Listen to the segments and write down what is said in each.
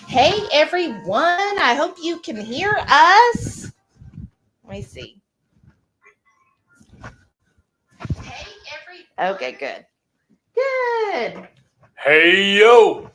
Hey everyone, I hope you can hear us. Let me see. Okay, good. Good. Hey yo!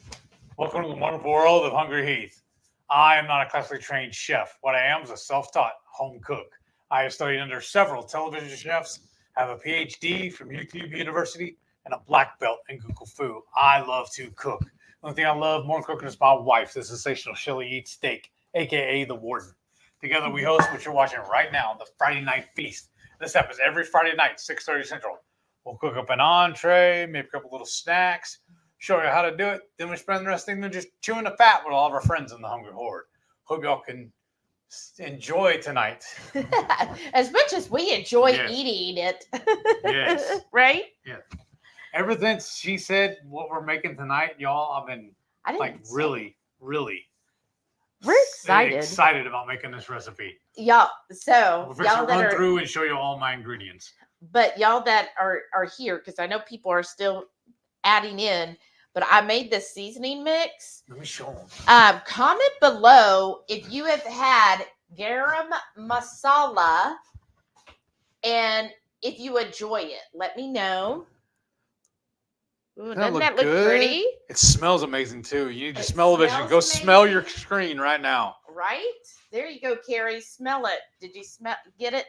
Welcome to the wonderful world of HungryHeath. I am not a classically trained chef. What I am is a self-taught home cook. I have studied under several television chefs, have a PhD from YouTube University, and a black belt in Google Fu. I love to cook. The only thing I love more than cooking is my wife, the sensational Shelly Eats Steak, aka the Warden. Together we host what you're watching right now, the Friday Night Feast. This happens every Friday night, 6:30 Central. We'll cook up an entree, maybe a couple little snacks, show you how to do it. Then we spend the rest of the evening just chewing the fat with all of our friends in the Hungry Horde. Hope y'all can enjoy tonight. As much as we enjoy Yes. eating it. Yes. Right? Yeah. Ever since she said what we're making tonight, y'all, I've been really we're excited about making this recipe. Y'all, so We're y'all going to that run are through and show you all my ingredients. but y'all that are here, because I know people are still adding in, but I made this seasoning mix. Let me show them. Comment below if you have had garam masala and if you enjoy it. Let me know. Ooh, doesn't that look pretty? It smells amazing too. You need to It smell the vision. smells Go smell your amazing. screen right now. Right? There you go, Carrie. Smell it. Did you get it?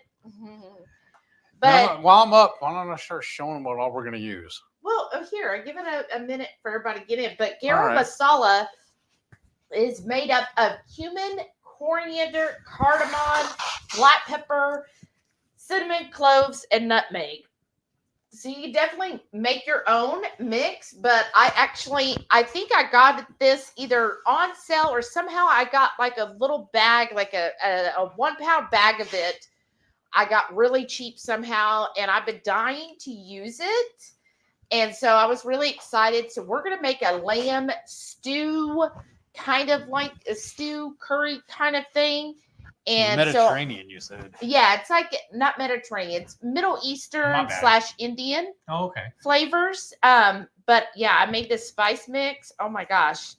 But while I'm up, why don't I start showing them what all we're going to use? well, here, I give it a minute for everybody to get in. But garam masala is made up of cumin, coriander, cardamom, black pepper, cinnamon, cloves, and nutmeg. So you can definitely make your own mix, but I think I got this either on sale or somehow I got like a little bag, like a 1 pound bag of it. I got really cheap somehow, and I've been dying to use it. And so I was really excited. So we're going to make a lamb stew, kind of like a stew curry kind of thing. And Mediterranean, you said. Yeah, it's like not Mediterranean. It's Middle Eastern / Indian flavors. But yeah, I made this spice mix. Oh my gosh.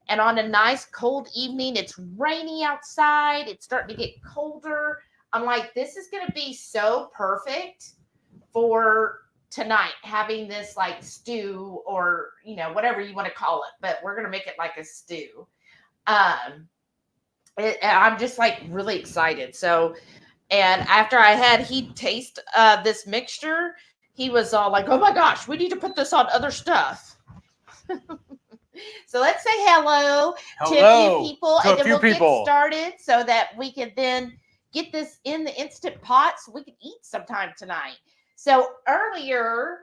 And on a nice cold evening, it's rainy outside. It's starting to get colder. I'm like, this is going to be so perfect for tonight, having this like stew or, whatever you want to call it. But we're going to make it like a stew. I'm just like really excited. So, and after I had he taste this mixture, he was all like, "Oh my gosh, we need to put this on other stuff." So let's say hello to a few people, and then we'll get started so that we can then get this in the Instant Pot so we can eat sometime tonight. So earlier,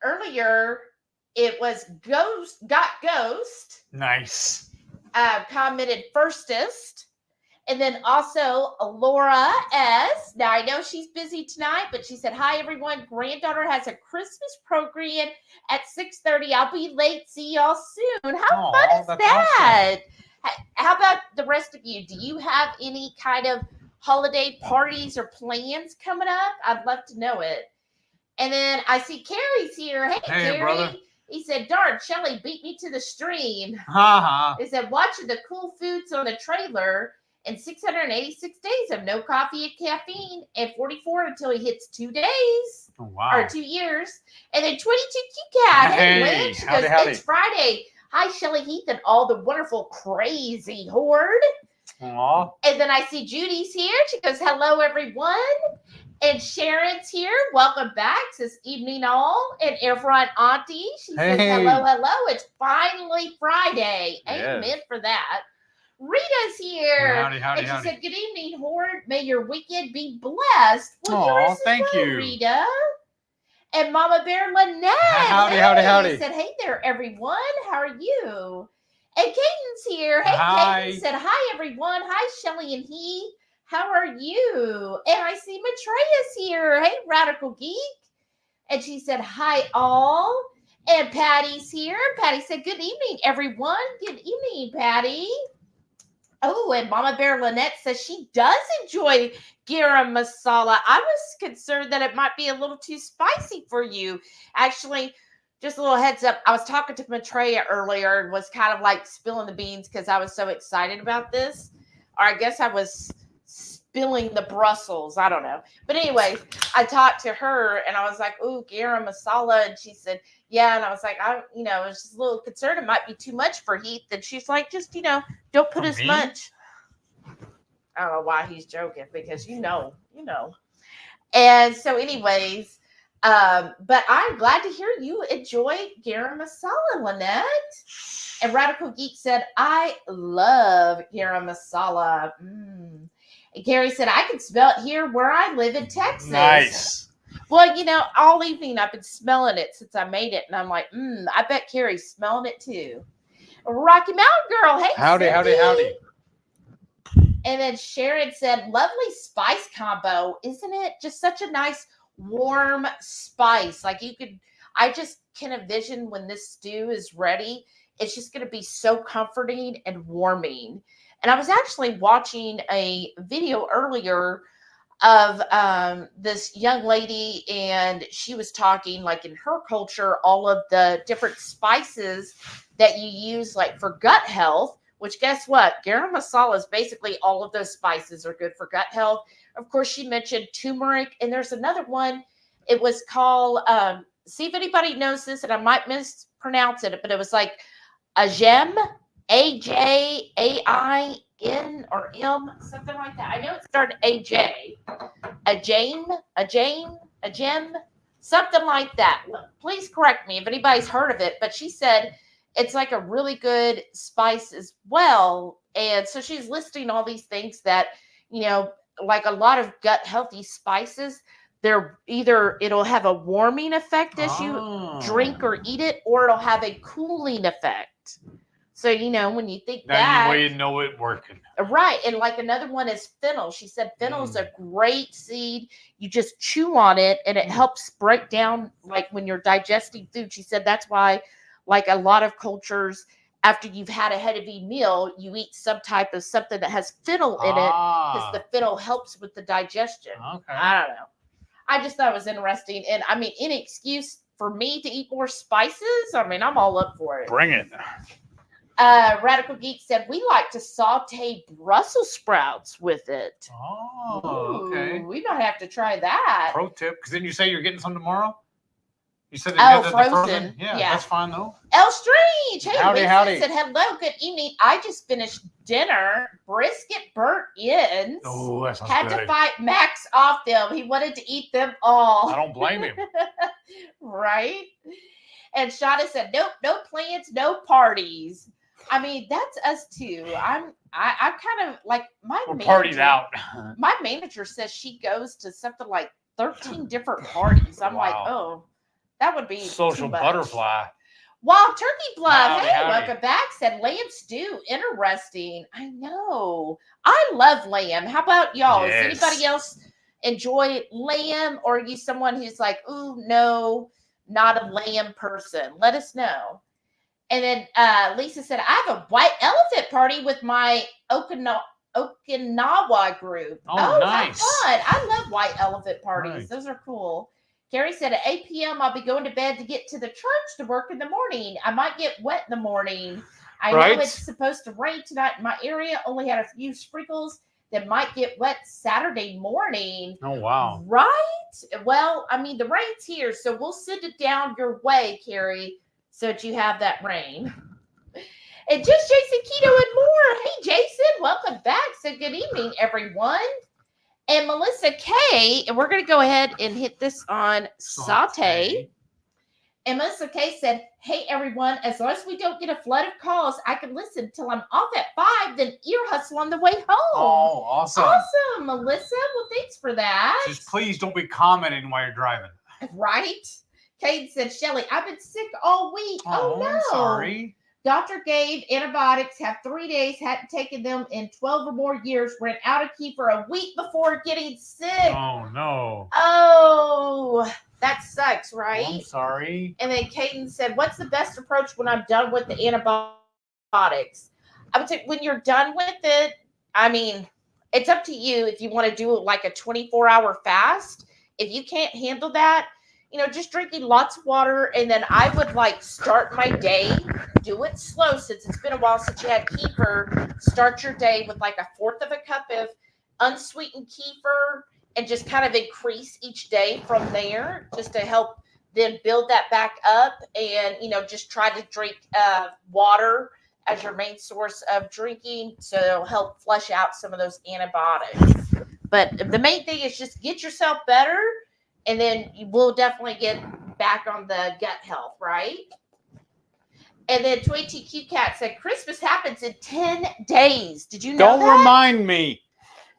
earlier it was Ghost. Nice. Commented firstest. And then also Laura S. Now I know she's busy tonight, but she said, "Hi everyone. Granddaughter has a Christmas program at 6:30. I'll be late. See y'all soon." How fun is that? Awesome. How about the rest of you? Do you have any kind of holiday parties or plans coming up? I'd love to know it. And then I see Carrie's here. Hey Carrie. Brother. He said, "Darn, Shelly beat me to the stream." He said, "Watching the cool foods on the trailer and 686 days of no coffee and caffeine and 44 until he hits 2 days." Oh, wow. Or 2 years. And then 22 Kit Kat. Hey, Lynn. She goes, "It's Friday. Hi, Shelly Heath and all the wonderful crazy horde." Aww. And then I see Judy's here. She goes, "Hello, everyone." And Sharon's here. Welcome back. Says evening all. And Everett Auntie. She says, "Hello, hello. It's finally Friday." Yes. Amen for that. Rita's here. Howdy. She said, "Good evening, Horde. May your weekend be blessed." Well, thank you, Rita. And Mama Bear Lynette. Howdy. Said, "Hey there, everyone. How are you?" And Caden's here. Hey, hi. Caden said, "Hi, everyone. Hi, Shelly and he. How are you?" And I see Matreya's here. Hey, Radical Geek. And she said, "Hi, all." And Patty's here. Patty said, "Good evening, everyone." Good evening, Patty. Oh, and Mama Bear Lynette says she does enjoy garam masala. I was concerned that it might be a little too spicy for you. Actually, just a little heads up. I was talking to Maitreya earlier and was kind of like spilling the beans because I was so excited about this. Or I guess I was spilling the Brussels. I don't know. But anyway, I talked to her and I was like, ooh, garam masala. And she said, yeah. And I was like, I was just a little concerned it might be too much for Heath. And she's like, just, don't put as much. I don't know why he's joking because you know. And so anyways, but I'm glad to hear you enjoy garam masala, Lynette. And Radical Geek said, I love garam masala. And Gary said, I can smell it here where I live in Texas. Nice. Well, all evening I've been smelling it since I made it. And I'm like, I bet Carrie's smelling it too. Rocky Mountain Girl, hey, howdy, Cindy. howdy. And then Sharon said, lovely spice combo. Isn't it just such a nice warm spice? Like I just can envision when this stew is ready, it's just going to be so comforting and warming. And I was actually watching a video earlier of this young lady, and she was talking like in her culture, all of the different spices that you use like for gut health, which guess what? Garam masala is basically all of those spices are good for gut health. Of course, she mentioned turmeric, and there's another one. It was called, see if anybody knows this, and I might mispronounce it, but it was like Ajain, Ajain or M, something like that. I know it started AJ. Ajain, something like that. Please correct me if anybody's heard of it, but she said it's like a really good spice as well. And so she's listing all these things that, like a lot of gut healthy spices, they're either it'll have a warming effect as you drink or eat it, or it'll have a cooling effect. So, when you think now you know it working. Right. And like another one is fennel. She said fennel is a great seed. You just chew on it and it helps break down, like when you're digesting food. She said that's why, like a lot of cultures, after you've had a heavy meal, you eat some type of something that has fennel in it because the fennel helps with the digestion. Okay. I don't know. I just thought it was interesting. And I mean, any excuse for me to eat more spices, I mean, I'm all up for it. Bring it. Radical Geek said, we like to saute Brussels sprouts with it. Oh, okay. We might have to try that. Pro tip, because then you say you're getting some tomorrow? You said that frozen. Yeah, that's fine though. El Strange. Hey, howdy. Said, hello, good evening. I just finished dinner. Brisket burnt ends. Oh, that sounds Had good. to fight Max off them. He wanted to eat them all. I don't blame him. Right? And Shauna said, nope, no plans, no parties. I mean, that's us too. I'm kind of like We're partied out. My manager says she goes to something like 13 different parties. I'm like, oh, that would be social butterfly. Wild Turkey Bluff. Hey, howdy. welcome back. Said lamb stew. Interesting. I know. I love lamb. How about y'all? Yes. Does anybody else enjoy lamb, or are you someone who's like, ooh, no, not a lamb person? Let us know. And then Lisa said, I have a white elephant party with my Okinawa group. Oh, nice. Fun. I love white elephant parties. Right. Those are cool. Carrie said, at 8 p.m., I'll be going to bed to get to the church to work in the morning. I might get wet in the morning. I know it's supposed to rain tonight in my area. Only had a few sprinkles that might get wet Saturday morning. Oh, wow. Right? Well, I mean, the rain's here, so we'll send it down your way, Carrie, so that you have that rain. And just Jason Keto and more. Hey, Jason, welcome back. So good evening, everyone. And Melissa K, and we're going to go ahead and hit this on saute. And Melissa K said, hey, everyone, as long as we don't get a flood of calls, I can listen till I'm off at 5, then ear hustle on the way home. Oh, awesome. Awesome, Melissa. Well, thanks for that. Just please don't be commenting while you're driving. Right? Kate said, Shelly, I've been sick all week. Oh no. I'm sorry. Doctor gave antibiotics, have 3 days, hadn't taken them in 12 or more years, ran out of key for a week before getting sick. Oh, no. Oh, that sucks, right? I'm sorry. And then Kaden said, what's the best approach when I'm done with the antibiotics? I would say when you're done with it, I mean, it's up to you if you want to do like a 24-hour fast. If you can't handle that, just drinking lots of water. And then I would like start my day, do it slow since it's been a while since you had kefir. Start your day with like 1/4 of a cup of unsweetened kefir and just kind of increase each day from there just to help then build that back up. And, just try to drink water as your main source of drinking, so it'll help flush out some of those antibiotics. But the main thing is just get yourself better, and then you will definitely get back on the gut health, right? And then Toy TQ Cat said Christmas happens in 10 days. Did you know that? Don't remind me.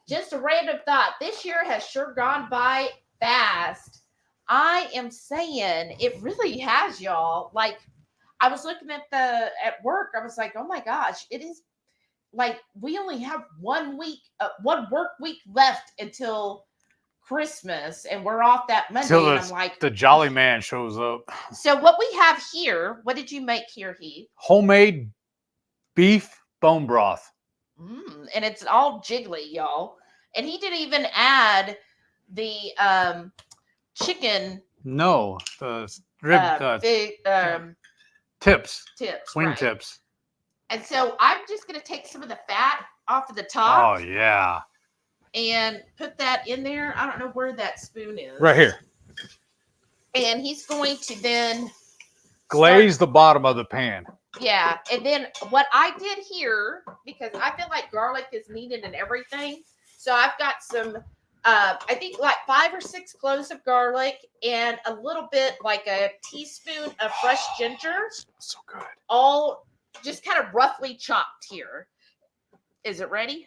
Just a random thought. This year has sure gone by fast. I am saying it really has, y'all. Like, I was looking at work. I was like, oh my gosh, it is like we only have 1 work week left until Christmas, and we're off that Monday. And I'm like, the Jolly Man shows up. So what we have here, what did you make here, Heath? Homemade beef bone broth. And it's all jiggly, y'all. And he didn't even add the chicken. No, the rib tips. Wing right. tips. And so I'm just going to take some of the fat off of the top. Oh, yeah. And put that in there. I don't know where that spoon is. Right here. And he's going to then glaze the bottom of the pan. Yeah. And then what I did here, because I feel like garlic is needed in everything. So I've got some, I think like 5 or 6 cloves of garlic and a little bit like a teaspoon of fresh ginger. So good. All just kind of roughly chopped here. Is it ready?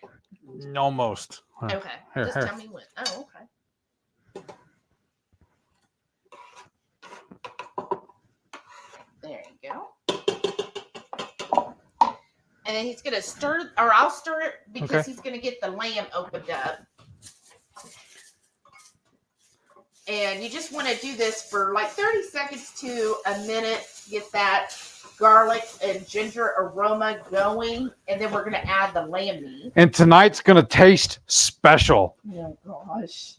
Almost. Okay. Just tell me when. Oh, okay. There you go. And then he's going to stir, or I'll stir it because he's going to get the lamb opened up. And you just want to do this for like 30 seconds to a minute, get that garlic and ginger aroma going. And then we're going to add the lamb meat. And tonight's going to taste special. Oh, gosh.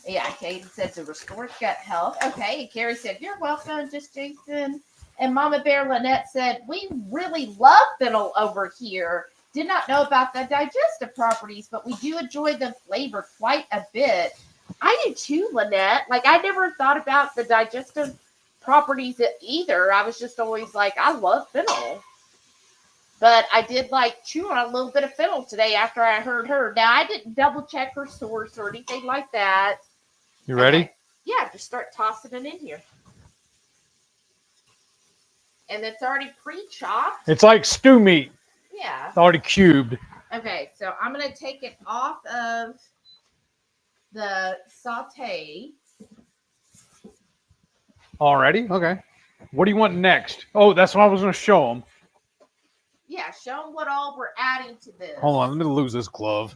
Yeah, Kate said to restore gut health. Okay, and Carrie said, you're welcome, just Jason. And Mama Bear Lynette said, we really love fennel over here. Did not know about the digestive properties, but we do enjoy the flavor quite a bit. I do too, Lynette. Like, I never thought about the digestive properties either. I was just always like, I love fennel. But I did like chew on a little bit of fennel today after I heard her. Now, I didn't double check her source or anything like that. You ready? Okay. Yeah, just start tossing it in here. And it's already pre-chopped. It's like stew meat. Yeah. It's already cubed. Okay, so I'm going to take it off of the saute. Already? Okay. What do you want next? Oh, that's what I was going to show them. Yeah, show them what all we're adding to this. Hold on, let me lose this glove.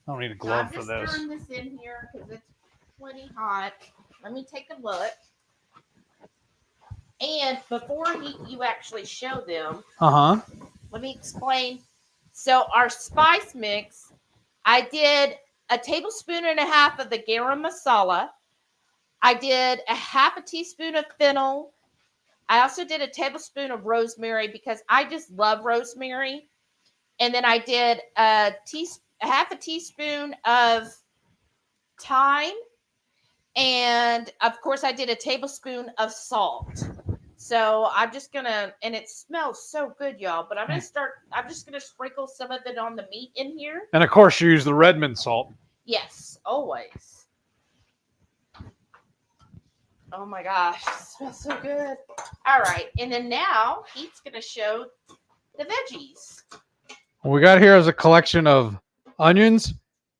I don't need a glove for this. I'm just stirring this in here because it's plenty hot. Let me take a look. And before you actually show them, let me explain. So our spice mix, I did a 1.5 tablespoons of the garam masala. I did a 1/2 teaspoon of fennel. I also did a tablespoon of rosemary because I just love rosemary. And then I did a 1/2 teaspoon of thyme. And of course I did a tablespoon of salt. So I'm just gonna, and it smells so good, y'all. But I'm just gonna sprinkle some of it on the meat in here. And of course you use the Redmond salt. Yes, always. Oh my gosh, it smells so good. All right, and then now Heath's gonna show the veggies. What we got here is a collection of onions,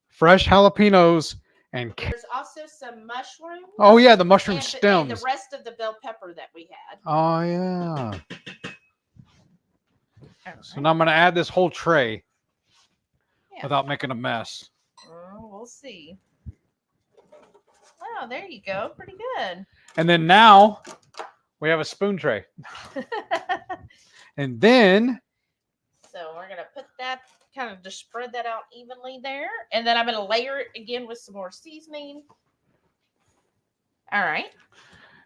fresh jalapenos, and there's also some mushrooms. Oh yeah, the mushroom stems. And the rest of the bell pepper that we had. Oh yeah. So now I'm going to add this whole tray without making a mess. We'll see. Oh, there you go. Pretty good. And then now we have a spoon tray. And then... So we're going to put that, kind of just spread that out evenly there. And then I'm going to layer it again with some more seasoning. All right.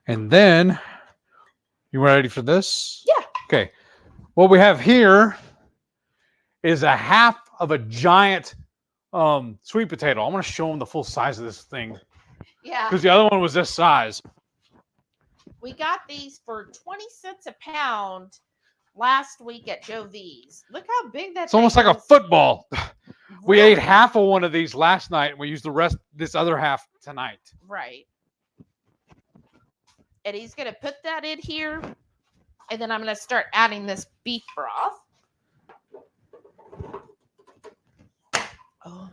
And then, you ready for this? Yeah. Okay. What we have here is a half of a giant sweet potato. I want to show them the full size of this thing. Yeah. Because the other one was this size. We got these for 20 cents a pound last week at Joe V's. Look how big that It's almost like a football. We Right. ate half of one of these last night, and we used the rest, this other half tonight. Right. And he's going to put that in here. And then I'm going to start adding this beef broth. Oh,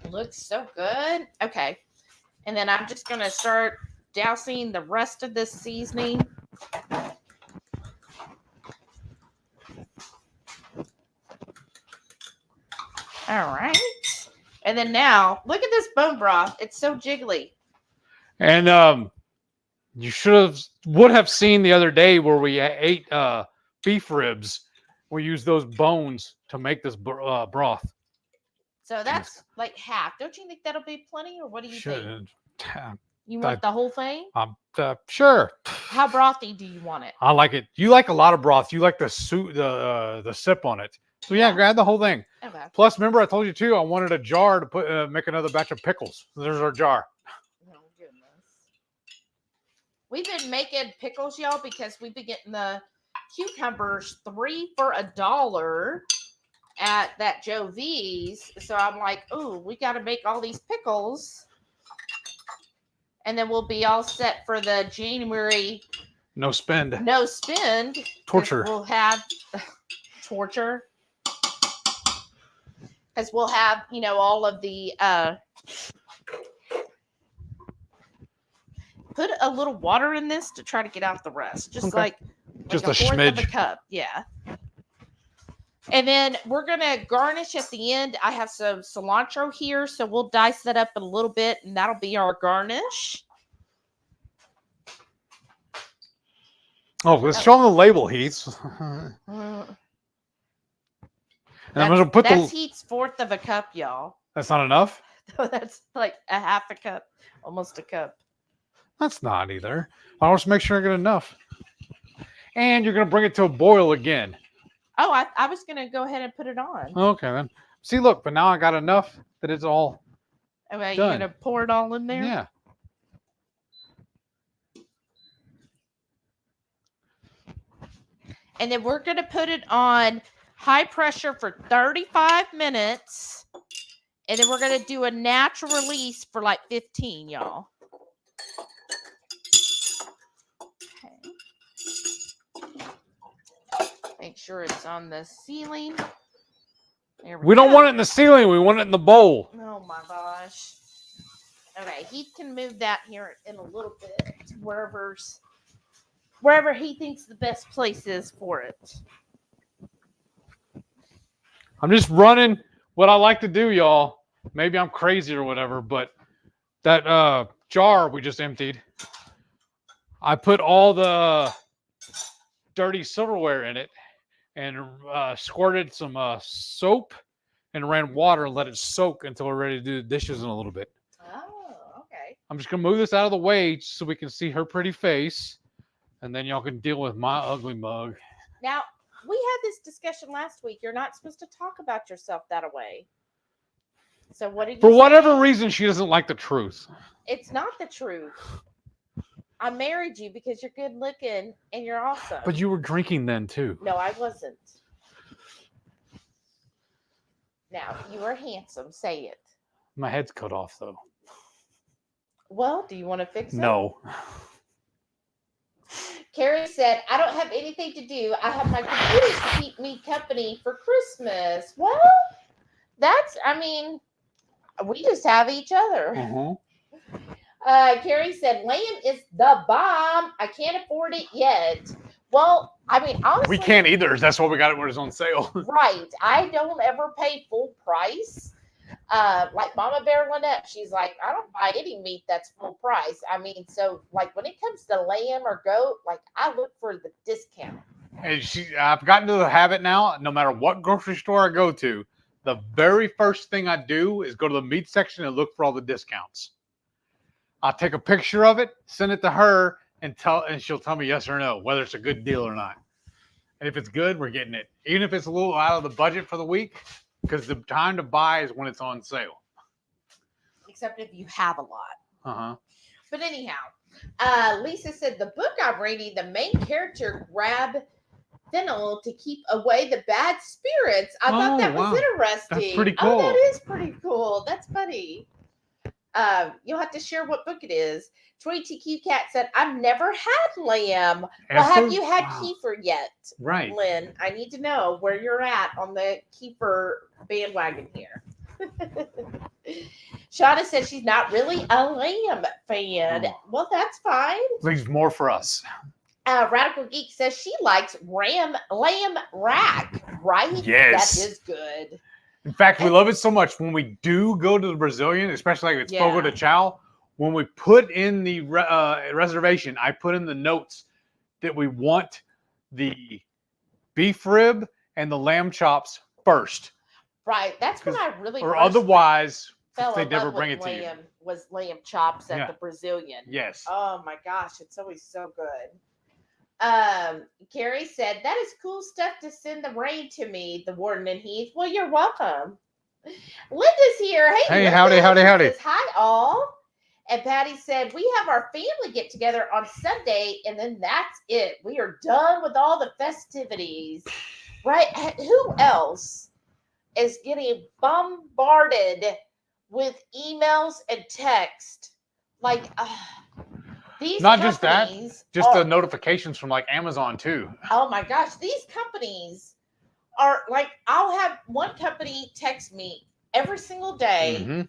looks so good. Okay. And then I'm just going to start dousing the rest of this seasoning. All right. And then now, look at this bone broth. It's so jiggly. And you would have seen the other day where we ate beef ribs. We used those bones to make this broth. So that's like half. Don't you think that'll be plenty, or what do you think? You want the whole thing? Sure. How brothy do you want it? I like it. You like a lot of broth. You like the sip on it. So yeah, grab the whole thing. Okay. Plus, remember I told you too, I wanted a jar to put make another batch of pickles. So there's our jar. Oh goodness. We've been making pickles, y'all, because we've been getting the cucumbers 3 for $1 at that Joe V's. So I'm like, oh, we got to make all these pickles. And then we'll be all set for the January. No spend. Torture. We'll have torture. Because we'll have, all of the, put a little water in this to try to get out the rest. Just like just a a fourth smidge of a cup. Yeah. And then we're going to garnish at the end. I have some cilantro here, so we'll dice that up a little bit, and that'll be our garnish. Oh, let's show them the label, Heath. And I'm going to put that's Heath's fourth of a cup, y'all. That's not enough? That's like a half a cup, almost a cup. That's not either. I'll just make sure I get enough. And you're going to bring it to a boil again. Oh, I was going to go ahead and put it on. Okay, then. See, look, but now I got enough that it's all okay, done. You're going to pour it all in there? Yeah. And then we're going to put it on high pressure for 35 minutes. And then we're going to do a natural release for like 15, y'all. Okay. Make sure it's on the ceiling. There we don't want it in the ceiling. We want it in the bowl. Oh, my gosh. Okay, he can move that here in a little bit to wherever he thinks the best place is for it. I'm just running what I like to do, y'all. Maybe I'm crazy or whatever, but that jar we just emptied, I put all the dirty silverware in it and squirted some soap and ran water and let it soak until we're ready to do the dishes in a little bit. Oh, okay. I'm just going to move this out of the way so we can see her pretty face, and then y'all can deal with my ugly mug. Now, we had this discussion last week. You're not supposed to talk about yourself that way. So what did you For say? whatever reason, she doesn't like the truth. It's not the truth. I married you because you're good looking and you're awesome. But you were drinking then, too. No, I wasn't. Now, you are handsome. Say it. My head's cut off, though. Well, do you want to fix it? No. Carrie said, I don't have anything to do. I have my computers to keep me company for Christmas. Well, we just have each other. Uh-huh. Carrie said, lamb is the bomb. I can't afford it yet. Well, honestly. We can't either. That's why we got it when it's on sale. Right. I don't ever pay full price. Like Mama Bear Lynette, she's like, I don't buy any meat that's full price. I mean, so like when it comes to lamb or goat, like I look for the discount. And I've gotten to the habit now, no matter what grocery store I go to, the very first thing I do is go to the meat section and look for all the discounts. I'll take a picture of it, send it to her, and she'll tell me yes or no, whether it's a good deal or not. And if it's good, we're getting it. Even if it's a little out of the budget for the week, because the time to buy is when it's on sale. Except if you have a lot. Uh-huh. But anyhow, Lisa said, the book I'm reading, the main character grab fennel to keep away the bad spirits. I thought that was interesting. That's pretty cool. Oh, that is pretty cool. That's funny. You'll have to share what book it is. Troy TQ Cat said, I've never had lamb. Well, have you had kefir yet? Right. Lynn, I need to know where you're at on the kefir bandwagon here. Shauna says she's not really a lamb fan. Well, that's fine. Leaves more for us. Radical Geek says she likes lamb rack, right? Yes. That is good. In fact, we love it so much when we do go to the Brazilian, especially like it's Fogo de Chao. When we put in the reservation, I put in the notes that we want the beef rib and the lamb chops first. Right. That's when I really or otherwise fell they in never love bring with it to you. Was lamb chops at the Brazilian. Yes. Oh my gosh, it's always so good. Carrie said, that is cool stuff to send the rain to me, the Warden and Heath. Well, you're welcome. Linda's here. Hey, Linda. Howdy. Says, hi, all. And Patty said, we have our family get together on Sunday, and then that's it. We are done with all the festivities. Right? Who else is getting bombarded with emails and text? Like, these not just that, just the notifications from like Amazon too. Oh my gosh, these companies are like, I'll have one company text me every single day,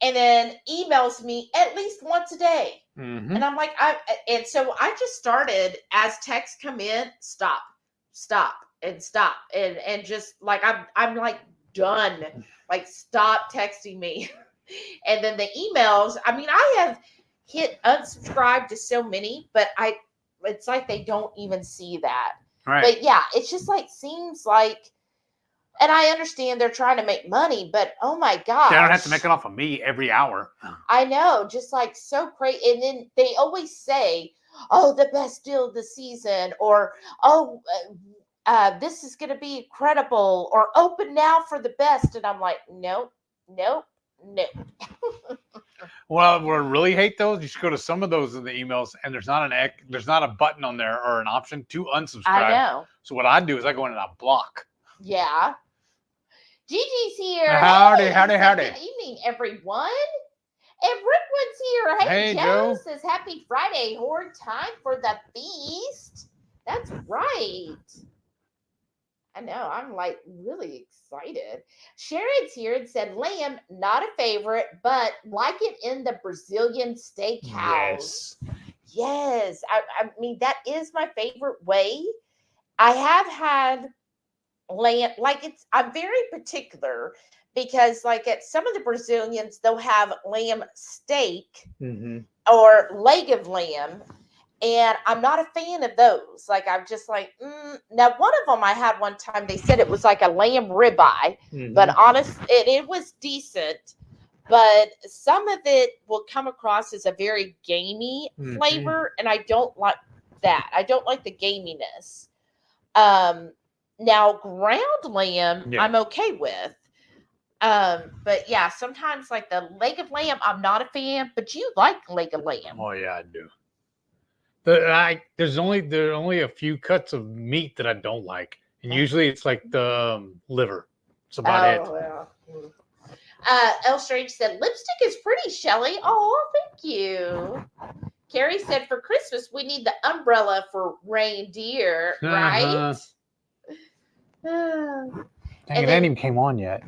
and then emails me at least once a day, and I'm like, and so I just started, as texts come in, stop, and just like I'm like done, like stop texting me, and then the emails. I mean, I have hit unsubscribe to so many, but it's like they don't even see that. Right. But yeah, it's just like, seems like, and I understand they're trying to make money, but oh my gosh. They don't have to make it off of me every hour. I know, just like so crazy. And then they always say, oh, the best deal of the season, or, oh, this is going to be incredible, or open now for the best. And I'm like, nope. Well, what I really hate those, you should go to some of those in the emails, and there's not a button on there or an option to unsubscribe. I know. So what I do is I go in and I block. Yeah. Gigi's here. Howdy. Good evening, everyone. And Rickwood's here. Hey, Joe says, happy Friday, Horde. Time for the feast. That's right. I know. I'm like really excited. Sharon's here and said, lamb, not a favorite, but like it in the Brazilian steakhouse. Yes. I mean, that is my favorite way. I have had lamb, like I'm very particular because like at some of the Brazilians, they'll have lamb steak or leg of lamb. And I'm not a fan of those. Like, I'm just like, Now, one of them I had one time, they said it was like a lamb ribeye, but it was decent. But some of it will come across as a very gamey flavor, and I don't like that. I don't like the gaminess. Now, ground lamb, I'm okay with. But yeah, sometimes like the leg of lamb, I'm not a fan, but you like leg of lamb. Oh, yeah, I do. There are only a few cuts of meat that I don't like, and usually it's like the liver. That's about it. Yeah. L Strange said lipstick is pretty, Shelly. Oh, thank you. Carrie said for Christmas we need the umbrella for reindeer, right? Dang, it ain't even came on yet.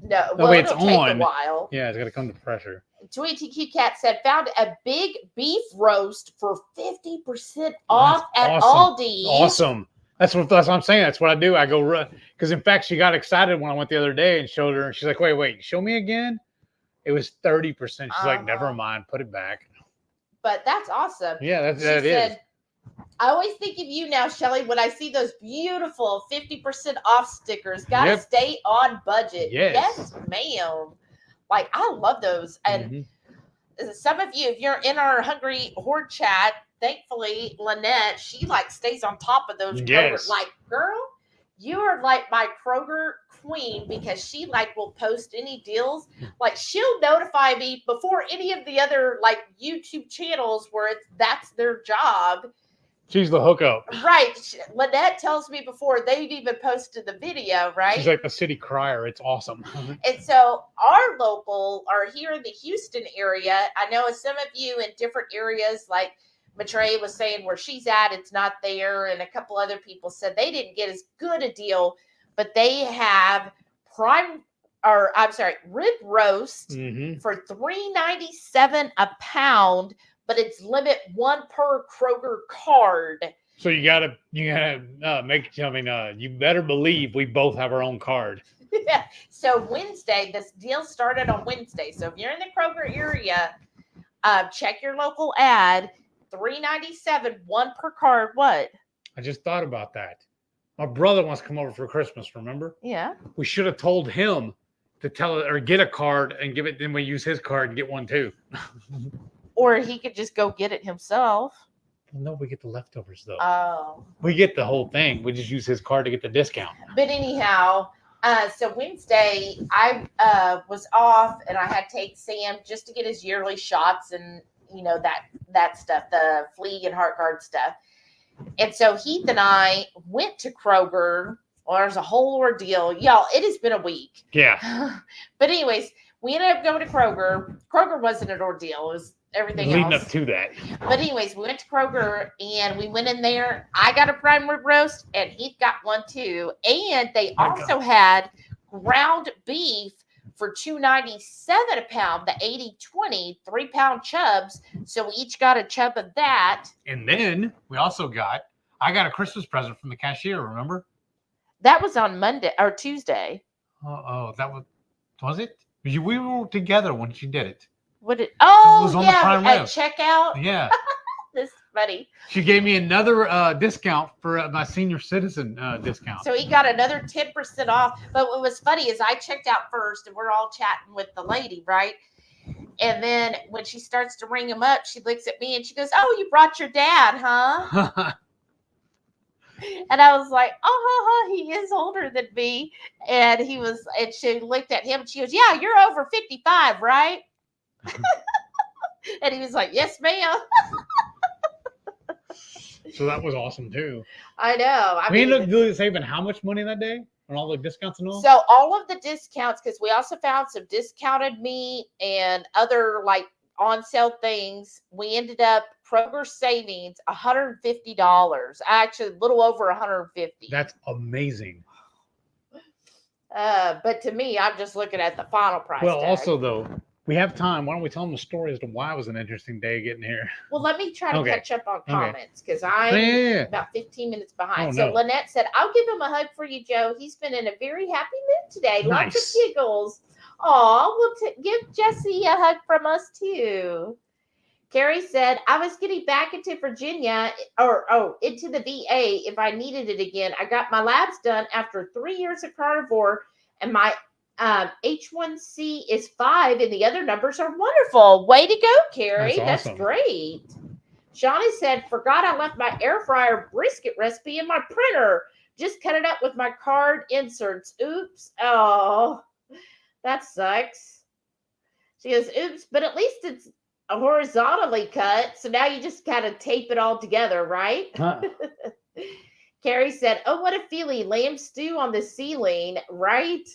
No, well, it's it'll take on. a while. Yeah, it's got to come to pressure. TQ Cat said, found a big beef roast for 50% off at awesome. Aldi. Awesome. That's what I'm saying. That's what I do. I go run because, in fact, she got excited when I went the other day and showed her. And she's like, "Wait, show me again." It was 30%. She's like, "Never mind, put it back." But that's awesome. Yeah, she said, I always think of you now, Shelly, when I see those beautiful 50% off stickers. Gotta stay on budget. Yes, ma'am. Like, I love those. And some of you, if you're in our HungryHorde chat, thankfully, Lynette, she like stays on top of those. Kroger. Like, girl, you are like my Kroger queen because she like will post any deals. Like, she'll notify me before any of the other like YouTube channels where that's their job. She's the hookup. Right. Lynette tells me before they've even posted the video, right? She's like the city crier. It's awesome. And so our local, or here in the Houston area, I know some of you in different areas, like Matre was saying where she's at, it's not there. And a couple other people said they didn't get as good a deal, but they have rib roast for $3.97 a pound. But it's limit 1 per Kroger card. So you gotta you better believe we both have our own card. Yeah. So Wednesday, this deal started on Wednesday. So if you're in the Kroger area, check your local ad. $3.97, 1 per card. What? I just thought about that. My brother wants to come over for Christmas. Remember? Yeah. We should have told him to tell it or get a card and give it. Then we use his card and get one too. Or he could just go get it himself. No, we get the leftovers though. Oh. We get the whole thing. We just use his card to get the discount. But anyhow, so Wednesday I was off and I had to take Sam just to get his yearly shots and that stuff, the flea and heart guard stuff. And so Heath and I went to Kroger. Well, there's a whole ordeal. Y'all, it has been a week. Yeah. But anyways, we ended up going to Kroger. Kroger wasn't an ordeal. It was everything leading else. Up to that. But anyways, we went to Kroger and we went in there. I got a prime rib roast and Heath got one too. And they also had ground beef for $2.97 a pound, the 80/20 3-pound chubs. So we each got a chub of that. And then I got a Christmas present from the cashier, remember? That was on Monday or Tuesday. That was it? We were together when she did it. What did? Oh, it was on yeah, the prime at rib. checkout. Yeah. This is funny. She gave me another discount for my senior citizen discount. So he got another 10% off. But what was funny is I checked out first and we're all chatting with the lady, right? And then when she starts to ring him up, she looks at me and she goes, "Oh, you brought your dad, huh?" And I was like, "Oh, he is older than me." And she looked at him and she goes, "Yeah, you're over 55, right?" And he was like, "Yes, ma'am." So that was awesome too. I know. We ended up saving how much money that day on all the discounts and all? So all of the discounts, because we also found some discounted meat and other like on sale things. We ended up Kroger savings $150. Actually, a little over $150. That's amazing. But to me, I'm just looking at the final price. Well, tag. Also though, we have time. Why don't we tell them the story as to why it was an interesting day getting here? Well, let me try to catch up on comments because I'm about 15 minutes behind. So Lynette said, "I'll give him a hug for you, Joe. He's been in a very happy mood today. Nice. Lots of giggles. Aw, we'll give Jesse a hug from us too." Carrie said, "I was getting back into Virginia into the VA if I needed it again. I got my labs done after 3 years of carnivore and my H1C is 5 and the other numbers are wonderful." Way to go, Carrie. That's awesome. Great. Shawnee said, "Forgot I left my air fryer brisket recipe in my printer. Just cut it up with my card inserts. Oops. Oh, that sucks." She goes, "Oops, but at least it's horizontally cut. So now you just kind of tape it all together, right?" Huh. Carrie said, "Oh, what a feeling. Lamb stew on the ceiling, right?"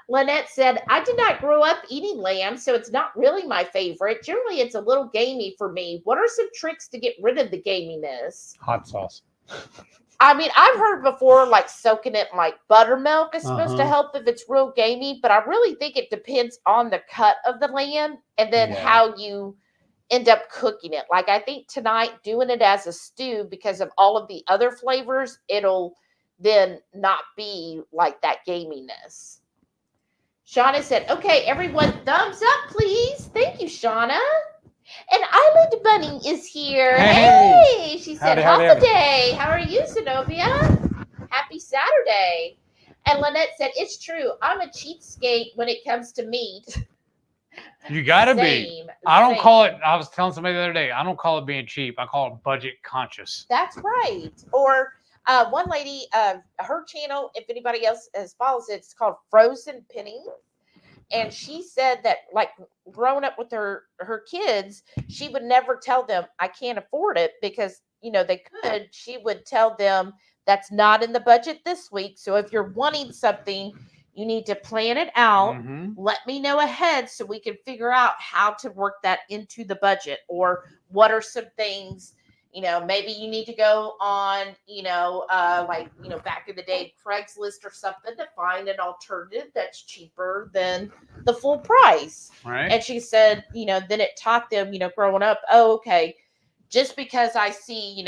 Lynette said, "I did not grow up eating lamb, so it's not really my favorite. Generally, it's a little gamey for me. What are some tricks to get rid of the gaminess?" Hot sauce. I mean, I've heard before, like soaking it in like buttermilk is supposed to help if it's real gamey, but I really think it depends on the cut of the lamb and then how you end up cooking it. Like I think tonight doing it as a stew because of all of the other flavors, it'll then not be like that gaminess. Shauna said, okay, everyone, thumbs up, please. Thank you, Shauna. And Island Bunny is here. Hey! She said, howdy. Day. How are you, Zenobia? Happy Saturday. And Lynette said, it's true. I'm a cheapskate when it comes to meat. You gotta be. I don't call it, I was telling somebody the other day, I don't call it being cheap. I call it budget conscious. That's right. Or one lady, her channel, if anybody else has followed it, it's called Frozen Penny. And she said that, like, growing up with her kids, she would never tell them, I can't afford it, because, you know, they could. She would tell them, that's not in the budget this week. So if you're wanting something, you need to plan it out. Mm-hmm. Let me know ahead so we can figure out how to work that into the budget, or what are some things. You know, maybe you need to go on, back in the day, Craigslist or something to find an alternative that's cheaper than the full price. Right. And she said, then it taught them, growing up, oh, okay, just because I see,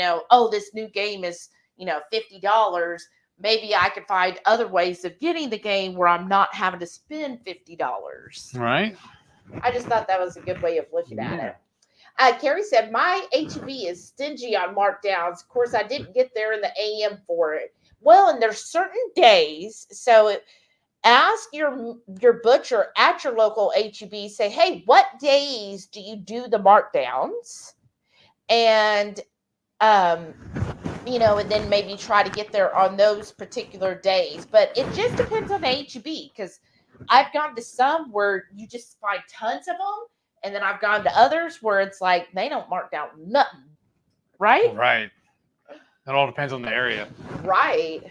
this new game is, $50, maybe I could find other ways of getting the game where I'm not having to spend $50. Right. I just thought that was a good way of looking at it. Carrie said, my HEB is stingy on markdowns. Of course, I didn't get there in the AM for it. Well, and there's certain days. So ask your butcher at your local HEB. Say, hey, what days do you do the markdowns? And, and then maybe try to get there on those particular days. But it just depends on the HEB, because I've gone to some where you just find tons of them. And then I've gone to others where it's like they don't mark down nothing. Right? Right. It all depends on the area. Right.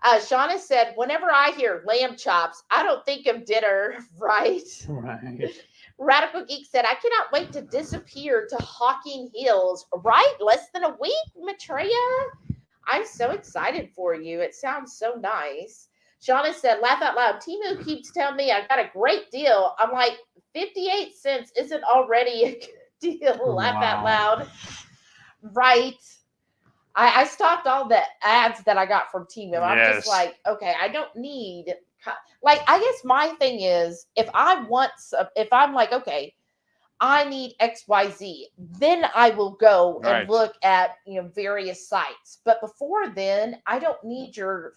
Shauna said, whenever I hear lamb chops, I don't think of dinner. Right? Right. Radical Geek said, I cannot wait to disappear to Hocking Hills. Right? Less than a week, Maitreya. I'm so excited for you. It sounds so nice. Shauna said, laugh out loud. Temu keeps telling me I got a great deal. I'm like, 58 cents isn't already a good deal. Laugh out loud. Right. I stopped all the ads that I got from Temu. Yes. I'm just like, okay, I don't need, like, I guess my thing is, if I'm like, okay, I need XYZ, then I will go and look at, various sites. But before then, I don't need your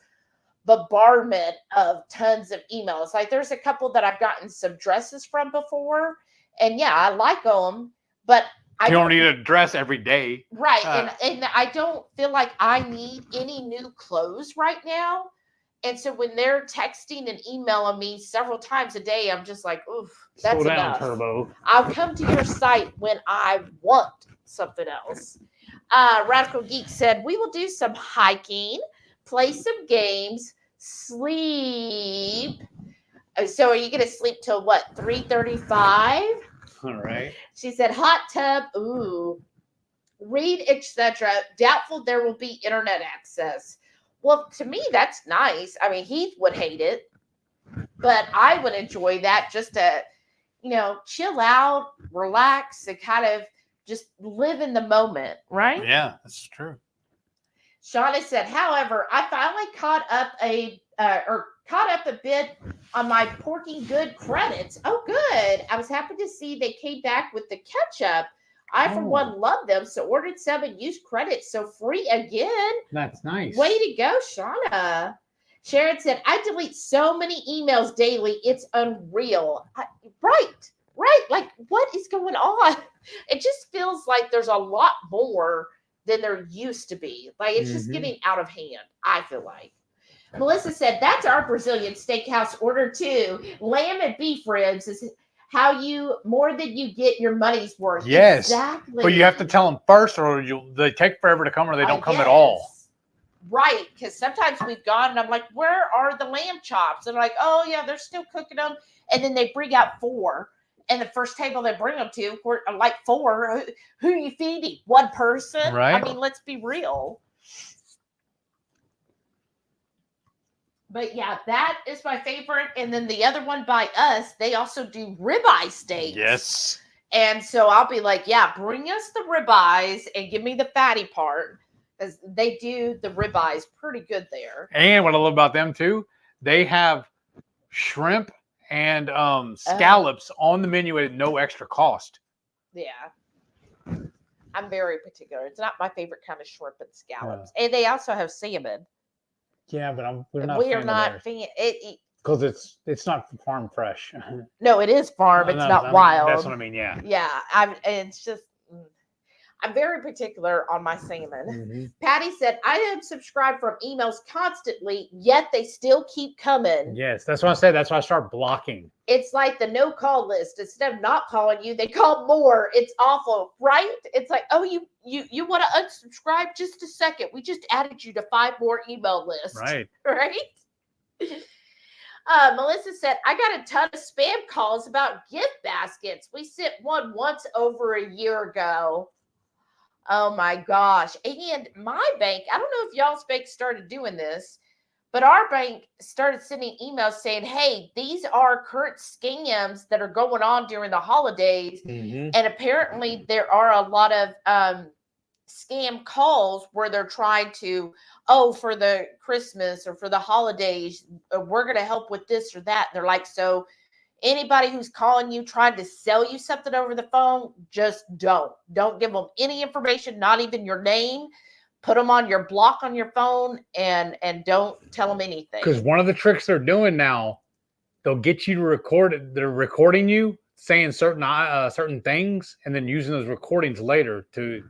bombardment of tons of emails. Like, there's a couple that I've gotten some dresses from before, and yeah, I like them, but you don't need a dress every day. Right. And I don't feel like I need any new clothes right now. And so when they're texting and emailing me several times a day, I'm just like, oof, that's slow enough. Down, Turbo. I'll come to your site when I want something else. Radical Geek said, we will do some hiking, play some games, sleep. So are you going to sleep till what, 3:35? All right. She said, hot tub, ooh, read, etc. Doubtful there will be internet access. Well, to me, that's nice. I mean, Heath would hate it, but I would enjoy that just to, chill out, relax, and kind of just live in the moment, right? Yeah, that's true. Shauna said, however, I finally caught up a bit on my Porking Good credits. Oh, good. I was happy to see they came back with the ketchup. I, for one, love them, so ordered some and used credits, so free again. That's nice. Way to go, Shauna. Sharon said, I delete so many emails daily. It's unreal. Right. Like, what is going on? It just feels like there's a lot more than there used to be. Like, it's just getting out of hand, I feel like. Melissa said, that's our Brazilian steakhouse order too. Lamb and beef ribs is how you, more than you get your money's worth. Yes. Exactly. But you have to tell them first, or they take forever to come, or they don't come at all. Right. Because sometimes we've gone and I'm like, where are the lamb chops? And like, oh yeah, they're still cooking them. And then they bring out 4. And the first table they bring them to, of course, like 4. Who are you feeding? One person? Right. I mean, let's be real. But yeah, that is my favorite. And then the other one by us, they also do ribeye steaks. Yes. And so I'll be like, yeah, bring us the ribeyes and give me the fatty part, because they do the ribeyes pretty good there. And what I love about them too, they have shrimp and scallops on the menu at no extra cost. Yeah. I'm very particular. It's not my favorite kind of shrimp and scallops. And they also have salmon. Yeah, but we're not because it's not farm fresh. No, it is farm. It's not wild. That's what I mean. Yeah. Yeah. It's just. I'm very particular on my salmon. Mm-hmm. Patty said, I unsubscribe from emails constantly, yet they still keep coming. Yes, that's what I said. That's why I start blocking. It's like the no call list. Instead of not calling you, they call more. It's awful, right? It's like, oh, you want to unsubscribe? Just a second. We just added you to 5 more email lists. Right. Right? Melissa said, I got a ton of spam calls about gift baskets. We sent one once over a year ago. Oh my gosh. And my bank, I don't know if y'all's bank started doing this, but our bank started sending emails saying, hey, these are current scams that are going on during the holidays. Mm-hmm. And apparently there are a lot of scam calls where they're trying to, for the Christmas or for the holidays, we're going to help with this or that. And they're like, so anybody who's calling you trying to sell you something over the phone, just don't give them any information, not even your name. Put them on your block on your phone and don't tell them anything. Because one of the tricks they're doing now, they'll get you to record it. They're recording you saying certain things and then using those recordings later to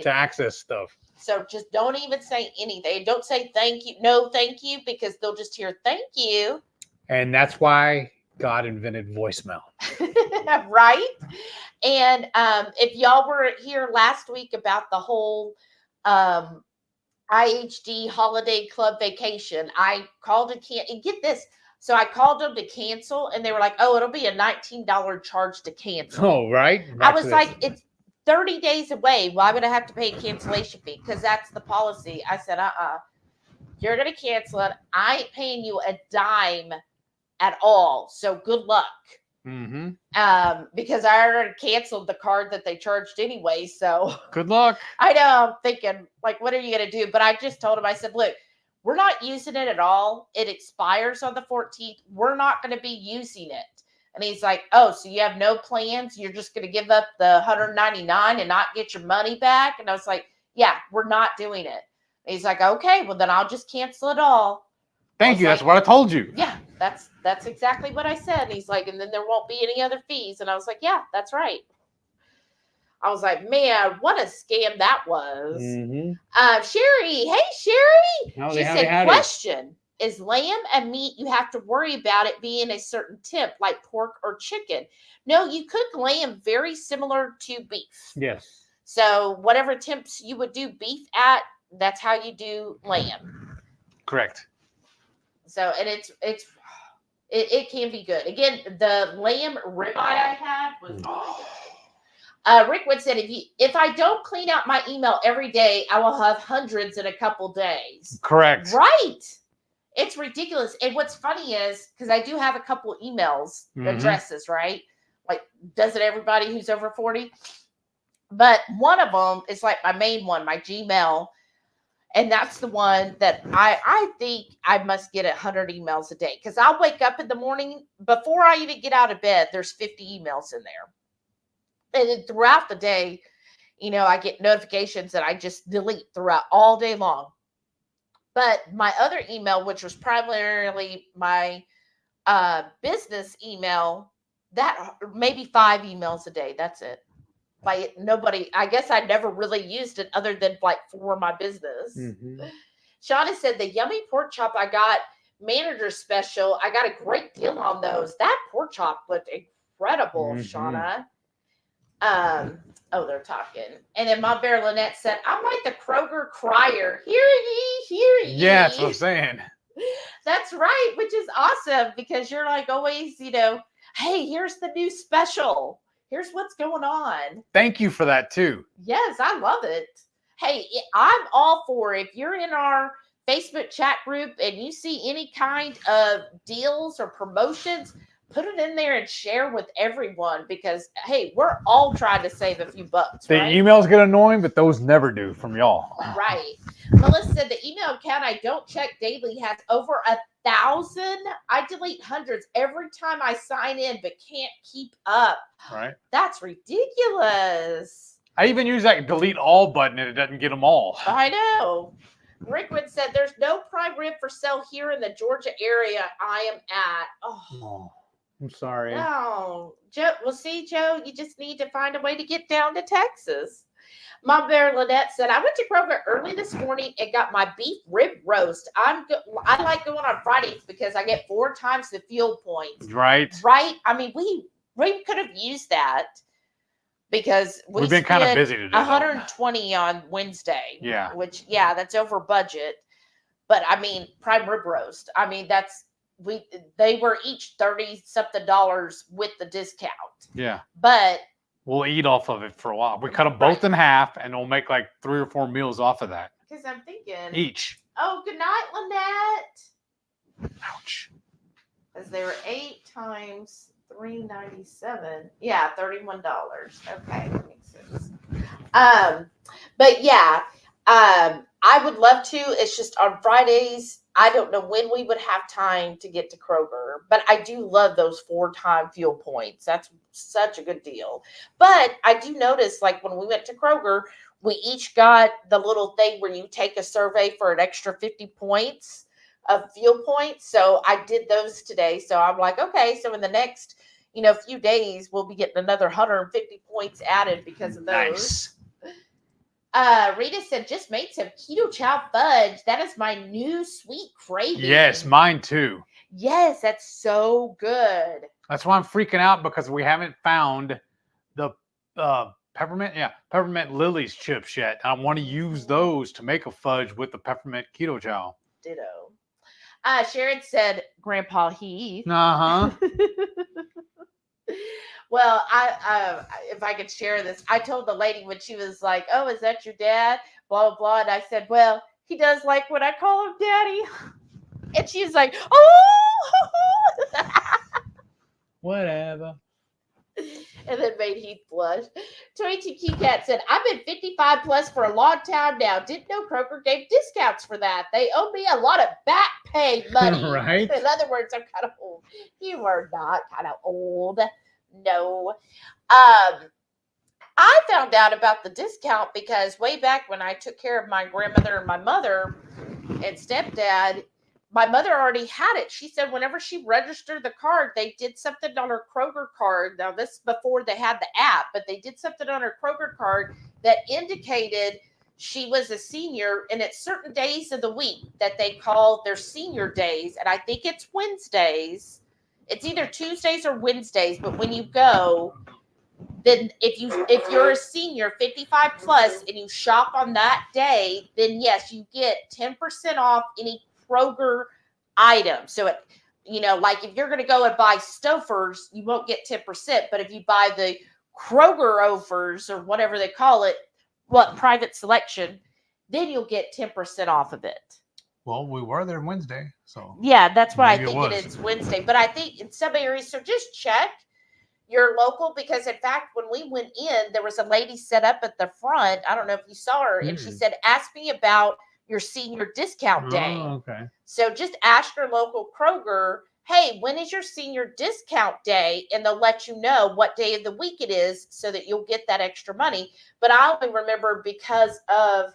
access stuff. So just don't even say anything. Don't say thank you. No, thank you, because they'll just hear thank you. And that's why God invented voicemail. Right? And if y'all were here last week about the whole IHD holiday club vacation, I called and get this. So I called them to cancel, and they were like, oh, it'll be a $19 charge to cancel. Oh, right. I was like, it's 30 days away. Why would I have to pay a cancellation fee? Because that's the policy. I said, you're going to cancel it. I ain't paying you a dime at all. So good luck. Mm-hmm. Because I already canceled the card that they charged anyway. So good luck. I know. I'm thinking, like, what are you going to do? But I just told him, I said, look, we're not using it at all. It expires on the 14th. We're not going to be using it. And he's like, oh, so you have no plans? You're just going to give up the $199 and not get your money back? And I was like, yeah, we're not doing it. And he's like, okay, well, then I'll just cancel it all. Thank you. That's what I told you. Yeah, that's exactly what I said. And he's like, and then there won't be any other fees. And I was like, yeah, that's right. I was like, man, what a scam that was. Mm-hmm. Sherry, hey, Sherry. Howdy, she howdy, said, howdy. Question, is lamb a meat you have to worry about it being a certain temp, like pork or chicken? No, you cook lamb very similar to beef. Yes. So whatever temps you would do beef at, that's how you do lamb. Correct. So, and it can be good. Again, the lamb ribeye I had was really good. Rickwood said, if I don't clean out my email every day, I will have hundreds in a couple days. Correct. Right. It's ridiculous. And what's funny is, because I do have a couple emails addresses, right? Like, doesn't everybody who's over 40? But one of them is like my main one, my Gmail. And that's the one that I think I must get 100 emails a day. Because I'll wake up in the morning, before I even get out of bed, there's 50 emails in there. And then throughout the day, I get notifications that I just delete throughout all day long. But my other email, which was primarily my business email, that maybe 5 emails a day. That's it. Like nobody, I guess I never really used it other than like for my business. Mm-hmm. Shauna said the yummy pork chop I got, manager special. I got a great deal on those. That pork chop looked incredible, Shauna. They're talking. And then Mom Bear Lynette said, I'm like the Kroger crier. Hear ye, hear ye. Yeah, that's what I'm saying. That's right, which is awesome because you're like always, hey, here's the new special. Here's what's going on. Thank you for that too. Yes, I love it. Hey, I'm all for it. If you're in our Facebook chat group and you see any kind of deals or promotions, put it in there and share with everyone because, hey, we're all trying to save a few bucks. The right? emails get annoying, but those never do from y'all. Right. Melissa said the email account I don't check daily has over 1,000. I delete hundreds every time I sign in, but can't keep up. Right. That's ridiculous. I even use that delete all button and it doesn't get them all. I know. Rickwood said there's no prime rib for sale here in the Georgia area I am at. Oh, I'm sorry. No. Joe, well, see, Joe, you just need to find a way to get down to Texas. Mom Bear Lynette said, I went to Kroger early this morning and got my beef rib roast. I like going on Fridays because I get 4 times the fuel points. Right. Right? I mean, we could have used that because we've been kind of busy today. 120 on Wednesday. Yeah. Which, that's over budget. But I mean, prime rib roast. I mean, they were each $30-something with the discount. Yeah. But we'll eat off of it for a while. We cut them both in half, and we'll make like 3 or 4 meals off of that. Because I'm thinking each. Oh, good night, Lynette. Ouch. Because they were 8 times $3.97. Yeah, $31. Okay, that makes sense. But yeah, I would love to. It's just on Fridays. I don't know when we would have time to get to Kroger, but I do love those 4-time fuel points. That's such a good deal. But I do notice, like when we went to Kroger, we each got the little thing where you take a survey for an extra 50 points of fuel points. So I did those today. So I'm like, okay, so in the next, few days, we'll be getting another 150 points added because of those. Nice. Rita said, just made some Ketochow fudge. That is my new sweet craving. Yes, mine too. Yes, that's so good. That's why I'm freaking out because we haven't found the peppermint Lily's chips yet. I want to use those to make a fudge with the peppermint Ketochow. Ditto. Sharon said, Grandpa Heath. Uh-huh. Well, I if I could share this, I told the lady when she was like, oh, is that your dad? Blah, blah, blah. And I said, well, he does like when I call him daddy. And she's like, oh. Whatever. And then made Heath blush. 22 Cat said, I've been 55 plus for a long time now. Didn't know Kroger gave discounts for that. They owe me a lot of back pay money. Right. In other words, I'm kind of old. You are not kind of old. No. I found out about the discount because way back when I took care of my grandmother and my mother and stepdad, my mother already had it. She said whenever she registered the card, they did something on her Kroger card. Now, this is before they had the app, but they did something on her Kroger card that indicated she was a senior, and it's certain days of the week that they call their senior days, and I think it's Wednesdays. It's either Tuesdays or Wednesdays, but when you go, then if you're a senior 55 plus and you shop on that day, then yes, you get 10% off any Kroger item. So it, like if you're going to go and buy Stouffer's, you won't get 10%, but if you buy the Kroger offers or whatever they call it, private selection, then you'll get 10% off of it. Well, we were there Wednesday, so yeah, that's why I think it's Wednesday. But I think in some areas, so just check your local, because in fact, when we went in, there was a lady set up at the front. I don't know if you saw her, and she said, "Ask me about your senior discount day." Oh, okay. So just ask your local Kroger, hey, when is your senior discount day? And they'll let you know what day of the week it is so that you'll get that extra money. But I only remember because of,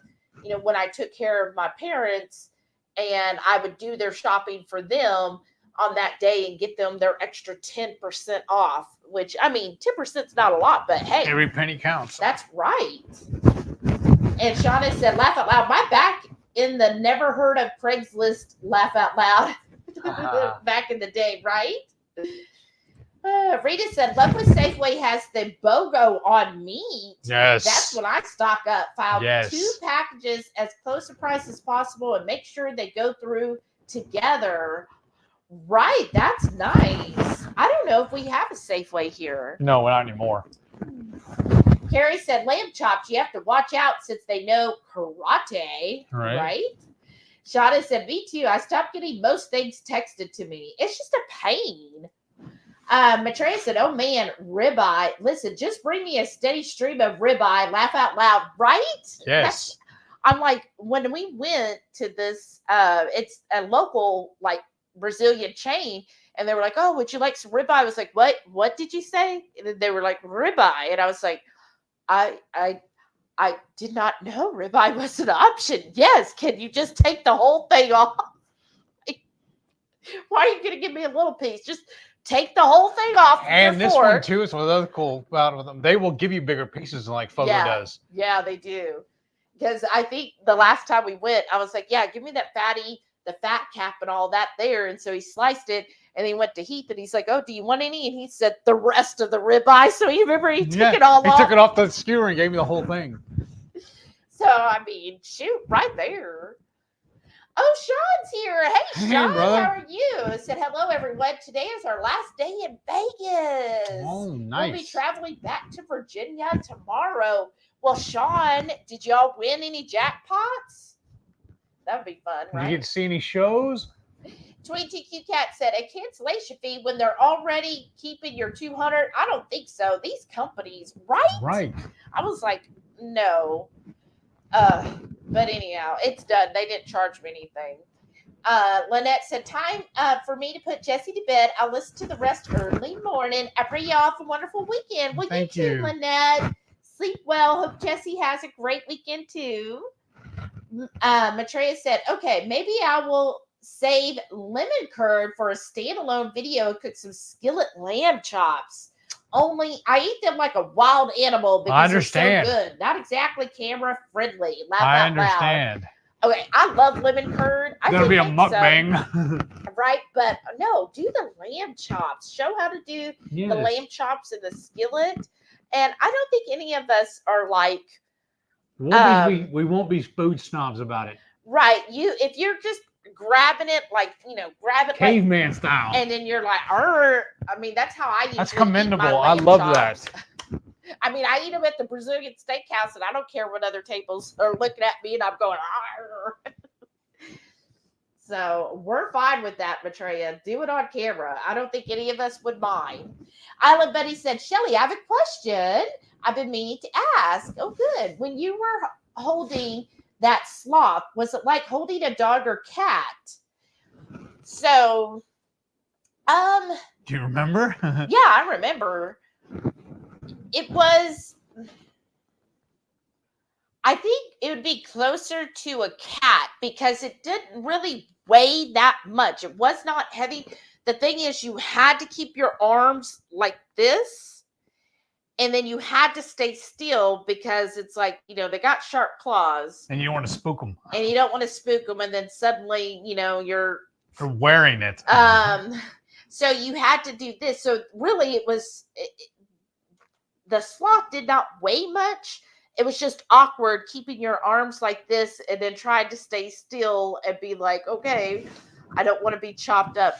when I took care of my parents and I would do their shopping for them on that day and get them their extra 10% off, which, 10% is not a lot, but hey. Every penny counts. That's right. And Shauna said, laugh out loud. My back in the never heard of Craigslist laugh out loud back in the day, right? Rita said, love with Safeway has the BOGO on meat. Yes. That's when I stock up. File 2 packages as close to price as possible and make sure they go through together. Right. That's nice. I don't know if we have a Safeway here. No, not anymore. Carrie said, lamb chops, you have to watch out since they know karate, right? Shauna said, me too. I stopped getting most things texted to me. It's just a pain. Maitreya said, "Oh man, ribeye. Listen, just bring me a steady stream of ribeye. Laugh out loud, right?" Yes. I'm like, when we went to this, it's a local like Brazilian chain, and they were like, "Oh, would you like some ribeye?" I was like, "What? What did you say?" And they were like, "Ribeye," and I was like, I did not know ribeye was an option. Yes, can you just take the whole thing off? Why are you going to give me a little piece? Just take the whole thing off. And this one too is one of the other cool about them. They will give you bigger pieces than like Fogo does. Yeah, they do. Because I think the last time we went, I was like, "Yeah, give me that fatty, the fat cap and all that there." And so he sliced it, and he went to Heath, and he's like, "Oh, do you want any?" And he said, "The rest of the ribeye." So you remember he took it all off. He took it off the skewer and gave me the whole thing. So I mean, shoot, right there. Oh, Sean's here. Hey, Sean, brother. How are you? I said, "Hello, everyone. Today is our last day in Vegas. Oh, nice. We'll be traveling back to Virginia tomorrow." Well, Sean, did y'all win any jackpots? That would be fun, right? Did you get to see any shows? Tweet TQ Cat said, "A cancellation fee when they're already keeping your 200. I don't think so. These companies, right? Right. I was like, no. But anyhow, it's done. They didn't charge me anything. Lynette said, "Time for me to put Jesse to bed. I'll listen to the rest early morning. I pray you all have a wonderful weekend." Well, Thank you too, you. Lynette. Sleep well. Hope Jesse has a great weekend too. Maitreya said, "Okay, maybe I will save lemon curd for a standalone video and cook some skillet lamb chops. Only I eat them like a wild animal because they're so good. Not exactly camera friendly." Laugh I out understand. loud. Okay, I love lemon curd. It's gonna be a mukbang. Right? But no, do the lamb chops. Show how to do the lamb chops in the skillet. And I don't think any of us are like we won't be food snobs about it. Right. If you're just grabbing it like, grab it caveman like, style. And then you're like, I mean, that's how I usually That's commendable. eat my I love chops. that. I mean, I eat them at the Brazilian steakhouse, and I don't care what other tables are looking at me, and I'm going, Arr. So we're fine with that, Maitreya. Do it on camera. I don't think any of us would mind. Island Buddy said, "Shelly, I have a question I've been meaning to ask." Oh, good. When you were holding that sloth, was it like holding a dog or cat? So, do you remember? Yeah, I remember. It was, I think it would be closer to a cat because it didn't really weigh that much. It was not heavy. The thing is, you had to keep your arms like this, and then you had to stay still because it's like, they got sharp claws. And you don't want to spook them. And you don't want to spook them, and then suddenly, you're wearing it. So you had to do this. So really, the sloth did not weigh much. It was just awkward keeping your arms like this and then trying to stay still and be like, okay, I don't want to be chopped up,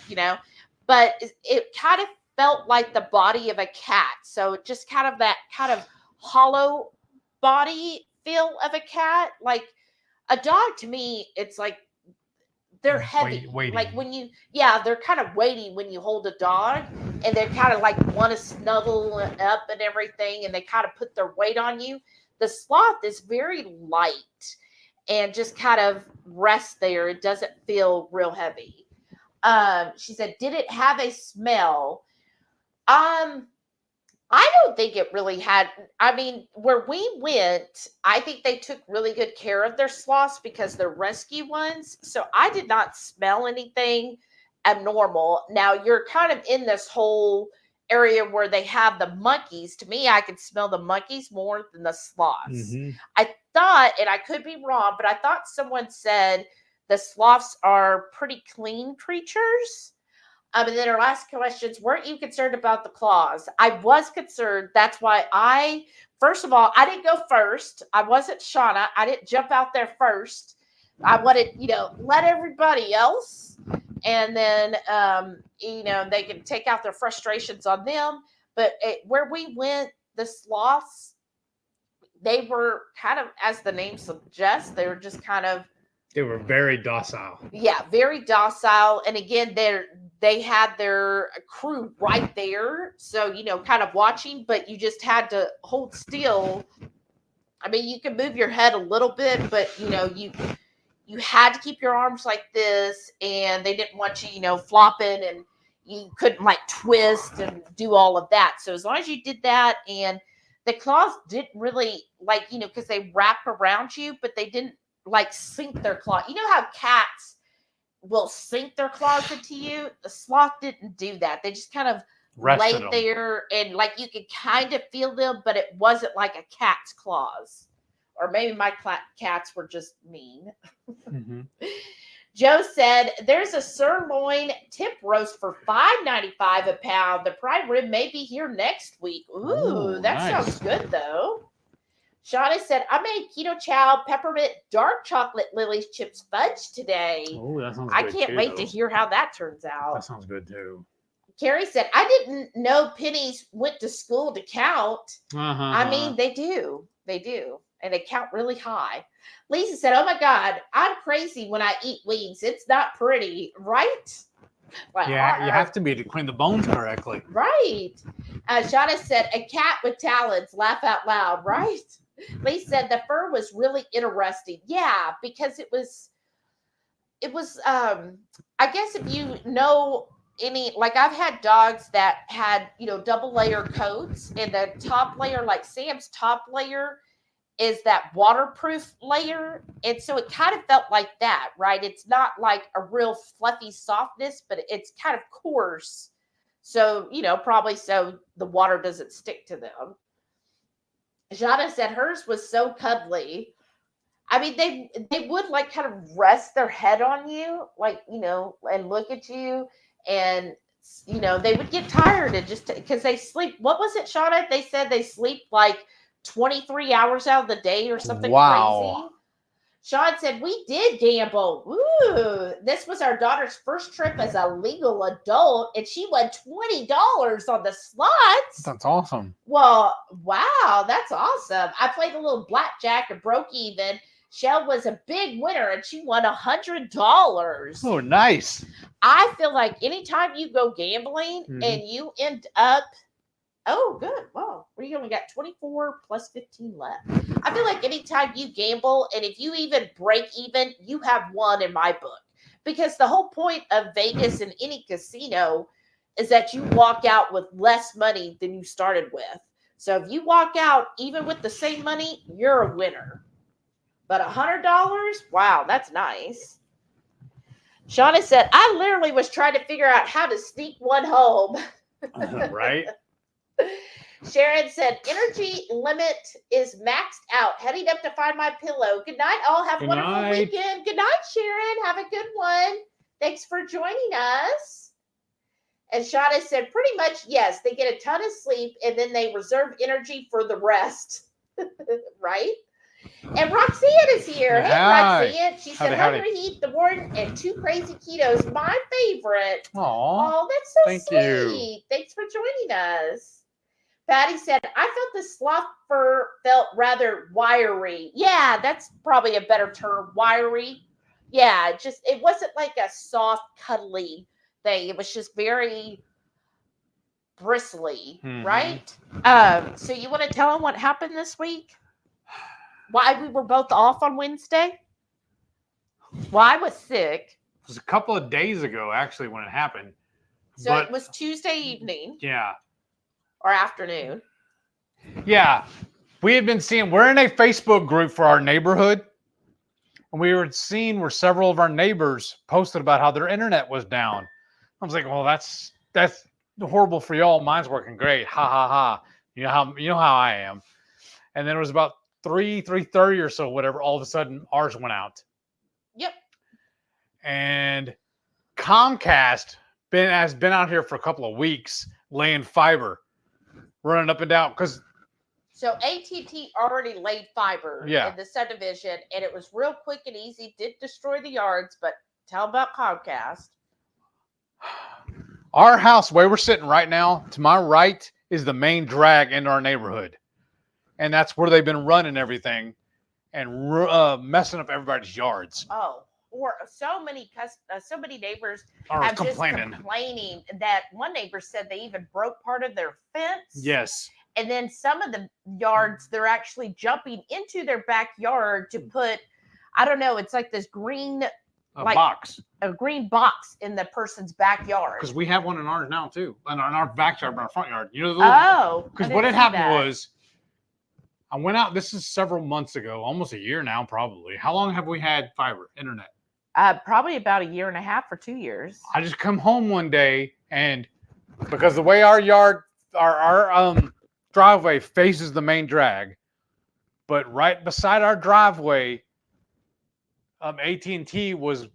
But it kind of felt like the body of a cat. So just kind of that kind of hollow body feel of a cat. Like a dog, to me, it's like they're heavy. Weighty. Like they're kind of weighty when you hold a dog, and they kind of like want to snuggle up and everything, and they kind of put their weight on you. The sloth is very light and just kind of rests there. It doesn't feel real heavy. She said, "Did it have a smell?" I don't think it really had. I mean, where we went, I think they took really good care of their sloths because they're rescue ones. So I did not smell anything abnormal. Now you're kind of in this whole area where they have the monkeys. To me, I could smell the monkeys more than the sloths. Mm-hmm. I thought, and I could be wrong, but I thought someone said the sloths are pretty clean creatures. And then our last questions, weren't you concerned about the claws? I was concerned. That's why first of all, I didn't go first. I wasn't Shauna. I didn't jump out there first. I wanted, let everybody else. And then, they can take out their frustrations on them. But where we went, the sloths, they were kind of, as the name suggests, they were just kind of. They were very docile. Yeah, very docile. And again, they had their crew right there. So, kind of watching, but you just had to hold still. I mean, you can move your head a little bit, but, you had to keep your arms like this, and they didn't want you, flopping, and you couldn't like twist and do all of that. So as long as you did that, and the claws didn't really because they wrap around you, but they didn't like sink their claw. You know how cats will sink their claws into you? The sloth didn't do that. They just kind of laid there, and you could kind of feel them, but it wasn't like a cat's claws. Or maybe my cats were just mean. Mm-hmm. Joe said, there's a sirloin tip roast for $5.95 a pound. The prime rib may be here next week. Ooh, that nice. Sounds good, though. Shauna said, I made Ketochow peppermint dark chocolate Lily's chips fudge today. Oh, that sounds good. I can't wait to hear how that turns out. That sounds good, too. Carrie said, I didn't know pennies went to school to count. I mean, they do. They do. And they count really high. Lisa said, oh my God, I'm crazy when I eat wings. It's not pretty, right? Yeah, you have to be to clean the bones correctly. Right. Shauna said, a cat with talons, laugh out loud, right? Lisa said, the fur was really interesting. Yeah, because it was, I guess if you know I've had dogs that had, double layer coats, and the top layer, like Sam's top layer, is that waterproof layer, and so it kind of felt like that, right? It's not like a real fluffy softness, but it's kind of coarse, so probably so the water doesn't stick to them. Jana said hers was so cuddly. I mean, they would kind of rest their head on you, and look at you, and they would get tired and just because they sleep. What was it, Shauna? They said they sleep 23 hours out of the day or something crazy. Sean said, we did gamble. Ooh, this was our daughter's first trip as a legal adult, and she won $20 on the slots. That's awesome. Well, wow, that's awesome. I played a little blackjack and broke even. Shell was a big winner, and she won $100. Oh, nice. I feel like anytime you go gambling and you end up, oh, good. Wow. We only got 24 plus 15 left. I feel like anytime you gamble, and if you even break even, you have won in my book. Because the whole point of Vegas and any casino is that you walk out with less money than you started with. So if you walk out even with the same money, you're a winner. But $100, wow, that's nice. Shauna said, I literally was trying to figure out how to sneak one home. Right? Sharon said, energy limit is maxed out. Heading up to find my pillow. Good night, all. Have a wonderful weekend. Good night, Sharon. Have a good one. Thanks for joining us. And Shauna said, pretty much, yes. They get a ton of sleep, and then they reserve energy for the rest. Right? And Roxanne is here. Hey, Roxanne. She said, HungryHeath, the Warden, and 2 Crazy Ketos, my favorite. Oh, that's so sweet. You. Thanks for joining us. Patty said, I felt the sloth fur felt rather wiry. Yeah, that's probably a better term, wiry. Yeah, it wasn't like a soft, cuddly thing. It was just very bristly, right? So you want to tell them what happened this week? Why we were both off on Wednesday? Well, I was sick. It was a couple of days ago, actually, when it happened. So it was Tuesday evening. Yeah. Or afternoon. Yeah. We had been seeing, we're in a Facebook group for our neighborhood. And we were seeing where several of our neighbors posted about how their internet was down. I was like, well, that's horrible for y'all. Mine's working great. Ha ha ha. You know how I am. And then it was about 3:30 or so, whatever, all of a sudden ours went out. Yep. And Comcast has been out here for a couple of weeks laying fiber, running up and down. Because so AT&T already laid fiber in the subdivision, and it was real quick and easy. Did destroy the yards, but tell about Comcast. Our house, where we're sitting right now, to my right is the main drag into our neighborhood. And that's where they've been running everything and messing up everybody's yards. Oh, or so many neighbors Are have complaining. just complaining that one neighbor said they even broke part of their fence. Yes. And then some of the yards, they're actually jumping into their backyard to put, I don't know, it's like this green box. A green box in the person's backyard. Because we have one in ours now too. In our backyard, in our front yard. You know, because what had happened was I went out, this is several months ago, almost a year now, probably. How long have we had fiber internet? Probably about a year and a half or 2 years. I just come home one day, and because the way our yard, our driveway faces the main drag, but right beside our driveway, AT&T was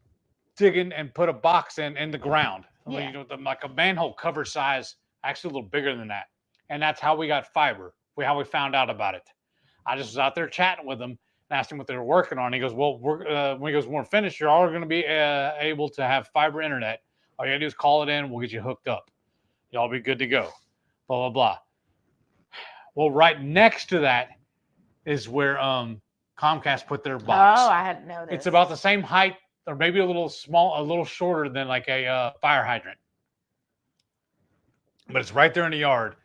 digging and put a box in the ground, Yeah. like a manhole cover size, actually a little bigger than that, and that's how we got fiber. How we found out about it. I just was out there chatting with them and asked him what they were working on. He goes, "Well, when we're finished, you're all going to be able to have fiber internet. All you gotta do is call it in. We'll get you hooked up. Y'all be good to go." Blah blah blah. Well, right next to that is where Comcast put their box. Oh, I hadn't noticed. It's about the same height, or maybe a little shorter than like a fire hydrant, but it's right there in the yard.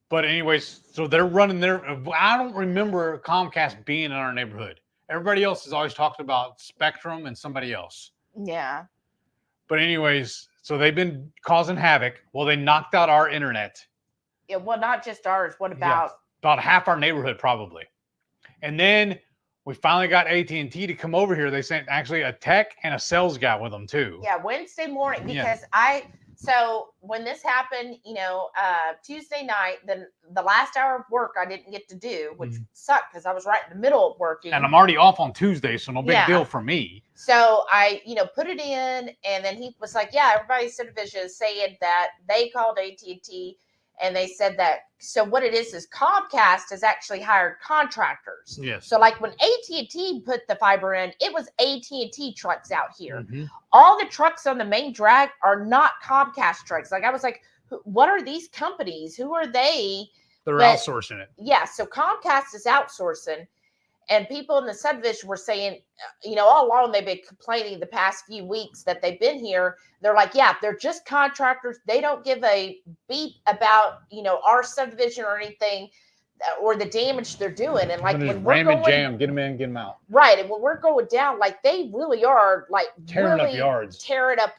But anyways, so they're running their. I don't remember Comcast being in our neighborhood. Everybody else has always talked about Spectrum and somebody else. Yeah. But anyways, so they've been causing havoc. Well, they knocked out our internet. Yeah. Well, not just ours. What about about half our neighborhood probably? And then we finally got AT&T to come over here. They sent actually a tech and a sales guy with them too. Yeah, Wednesday morning because So when this happened, Tuesday night, then the last hour of work I didn't get to do, which sucked because I was right in the middle of working. And I'm already off on Tuesday, so no big deal for me. So I, put it in, and then he was like, yeah, everybody's subdivision is saying that they called AT&T, and they said that, so what it is Comcast has actually hired contractors. Yes. So like when AT&T put the fiber in, it was AT&T trucks out here. Mm-hmm. All the trucks on the main drag are not Comcast trucks. Like I was like, what are these companies? Who are they? They're outsourcing it. Yeah. So Comcast is outsourcing. And people in the subdivision were saying, all along they've been complaining the past few weeks that they've been here. They're like, yeah, they're just contractors. They don't give a beep about, our subdivision or anything or the damage they're doing. And like when we're going, jam, get them in, get them out. Right. And when we're going down, like they really are like tearing up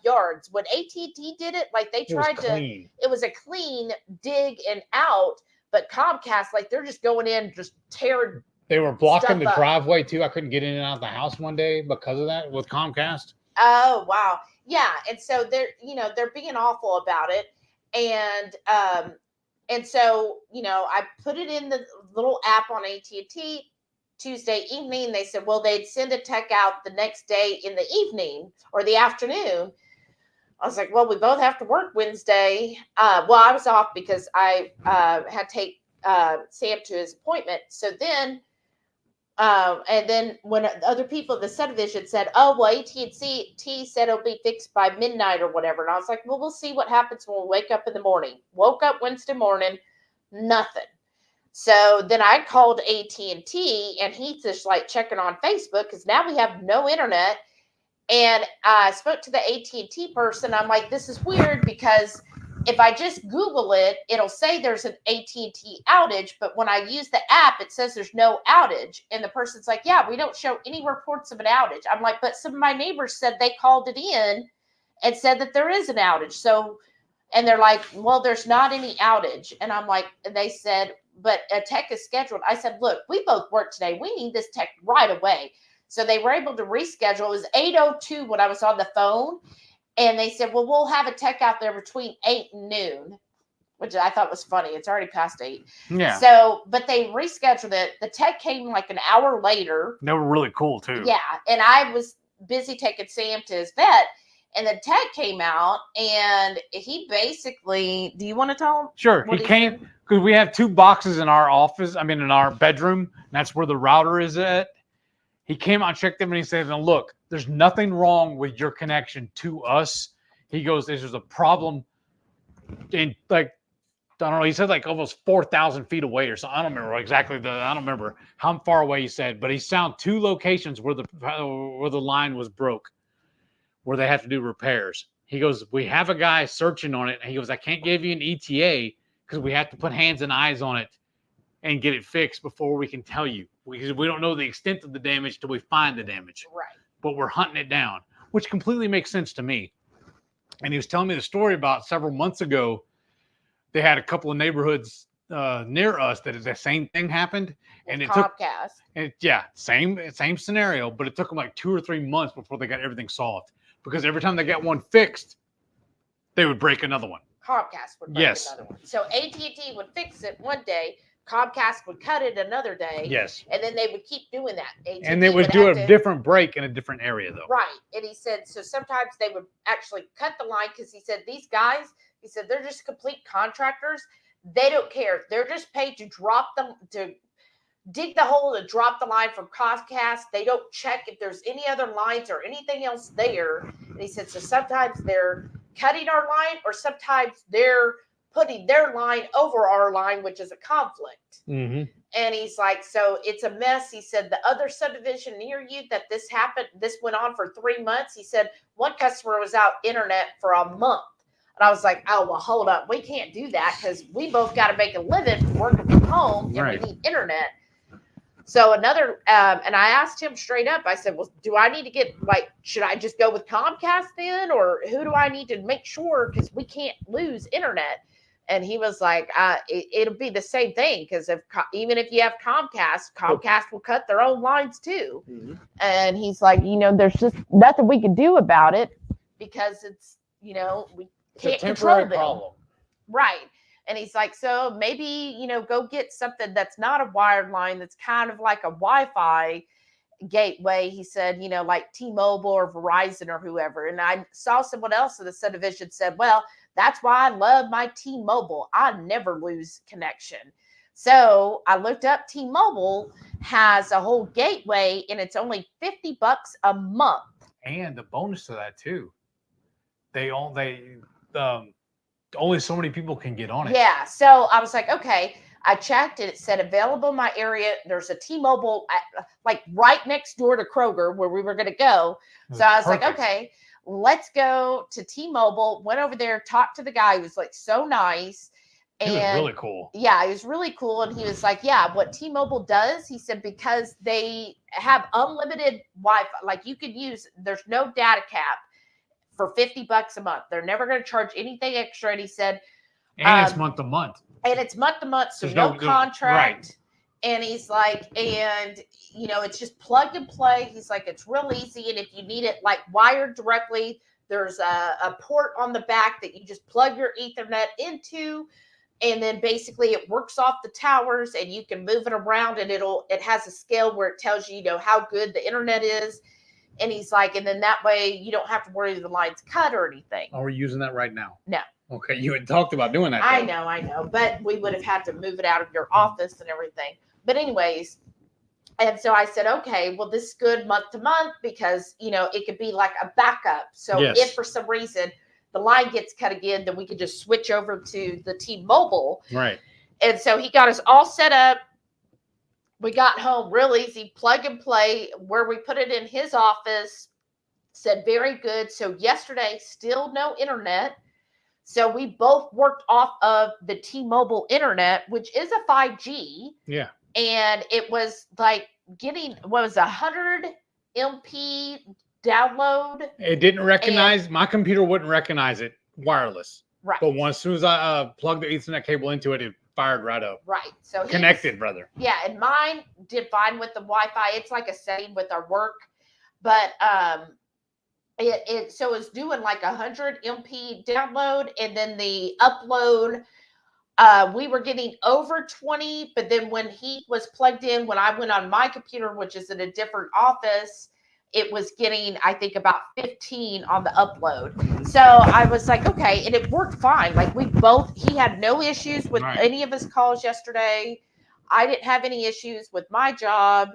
yards. When AT&T did it, like they tried it was a clean dig and out, but Comcast, like they're just going in, just tearing. They were blocking the driveway too. I couldn't get in and out of the house one day because of that with Comcast. Oh, wow. Yeah. And so they're being awful about it. And so, I put it in the little app on AT&T Tuesday evening. They said, well, they'd send a tech out the next day in the evening or the afternoon. I was like, well, we both have to work Wednesday. Well, I was off because I had to take Sam to his appointment. So then, and then when other people in the subdivision said, oh, well, AT&T said it'll be fixed by midnight or whatever. And I was like, well, we'll see what happens when we wake up in the morning. Woke up Wednesday morning, nothing. So then I called AT&T and he's just like checking on Facebook because now we have no internet. And I spoke to the AT&T person. I'm like, this is weird because if I just Google it, it'll say there's an AT&T outage. But when I use the app, it says there's no outage. And the person's like, yeah, we don't show any reports of an outage. I'm like, but some of my neighbors said they called it in and said that there is an outage. So, and they're like, well, there's not any outage. And I'm like, and they said, but a tech is scheduled. I said, look, we both work today. We need this tech right away. So they were able to reschedule. It was 8:02 when I was on the phone. And they said, well, we'll have a tech out there between 8 and noon, which I thought was funny. It's already past 8. Yeah. So, but they rescheduled it. The tech came like an hour later. They were really cool too. Yeah. And I was busy taking Sam to his vet. And the tech came out and he basically, do you want to tell him? Sure. He came because we have 2 boxes in our office. I mean, in our bedroom. And that's where the router is at. He came out, checked them, and he said, now look, there's nothing wrong with your connection to us. He goes, there's a problem in like, I don't know, he said like almost 4,000 feet away or something. I don't remember exactly I don't remember how far away he said, but he found 2 locations where the line was broke. where they have to do repairs. He goes, we have a guy searching on it. And he goes, I can't give you an ETA because we have to put hands and eyes on it and get it fixed before we can tell you. We don't know the extent of the damage till we find the damage. Right. But we're hunting it down, which completely makes sense to me. And he was telling me the story about several months ago. They had a couple of neighborhoods near us that the same thing happened. And it took same scenario, but it took them like 2 or 3 months before they got everything solved. Because every time they got one fixed, they would break another one. Comcast would break another one. So AT&T would fix it one day, Comcast would cut it another day. Yes. And then they would keep doing that. AT&T and they would do a different break in a different area, though. Right. And he said, so sometimes they would actually cut the line because he said, these guys, he said, they're just complete contractors. They don't care. They're just paid to to dig the hole and drop the line from Comcast. They don't check if there's any other lines or anything else there. And he said, so sometimes they're cutting our line or sometimes they're putting their line over our line, which is a conflict. Mm-hmm. And he's like, so it's a mess. He said, the other subdivision near you that this happened, this went on for 3 months. He said, one customer was out internet for a month. And I was like, oh, well, hold up. We can't do that because we both got to make a living working from home and we need internet. So and I asked him straight up, I said, well, do I need to get, should I just go with Comcast then? Or who do I need to make sure? Because we can't lose internet. And he was like, it'll be the same thing. Because even if you have Comcast will cut their own lines too. Mm-hmm. And he's like, there's just nothing we can do about it because it's, we can't control them. Problem. Right. And he's like, so maybe, go get something that's not a wired line, that's kind of like a Wi-Fi gateway. He said, like T-Mobile or Verizon or whoever. And I saw someone else in the subdivision said, well, that's why I love my T-Mobile. I never lose connection. So I looked up T-Mobile has a whole gateway and it's only $50 a month. And the bonus to that too, only so many people can get on it. Yeah. So I was like, okay. I checked and it said available in my area. There's a T-Mobile right next door to Kroger where we were going to go. So I was like, okay, let's go to T-Mobile. Went over there, talked to the guy. He was like so nice. And he was really cool. Yeah, he was really cool. And he was like, yeah, what T-Mobile does, he said, because they have unlimited Wi-Fi, like you could use, there's no data cap for $50 a month. They're never going to charge anything extra. And he said, and it's month to month. And it's month to month, so no contract. Right. And he's like, it's just plug and play. He's like, it's real easy. And if you need it wired directly, there's a port on the back that you just plug your Ethernet into. And then basically it works off the towers and you can move it around and it has a scale where it tells you, how good the internet is. And he's like, and then that way you don't have to worry the line's cut or anything. Are we using that right now? No. Okay, you had talked about doing that. I know. But we would have had to move it out of your office and everything. But anyways, and so I said, okay, well, this is good month to month because, it could be like a backup. So if for some reason the line gets cut again, then we could just switch over to the T-Mobile. Right. And so he got us all set up. We got home real easy, plug and play, where we put it in his office, said very good. So yesterday, still no internet. So we both worked off of the T-Mobile internet, which is a 5G. Yeah. And it was getting, 100 MP download. It didn't recognize, my computer wouldn't recognize it wireless. Right. But as soon as I plugged the Ethernet cable into it, it fired right up. Right. So connected, brother. Yeah. And mine did fine with the Wi-Fi. It's like a setting with our work. But, so it's doing 100 MP download, and then the upload, we were getting over 20, but then when he was plugged in, when I went on my computer, which is in a different office, it was getting, I think, about 15 on the upload. So I was like, okay, and it worked fine. He had no issues with any of his calls yesterday. I didn't have any issues with my job.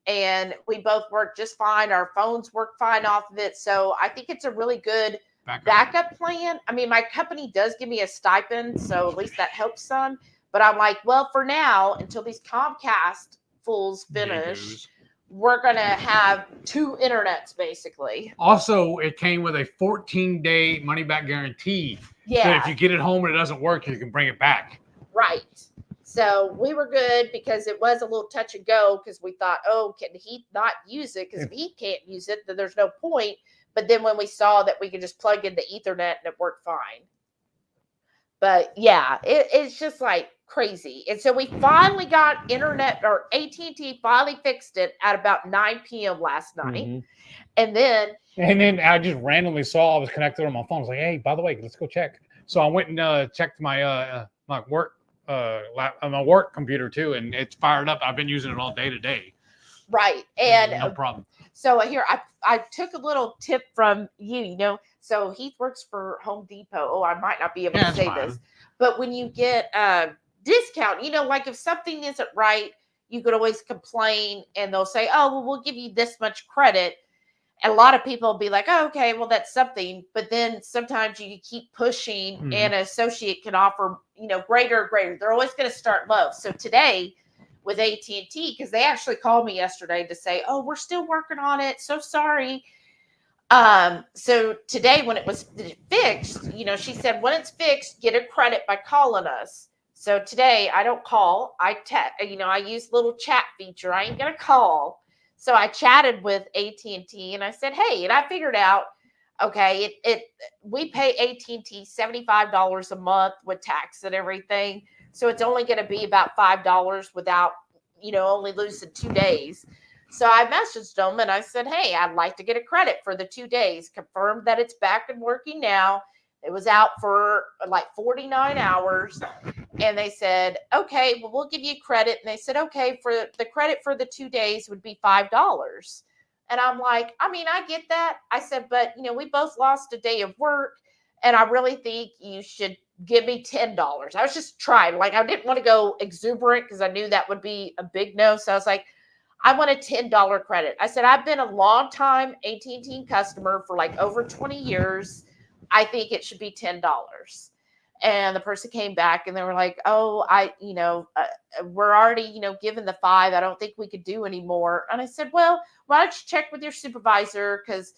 And we both worked just fine. Our phones work fine off of it. So I think it's a really good backup plan. I mean, my company does give me a stipend, so at least that helps some. But I'm like, well, for now, until these Comcast fools finish, we're going to have 2 internets basically. Also, it came with a 14-day money-back guarantee. Yeah. So if you get it home and it doesn't work, you can bring it back. Right. So we were good because it was a little touch and go because we thought, oh, can he not use it? Because if he can't use it, then there's no point. But then when we saw that we could just plug in the Ethernet and it worked fine. But yeah, it's just like crazy. And so we finally got internet, or AT&T finally fixed it at about 9 p.m. last night. Mm-hmm. And then I just randomly saw I was connected on my phone. I was like, hey, by the way, let's go check. So I went and checked my my work computer too, and it's fired up. I've been using it all day today. Right. And no problem. So here, I took a little tip from you, so Heath works for Home Depot. Oh, I might not be able to say this, but when you get a discount, like if something isn't right, you could always complain and they'll say, oh, well, we'll give you this much credit. And a lot of people will be like, oh, okay, well, that's something. But then sometimes you keep pushing and an associate can offer, greater. They're always going to start low. So today with AT&T, because they actually called me yesterday to say, oh, we're still working on it. So sorry. So today when it was fixed, she said, when it's fixed, get a credit by calling us. So today I don't call. I use the little chat feature. I ain't going to call. So I chatted with AT&T and I said, hey, and I figured out, okay, we pay AT&T $75 a month with tax and everything. So it's only going to be about $5 without, only losing 2 days. So I messaged them and I said, hey, I'd like to get a credit for the 2 days. Confirmed that it's back and working now. It was out for like 49 hours. And they said, okay, well, we'll give you credit. And they said, okay, for the credit for the 2 days would be $5. And I'm like, I get that. I said, but, we both lost a day of work. And I really think you should give me $10. I was just trying. Like, I didn't want to go exuberant because I knew that would be a big no. So I was like, I want a $10 credit. I said, I've been a long time AT&T customer for like over 20 years. I think it should be $10. And the person came back and they were like, oh, we're already, given the $5. I don't think we could do any more. And I said, well, why don't you check with your supervisor? Because,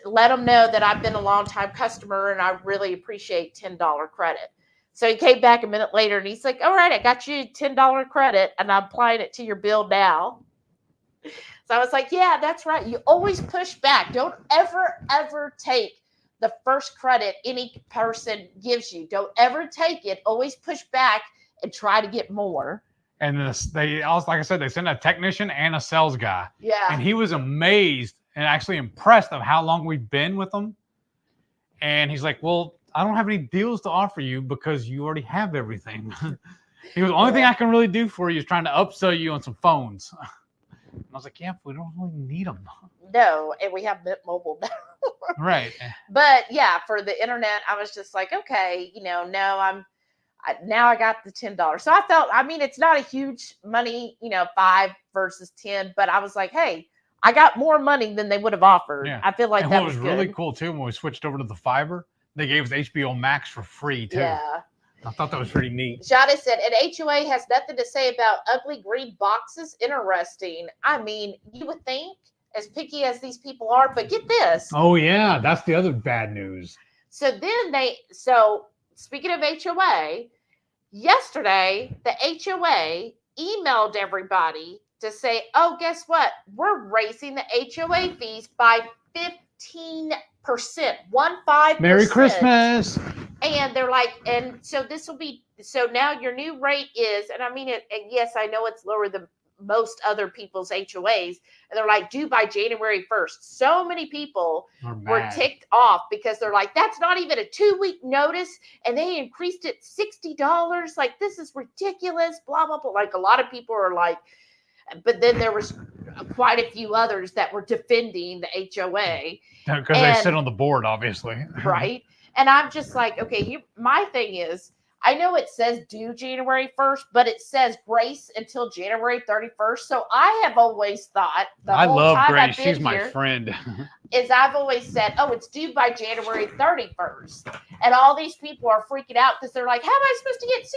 let them know that I've been a long time customer and I really appreciate $10 credit. So he came back a minute later and he's like, all right, I got you $10 credit and I'm applying it to your bill now. So I was like, yeah, that's right. You always push back. Don't ever take the first credit any person gives you. Don't ever take it. Always push back and try to get more. And they also, like I said, they sent a technician and a sales guy. Yeah. And he was amazed and actually impressed of how long we've been with them. And he's like, well, I don't have any deals to offer you because you already have everything. He goes, the only thing I can really do for you is trying to upsell you on some phones. And I was like, yeah, we don't really need them. No, and we have Mint Mobile now. Right. But yeah, for the internet, I was just like, okay, now I got the $10. So I felt, it's not a huge money, 5 versus 10, but I was like, hey, I got more money than they would have offered. Yeah. I feel like that was good. Really cool too, when we switched over to the fiber, they gave us HBO Max for free too. Yeah. I thought that was pretty neat. Shada said, and HOA has nothing to say about ugly green boxes. Interesting. You would think, as picky as these people are, but get this. Oh yeah, that's the other bad news. So speaking of HOA, yesterday the HOA emailed everybody to say, oh, guess what? We're raising the HOA fees by 15%. 15%. Merry Christmas. And they're like, and so this will be, so now your new rate is, and yes, I know it's lower than most other people's HOAs. And they're like, due by January 1st. So many people were ticked off because they're like, that's not even a 2-week notice. And they increased it $60. Like, this is ridiculous, blah, blah, blah. Like, a lot of people are like, but then there was quite a few others that were defending the HOA. Because they sit on the board, obviously. Right. And I'm just like, okay, my thing is, I know it says due January 1st, but it says grace until January 31st. So I have always thought, I love Grace. She's my friend. Is I've always said, oh, it's due by January 31st. And all these people are freaking out because they're like, how am I supposed to get $60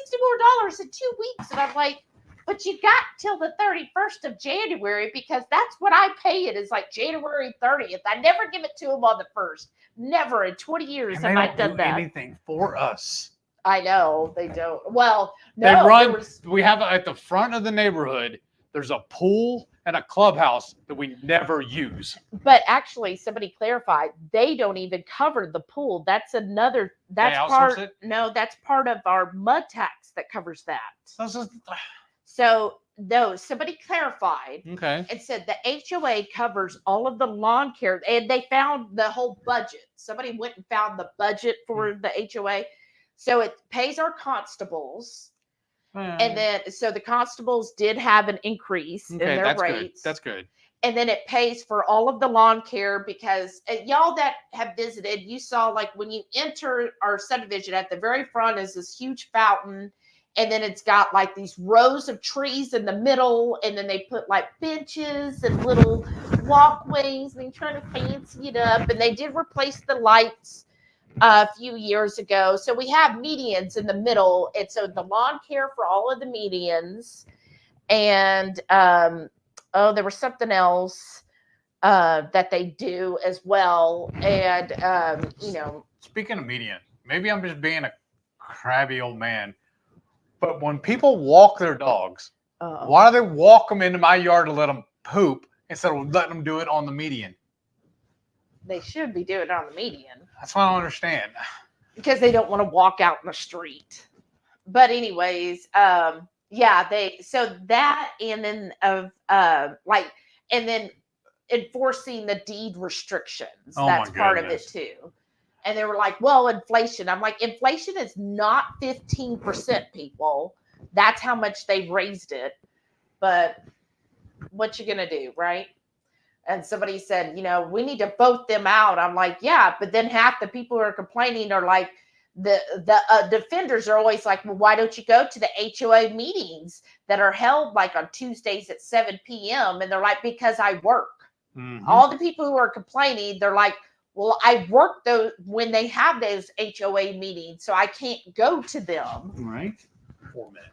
more in 2 weeks? And I'm like, but you got till the 31st of January because that's what I pay it is like January 30th. I never give it to them on the 1st. Never in 20 years And have they I don't done do that. anything for us. I know they don't. Well, no, They run. We have at the front of the neighborhood. There's a pool and a clubhouse that we never use. But actually, somebody clarified they don't even cover the pool. That's another. That's part. It? No, that's part of our mud tax that covers that. So no, somebody clarified. Okay. And said the HOA covers all of the lawn care, and they found the whole budget. Somebody went and found the budget for the HOA, so it pays our constables. And then, so the constables did have an increase in their rates. That's good. And then it pays for all of the lawn care because y'all that have visited, you saw like when you enter our subdivision at the very front is this huge fountain. And then it's got like these rows of trees in the middle. And then they put like benches and little walkways and they're trying to fancy it up. And they did replace the lights a few years ago. So we have medians in the middle. And so the lawn care for all of the medians. And there was something else that they do as well. And, Speaking of median, maybe I'm just being a crabby old man. But when people walk their dogs, why do they walk them into my yard to let them poop instead of letting them do it on the median? They should be doing it on the median. That's what I don't understand. Because they don't want to walk out in the street. But anyways, so that and then and then enforcing the deed restrictions. That's part of it too. And they were like, well, inflation. I'm like, inflation is not 15%, people. That's how much they've raised it. But what you going to do, right? And somebody said, we need to vote them out. I'm like, yeah, but then half the people who are complaining are like, the defenders are always like, well, why don't you go to the HOA meetings that are held like on Tuesdays at 7 p.m.? And they're like, because I work. Mm-hmm. All the people who are complaining, they're like, well, I work those when they have those HOA meetings, so I can't go to them. Right. 4 minutes.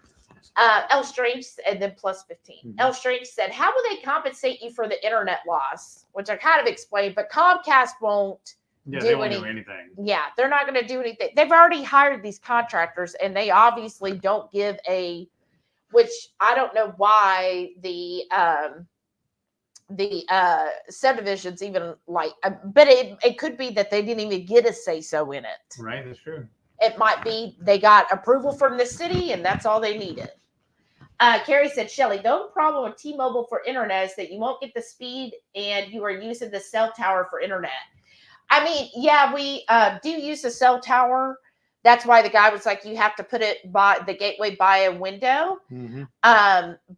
L Strange, and then plus 15. Mm-hmm. L Strange said, how will they compensate you for the internet loss? Which I kind of explained, but Comcast won't do anything. Yeah, they're not going to do anything. They've already hired these contractors, and they obviously don't give which I don't know why the subdivisions even like, but it could be that they didn't even get a say so in it. Right, that's true. It might be they got approval from the city and that's all they needed. Carrie said, Shelly, the only problem with T-Mobile for internet is that you won't get the speed and you are using the cell tower for internet. I mean, yeah, we do use the cell tower. That's why the guy was like, you have to put it by the gateway by a window. Mm-hmm.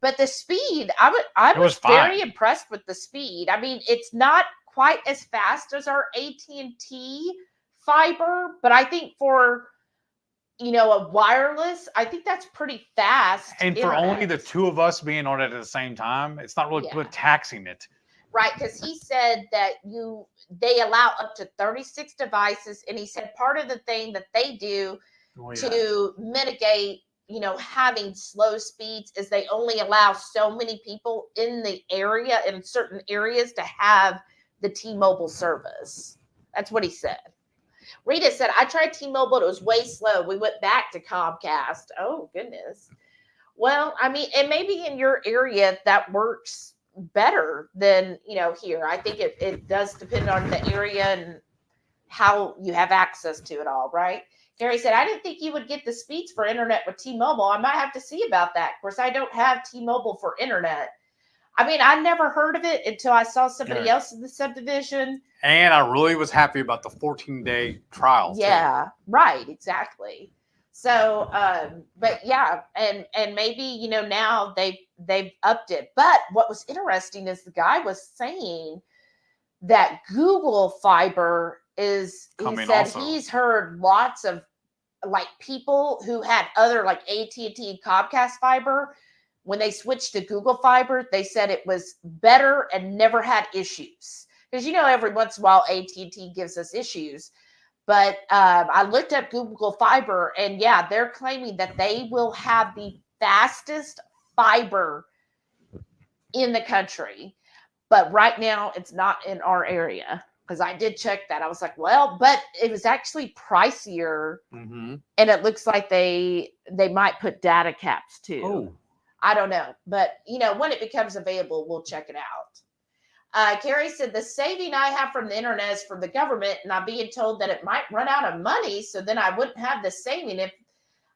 But the speed, I was very impressed with the speed. I mean, it's not quite as fast as our AT&T fiber, but I think for, a wireless, I think that's pretty fast. And for only the two of us being on it at the same time, it's not really taxing it. Right, because he said that they allow up to 36 devices, and he said part of the thing that they do to mitigate, having slow speeds is they only allow so many people in the area, in certain areas, to have the T-Mobile service. That's what he said. Rita said, I tried T-Mobile, it was way slow. We went back to Comcast. Oh, goodness. Well, I mean, and maybe in your area that works better than here. I think it does depend on the area and how you have access to it all, right? Gary said, I didn't think you would get the speeds for internet with T-Mobile. I might have to see about that. Of course, I don't have T-Mobile for internet. I mean, I never heard of it until I saw somebody else in the subdivision. And I really was happy about the 14-day trial. Yeah, too. Right, exactly. So, but yeah, and maybe, now they've upped it. But what was interesting is the guy was saying that Google Fiber is, he said also. He's heard lots of like people who had other like AT&T and Comcast fiber. When they switched to Google Fiber, they said it was better and never had issues. Because, every once in a while, AT&T gives us issues. But I looked up Google Fiber, and yeah, they're claiming that they will have the fastest fiber in the country. But right now, it's not in our area. Because I did check that. I was like, well, but it was actually pricier. Mm-hmm. And it looks like they might put data caps too. Oh. I don't know. But, when it becomes available, we'll check it out. Carrie said, the saving I have from the internet is from the government, and I'm being told that it might run out of money, so then I wouldn't have the saving if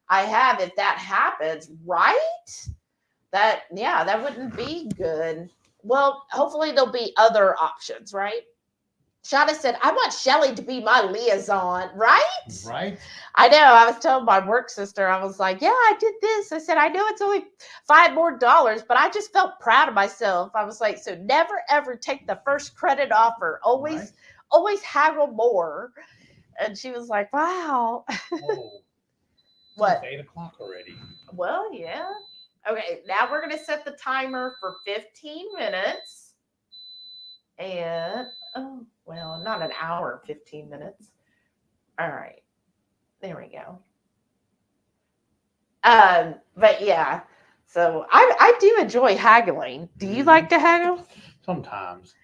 that happens, right? That wouldn't be good. Well, hopefully there'll be other options, right? Shauna said, I want Shelly to be my liaison, right? Right. I know. I was telling my work sister, I was like, yeah, I did this. I said, I know it's only $5 more, but I just felt proud of myself. I was like, so never, ever take the first credit offer. Always haggle more. And she was like, wow. Oh, What? It's 8 o'clock already. Well, yeah. Okay, now we're going to set the timer for 15 minutes. And, not an hour, 15 minutes. All right. There we go. But yeah, so I do enjoy haggling. Do you like to haggle? Sometimes.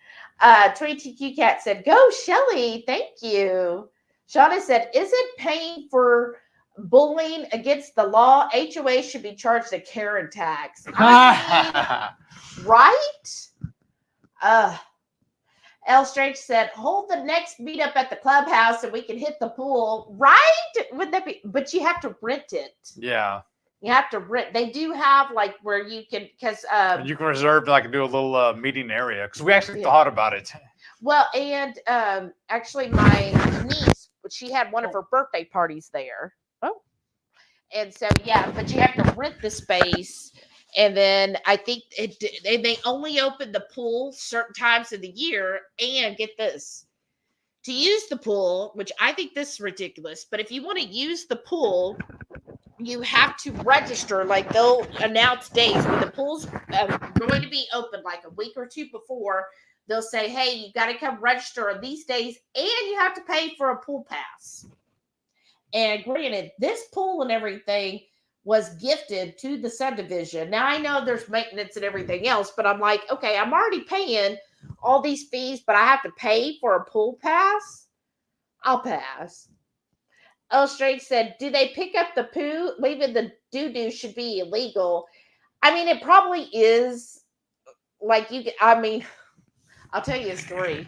22Q Cat said, go Shelly, thank you. Shauna said, is it paying for bullying against the law? HOA should be charged a Karen tax. I mean, right? L Strange said, hold the next meetup at the clubhouse and we can hit the pool. Right? Would that be? But you have to rent it. Yeah. You have to rent. They do have like where you can, because you can reserve like do a little meeting area because we actually thought about it. Well, and actually my niece, she had one of her birthday parties there. Oh, and so but you have to rent the space. And then I think they only open the pool certain times of the year. And get this, to use the pool, which I think this is ridiculous, but if you want to use the pool, you have to register. Like they'll announce days when the pool's going to be open, like a week or two before. They'll say, hey, you got to come register on these days, and you have to pay for a pool pass. And granted, this pool and everything was gifted to the subdivision. Now I know there's maintenance and everything else, but I'm like, okay, I'm already paying all these fees, but I have to pay for a pool pass? I'll pass. Oh, Strange said, do they pick up the poo? Leaving the doo-doo should be illegal. I mean, it probably is. Like I'll tell you a story.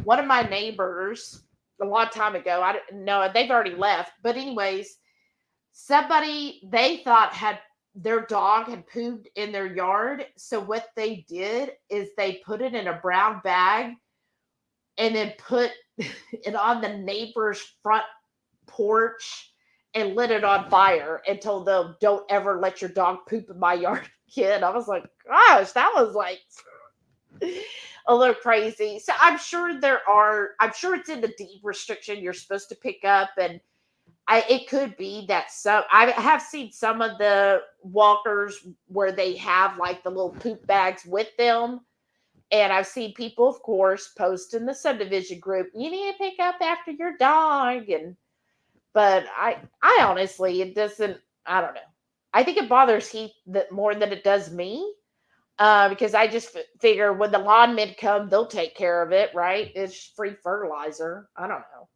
One of my neighbors, a long time ago, I didn't know, they've already left, but anyways, somebody they thought had their dog had pooped in their yard. So what they did is they put it in a brown bag and then put it on the neighbor's front porch and lit it on fire and told them, don't ever let your dog poop in my yard again. I was like, gosh, that was like a little crazy. So I'm sure it's in the deed restriction you're supposed to pick up, and it could be that I have seen some of the walkers where they have like the little poop bags with them. And I've seen people, of course, post in the subdivision group, you need to pick up after your dog. But I honestly, it doesn't, I don't know. I think it bothers Heath more than it does me. Because I just figure when the lawn men come, they'll take care of it, right? It's free fertilizer. I don't know.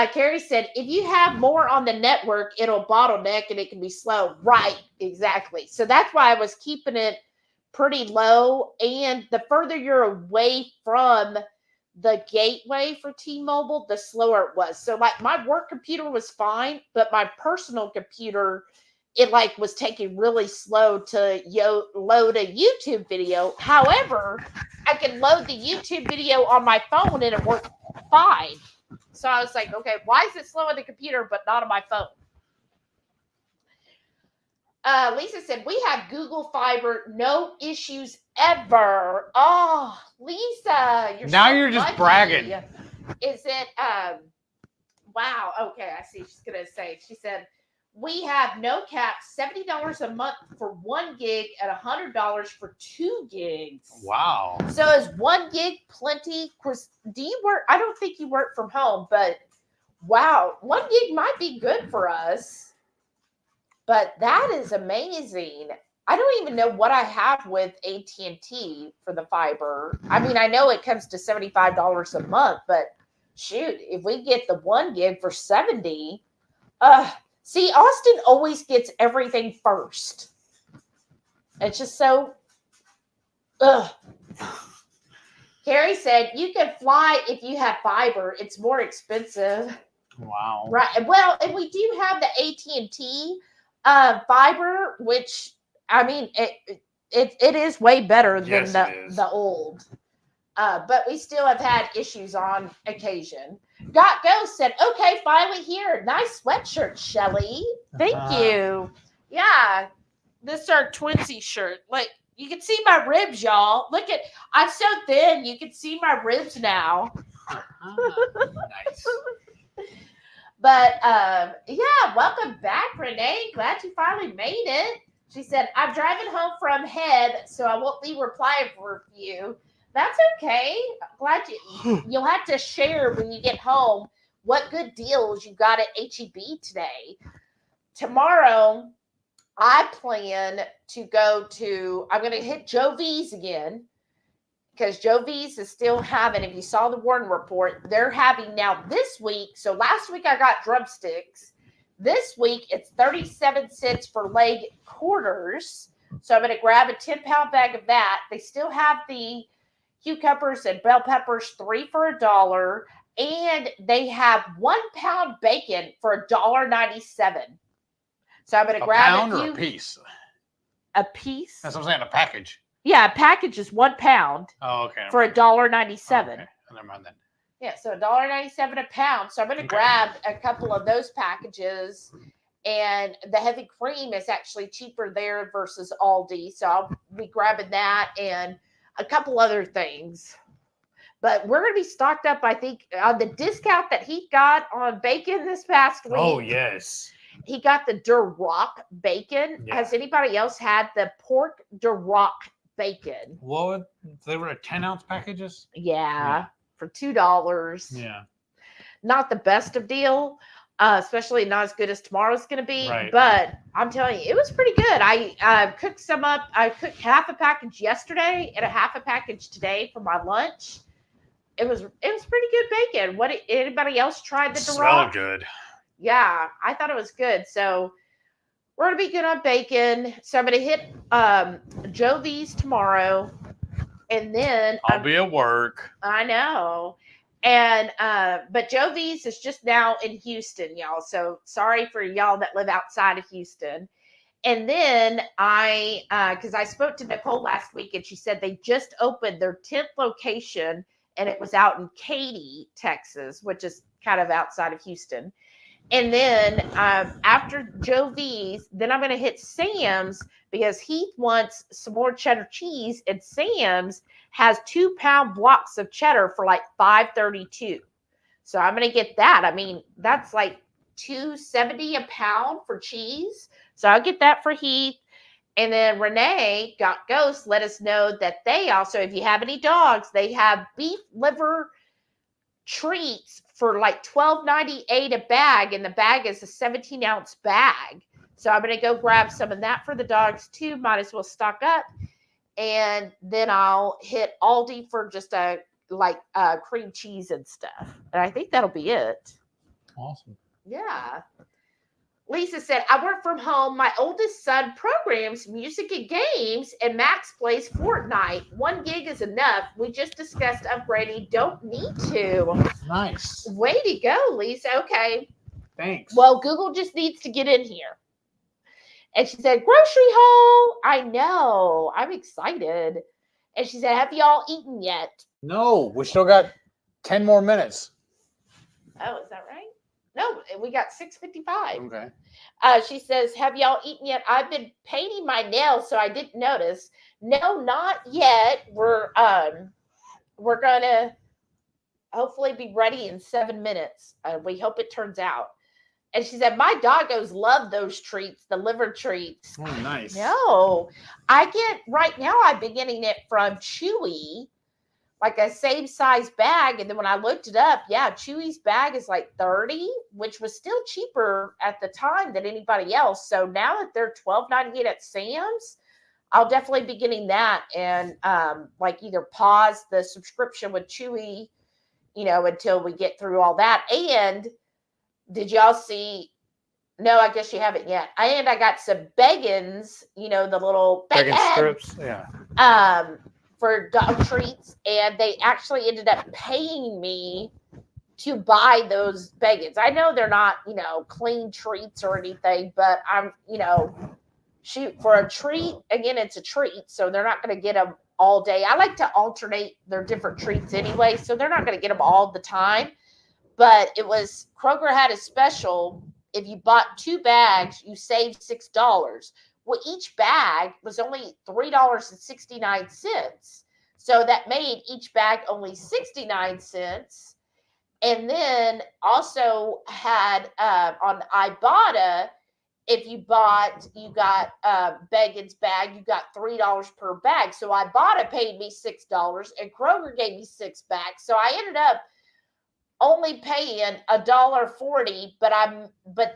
Carrie said, if you have more on the network, it'll bottleneck and it can be slow. Right, exactly. So that's why I was keeping it pretty low. And the further you're away from the gateway for T-Mobile, the slower it was. So like my work computer was fine, but my personal computer, it like was taking really slow to load a YouTube video. However, I can load the YouTube video on my phone and it worked fine. So I was like, okay, why is it slow on the computer but not on my phone? Lisa said, we have Google Fiber, no issues ever. Oh, Lisa, you're just lucky. Bragging. Is it, wow, okay, I see. She's going to say, she said, we have no cap, $70 a month for 1 gig and $100 for 2 gigs. Wow. So is 1 gig plenty? Of course, do you work? I don't think you work from home, but wow, 1 gig might be good for us. But that is amazing. I don't even know what I have with AT&T for the fiber. I mean, I know it comes to $75 a month, but shoot, if we get the 1 gig for $70, see, Austin always gets everything first. It's just so, Carrie said, you can fly if you have fiber. It's more expensive. Wow. Right. Well, and we do have the AT&T fiber, which, I mean, it is way better than the old. But we still have had issues on occasion. Got Ghost said, okay, finally here. Nice sweatshirt, Shelly. Thank you. Yeah. This is our twinsy shirt. Like, you can see my ribs, y'all. Look at, I'm so thin. You can see my ribs now. Nice. But yeah, welcome back, Renee. Glad you finally made it. She said, I'm driving home from Head, so I won't be replying for a few. That's okay. Glad you'll have to share when you get home what good deals you got at HEB today. Tomorrow, I plan to go to, I'm going to hit Joe V's again, because Joe V's is still having, if you saw the Warren report, they're having now this week. So last week I got drumsticks. This week it's 37 cents for leg quarters. So I'm going to grab a 10-pound bag of that. They still have the cucumbers and bell peppers, 3 for $1. And they have 1 pound bacon for $1.97. So I'm going to grab pound or a piece? A piece. That's what I'm saying, a package. Yeah, a package is 1 pound. Oh, okay. For $1.97. Okay. Never mind then. Yeah, so $1.97 a pound. So I'm going to grab a couple of those packages, and the heavy cream is actually cheaper there versus Aldi. So I'll be grabbing that and a couple other things. But we're going to be stocked up, I think, on the discount that he got on bacon this past week. Oh, yes. He got the Duroc bacon. Yeah. Has anybody else had the pork Duroc bacon? What? They were 10-ounce packages? Yeah, for $2. Yeah. Not the best of deal, especially not as good as tomorrow's going to be. Right. But I'm telling you, it was pretty good. I cooked some up. I cooked half a package yesterday and a half a package today for my lunch. It was pretty good bacon. What? Anybody else tried the Duroc? Smelled good. Yeah, I thought it was good. So we're going to be good on bacon. So I'm going to hit Joe V's tomorrow. And then I'll be at work. I know. And but Joe V's is just now in Houston, y'all. So sorry for y'all that live outside of Houston. And then because I spoke to Nicole last week, and she said they just opened their 10th location, and it was out in Katy, Texas, which is kind of outside of Houston. And then after Joe V's, then I'm going to hit Sam's, because Heath wants some more cheddar cheese, and Sam's has 2 pound blocks of cheddar for like $5.32. So I'm going to get that. I mean, that's like $2.70 a pound for cheese. So I'll get that for Heath. And then Renee got Ghost let us know that they also, if you have any dogs, they have beef liver treats for like $12.98 a bag, and the bag is a 17-ounce bag. So I'm going to go grab some of that for the dogs too. Might as well stock up. And then I'll hit Aldi for just cream cheese and stuff. And I think that'll be it. Awesome. Yeah. Lisa said, I work from home. My oldest son programs music and games, and Max plays Fortnite. 1 gig is enough. We just discussed upgrading. Don't need to. Nice. Way to go, Lisa. Okay. Thanks. Well, Google just needs to get in here. And she said, grocery haul. I know. I'm excited. And she said, have y'all eaten yet? No, we still got 10 more minutes. Oh, is that right? No, we got 6:55. Okay. She says, have y'all eaten yet? I've been painting my nails, so I didn't notice. No, not yet. We're going to hopefully be ready in 7 minutes. We hope it turns out. And she said, my doggos love those treats, the liver treats. Oh, nice. No, right now I've been getting it from Chewy, like a same size bag. And then when I looked it up, yeah, Chewy's bag is like $30, which was still cheaper at the time than anybody else. So now that they're $12.98 at Sam's, I'll definitely be getting that and like either pause the subscription with Chewy, until we get through all that. And did y'all see? No, I guess you haven't yet. I got some Beggins, the little Bacon strips. Yeah. For dog treats, and they actually ended up paying me to buy those Beggins. I know they're not, clean treats or anything, but I'm, shoot, for a treat, again, it's a treat, so they're not going to get them all day. I like to alternate their different treats anyway, so they're not going to get them all the time. But Kroger had a special. If you bought 2 bags, you saved $6. Well, each bag was only $3.69. So that made each bag only 69 cents. And then also had on Ibotta, if you got Beggins bag, you got $3 per bag. So Ibotta paid me $6 and Kroger gave me 6 bags. So I ended up only paying $1.40, but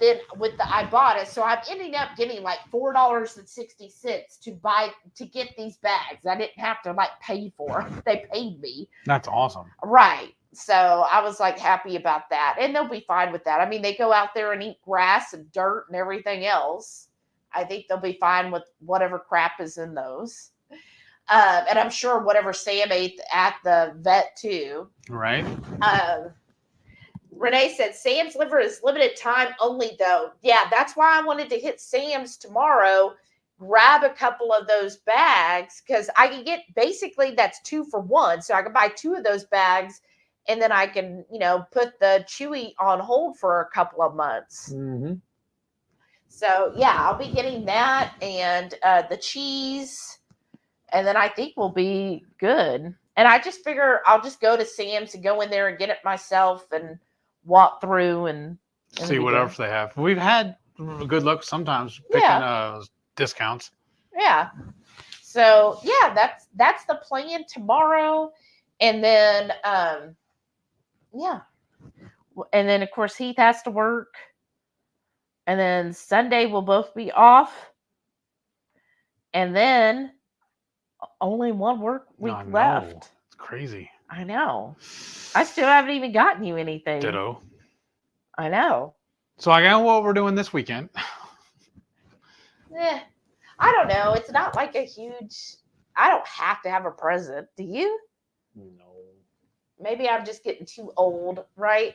then with the Ibotta, so I'm ending up getting like $4.60 to get these bags. I didn't have to like pay for them. They paid me. That's awesome. Right. So I was like happy about that. And they'll be fine with that. I mean, they go out there and eat grass and dirt and everything else. I think they'll be fine with whatever crap is in those. And I'm sure whatever Sam ate at the vet too. Right. Renee said Sam's liver is limited time only though. Yeah, that's why I wanted to hit Sam's tomorrow, grab a couple of those bags, because I can get, basically that's 2 for 1. So I can buy 2 of those bags and then I can, put the Chewy on hold for a couple of months. Mm-hmm. So yeah, I'll be getting that and the cheese, and then I think we'll be good. And I just figure I'll just go to Sam's and go in there and get it myself and walk through and see what else they have. We've had good luck sometimes picking discounts. Yeah. So yeah, that's the plan tomorrow. And then and then of course Heath has to work. And then Sunday we'll both be off. And then only one work week left. It's crazy. I know. I still haven't even gotten you anything. Ditto. I know. So I got what we're doing this weekend. I don't know. It's not like a huge. I don't have to have a present. Do you? No. Maybe I'm just getting too old, right?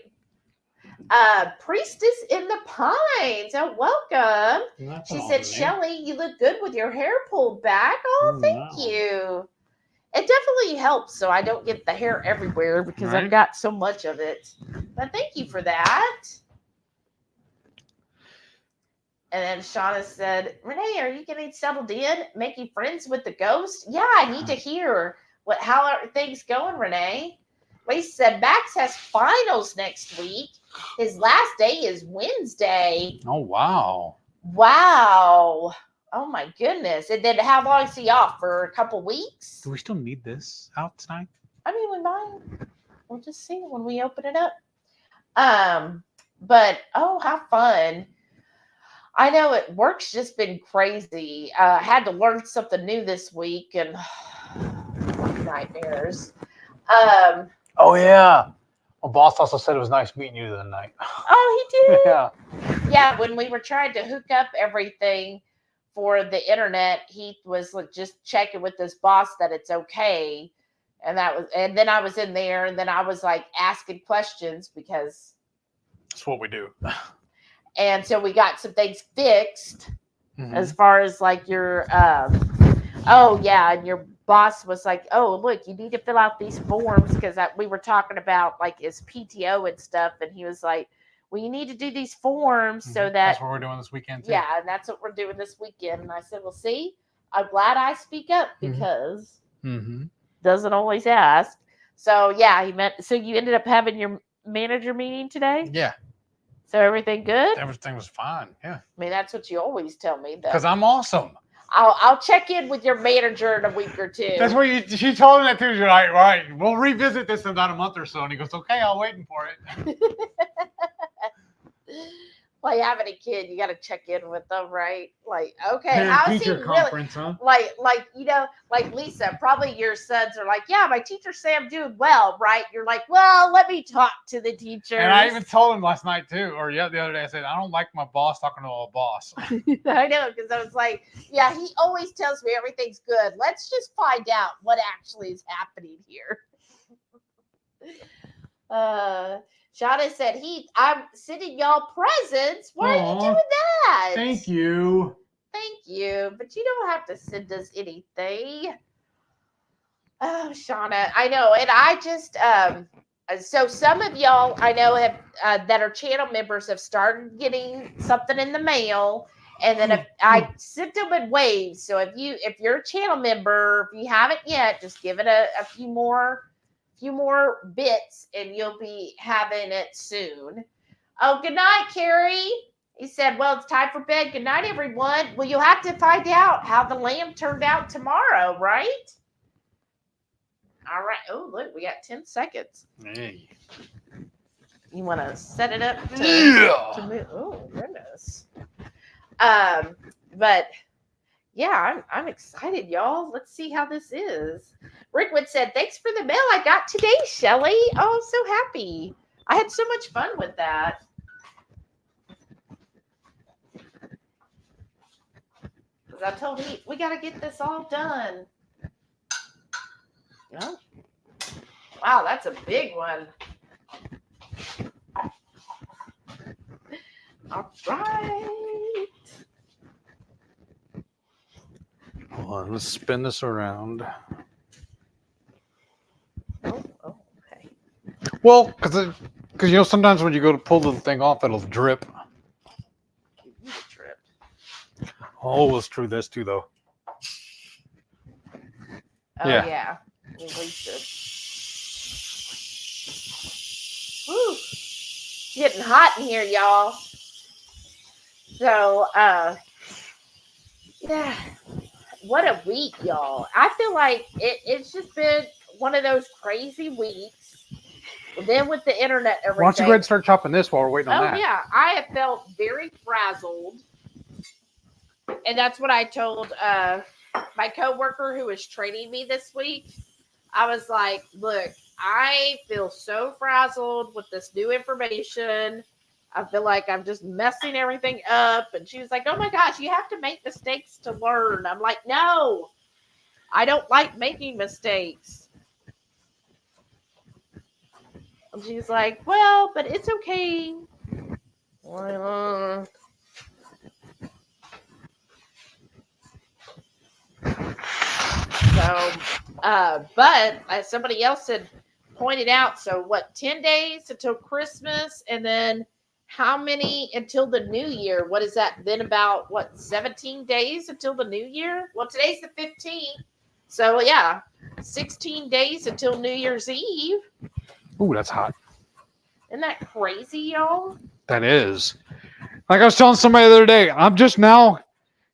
Priestess in the Pines. Oh, welcome. She said, Shelly, you look good with your hair pulled back. Oh, thank you. It definitely helps so I don't get the hair everywhere because I've got so much of it. But thank you for that. And then Shauna said, Renee, are you getting settled in? Making friends with the ghost? Yeah, I need to hear how are things going, Renee? Lisa said, Max has finals next week. His last day is Wednesday. Oh, wow. Wow. Oh, my goodness. And then how long is he off? For a couple weeks? Do we still need this out tonight? I mean, we might. We'll just see when we open it up. But, how fun. I know work's just been crazy. I had to learn something new this week and nightmares. Oh, yeah. My boss also said it was nice meeting you the other night. Oh, he did? Yeah. Yeah, when we were trying to hook up everything for the internet, he was just checking with his boss that it's okay. And then I was in there and then I was like asking questions because that's what we do. And so we got some things fixed as far as like your, and your boss was like, oh, look, you need to fill out these forms because we were talking about like his PTO and stuff. And he was like, well, you need to do these forms so that. That's what we're doing this weekend too. Yeah, and that's what we're doing this weekend. And I said, well, see, I'm glad I speak up because doesn't always ask. So yeah, so you ended up having your manager meeting today? Yeah. So everything good? Everything was fine. Yeah. I mean, that's what you always tell me. Because I'm awesome. I'll check in with your manager in a week or two. That's what she told him that too. She's like, right, we'll revisit this in about a month or so. And he goes, okay, I'll wait for it. like having a kid, you got to check in with them, right? Like, okay, Parent how's he teacher really? conference, huh? Like like Lisa, probably your sons are like, yeah, my teachers say I'm doing well, right? You're like, well, let me talk to the teachers. And I even told him last night too, or the other day, I said, I don't like my boss talking to a boss. I know, because I was like, yeah, he always tells me everything's good. Let's just find out what actually is happening here. Shauna said, I'm sending y'all presents. Why are you doing that? Thank you. Thank you. But you don't have to send us anything. Oh, Shauna, I know. And I just, so some of y'all I know have that are channel members have started getting something in the mail. And then if I sent them in waves. So if you're a channel member, if you haven't yet, just give it a few more bits and you'll be having it soon. Oh, good night, Carrie. He said, well, it's time for bed. Good night, everyone. Well, you'll have to find out how the lamb turned out tomorrow, right? All right. Oh, look, we got 10 seconds. Hey. You want to set it up to move? Oh, goodness. But yeah, I'm excited, y'all. Let's see how this is. Rickwood said, thanks for the mail I got today, Shelly. Oh, I'm so happy. I had so much fun with that. Because I told him, we got to get this all done. No? Wow, that's a big one. All right. Hold on, let's spin this around. Oh, okay. Well, because sometimes when you go to pull the thing off, it'll drip. Drip. Oh, it's true. This too, though. Oh, yeah. Release it. Woo. It's getting hot in here, y'all. So, yeah. What a week, y'all. I feel like it's just been one of those crazy weeks. Then with the internet, everything. Why don't you go ahead and start chopping this while we're waiting on that? Oh, yeah. I have felt very frazzled. And that's what I told my coworker who was training me this week. I was like, look, I feel so frazzled with this new information. I feel like I'm just messing everything up. And she was like, oh my gosh, you have to make mistakes to learn. I'm like, no, I don't like making mistakes. And she's like, well, but it's okay. So, but as somebody else had pointed out, so what, 10 days until Christmas, and then how many until the new year? What is that? Then about, 17 days until the new year? Well, today's the 15th. So, yeah, 16 days until New Year's Eve. Ooh, that's hot. Isn't that crazy, y'all? That is. Like I was telling somebody the other day, I'm just now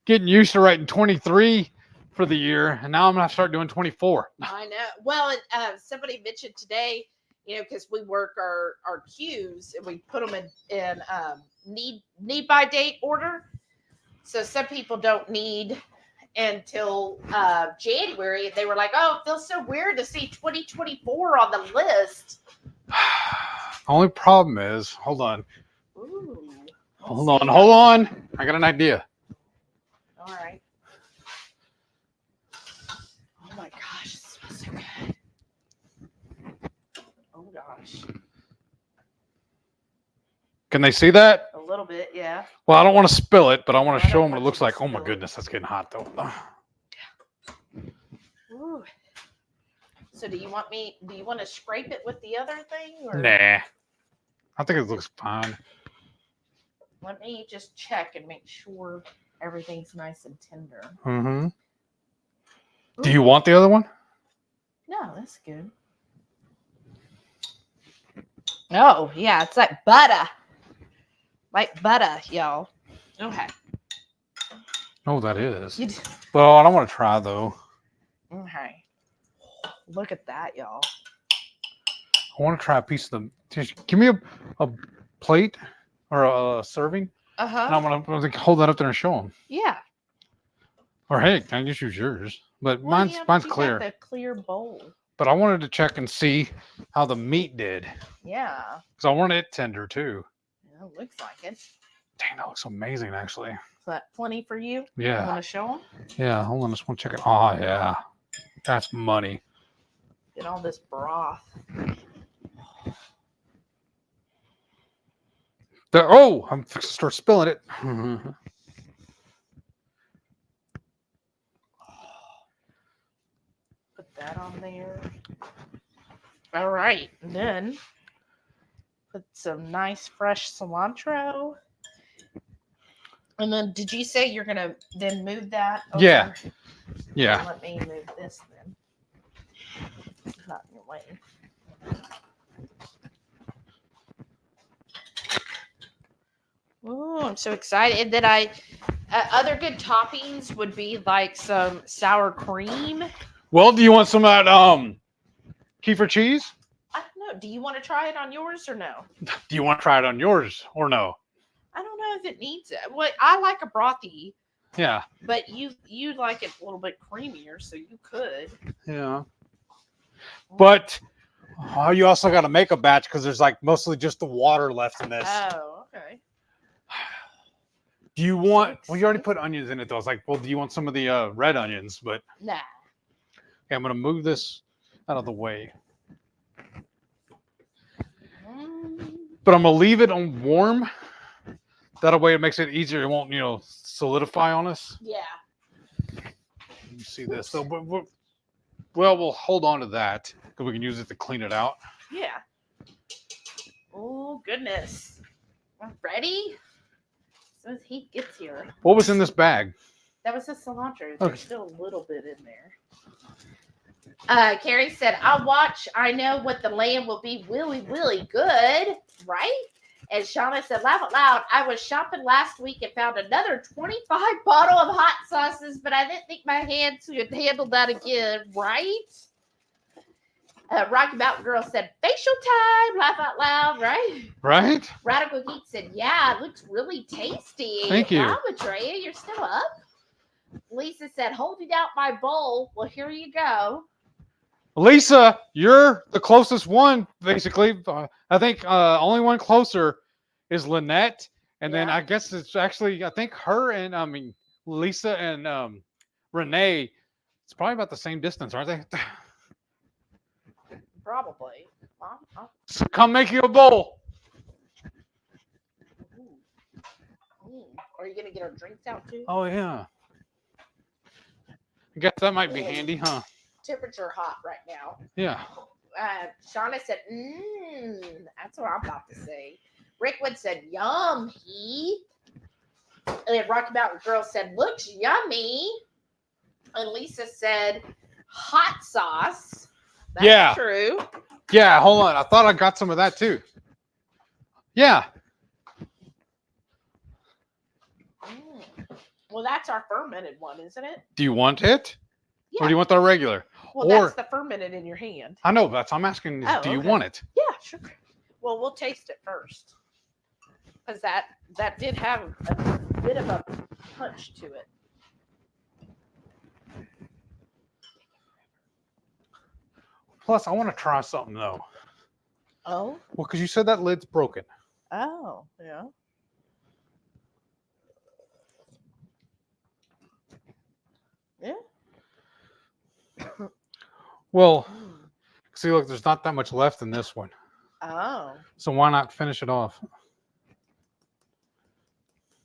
getting used to writing 23 for the year, and now I'm going to start doing 24. I know. Well, somebody mentioned today, because we work our queues and we put them in need by date order. So some people don't need until January. They were like, oh, it feels so weird to see 2024 on the list. Only problem is, hold on. Ooh, Hold on. I got an idea. All right. Oh my gosh, this smells so good. Oh gosh. Can they see that? A little bit, yeah. Well, I don't want to spill it, but I want to I show don't them what it want looks you to like. Oh my spill it. goodness, that's getting hot though. Ooh. So do you want to scrape it with the other thing? Or? Nah. I think it looks fine. Let me just check and make sure everything's nice and tender. Mm-hmm. Do you want the other one? No, that's good. Oh, yeah, it's like butter. Like butter, y'all. Okay. Oh, that is. Well, I don't want to try though. Okay. Look at that, y'all. I want to try a piece of them. Just give me a plate or a serving. And I'm gonna hold that up there and show them. Yeah. Or hey, I just use yours, but Well, mine's clear. Got the clear bowl. But I wanted to check and see how the meat did. Yeah. Because I want it tender too. Yeah, it looks like it. Dang, that looks amazing, actually. Is that plenty for you? Yeah. You want to show them? Yeah, hold on, I just want to check it. Oh, yeah. That's money. Get all this broth. I'm fixing to start spilling it. Put that on there. All right. And then put some nice fresh cilantro. And then did you say you're going to then move that over? Yeah. Yeah. Let me move this then. It's not in your way. Oh, I'm so excited. And then other good toppings would be like some sour cream. Well, do you want some of that kefir cheese? I don't know. Do you want to try it on yours or no? Do you want to try it on yours or no? I don't know if it needs it. Well, I like a brothy. Yeah. But you like it a little bit creamier, so you could. Yeah. But you also got to make a batch because there's like mostly just the water left in this. Oh, okay. Do you want? Well, you already put onions in it though. I was like, well, do you want some of the red onions? But nah. Okay, I'm gonna move this out of the way. But I'm gonna leave it on warm. That way, it makes it easier. It won't, solidify on us. Yeah. Let me see this. So, we'll hold on to that because we can use it to clean it out. Yeah. Oh goodness. Ready? As soon as he gets here. What was in this bag? That was the cilantro. There's Okay. still a little bit in there. Carrie said, I know what the lamb will be really, really good, right? And Shauna said, laugh out loud. I was shopping last week and found another 25 bottle of hot sauces, but I didn't think my hands could handle that again, right? Rocky Mountain Girl said, facial time, laugh out loud, right? Right? Radical Geek said, yeah, it looks really tasty. Thank you. Wow, Maitreya, you're still up? Lisa said, holding out my bowl. Well, here you go. Lisa, you're the closest one, basically. I think only one closer is Lynette. And then I guess it's actually, I think Lisa and Renee, it's probably about the same distance, aren't they? Probably. So come make you a bowl. Are you going to get our drinks out too? Oh, yeah. I guess that might be handy, huh? Temperature hot right now. Yeah. Shauna said, that's what I'm about to say. Rickwood said, yum, Heath. And then Rocky Mountain Girl said, looks yummy. And Lisa said, hot sauce. That's true. Yeah, hold on. I thought I got some of that too. Yeah. Well, that's our fermented one, isn't it? Do you want it? Yeah. Or do you want the regular? Well, that's the fermented in your hand. I know, but I'm asking, do you want it? Yeah, sure. Well, we'll taste it first. Because that did have a bit of a punch to it. Plus, I want to try something, though. Oh? Well, because you said that lid's broken. Oh, yeah. Yeah. Well, see, look, there's not that much left in this one. Oh. So why not finish it off?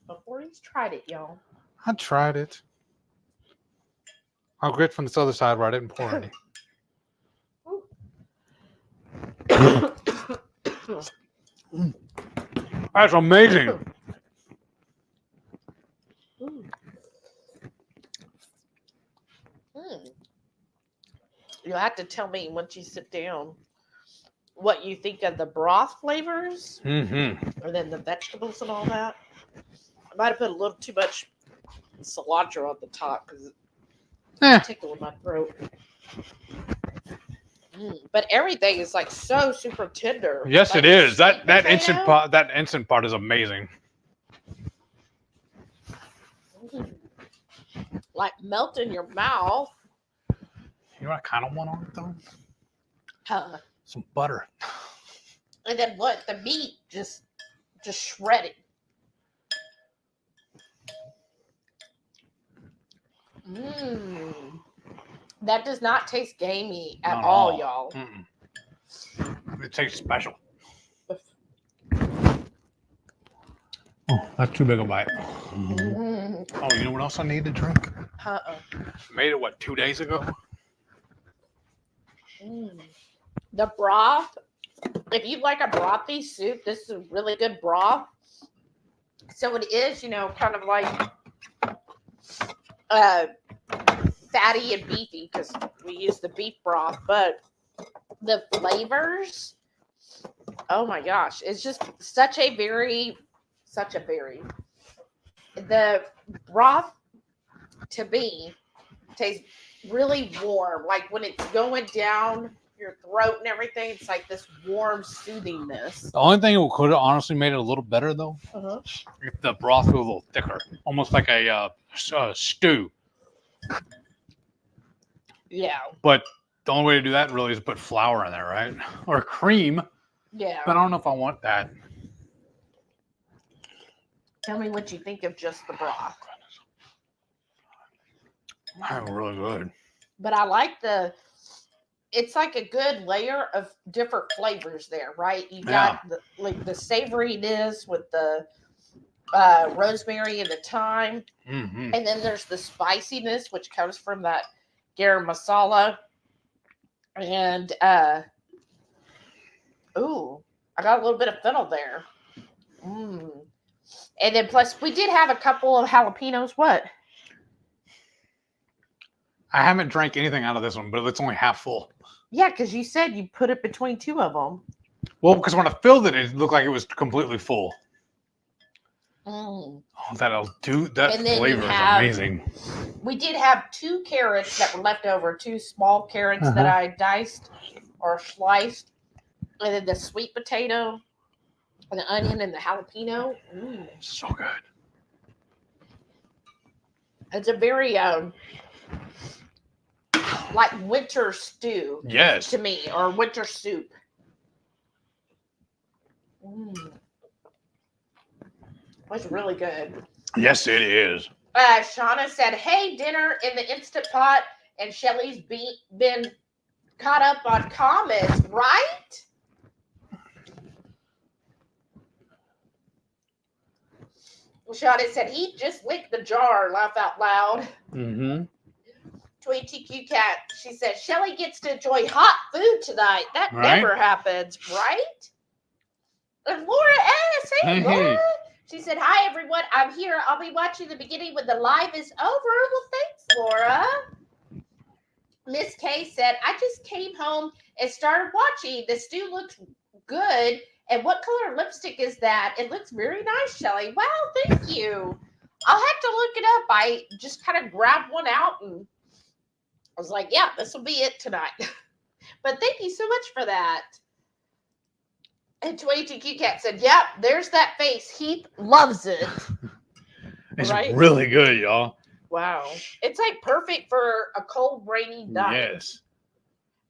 Before he's tried it, y'all. I tried it. I'll grit from this other side where I didn't pour any. That's amazing. You'll have to tell me once you sit down what you think of the broth flavors, or then the vegetables and all that. I might have put a little too much cilantro on the top because it's tickling my throat. But everything is like so super tender. Yes, like it is. That potato. instant part is amazing. like melt in your mouth. You know what I kind of want on it though? Huh. Some butter. And then what? The meat just shredded. Mmm. That does not taste gamey at all, y'all. It tastes special. Oh, that's too big a bite. Oh, you know what else I need to drink? Made it, what, 2 days ago? The broth. If you like a brothy soup, this is a really good broth. So it is, kind of like fatty and beefy because we use the beef broth, but the flavors, oh my gosh, it's just the broth to me tastes really warm, like when it's going down your throat and everything, it's like this warm soothingness. The only thing that could have honestly made it a little better though, if the broth was a little thicker, almost like a stew. Yeah. But the only way to do that really is put flour in there, right? Or cream. Yeah. But I don't know if I want that. Tell me what you think of just the broth. Oh, really good. But I like it's like a good layer of different flavors there, right? You got the savoriness with the rosemary and the thyme. And then there's the spiciness, which comes from that garam masala. And, I got a little bit of fennel there. And then plus, we did have a couple of jalapenos. What? I haven't drank anything out of this one, but it's only half full. Yeah, because you said you put it between two of them. Well, because when I filled it, it looked like it was completely full. Oh, that'll do. That flavor is amazing. We did have 2 carrots that were left over, 2 small carrots that I diced or sliced, and then the sweet potato, and the onion, and the jalapeno. So good. It's a very like winter stew. Yes. To me, or winter soup. It's really good. Yes, it is. Shauna said, "Hey, dinner in the Instant Pot," and Shelly's been caught up on comments, right? Shauna said, "He just licked the jar." Laugh out loud. Tweet TQ Cat. She said, "Shelly gets to enjoy hot food tonight. That never happens, right?" And Laura asks, "Hey, Laura." She said, "Hi, everyone. I'm here. I'll be watching the beginning when the live is over." Well, thanks, Laura. Miss K said, "I just came home and started watching. The stew looks good. And what color lipstick is that? It looks very nice, Shelly." Wow, thank you. I'll have to look it up. I just kind of grabbed one out and I was like, yeah, this will be it tonight. But thank you so much for that. And 22Q Cat said, "Yep, there's that face. Heath loves it." It's really good, y'all. Wow. It's like perfect for a cold, rainy night. Yes.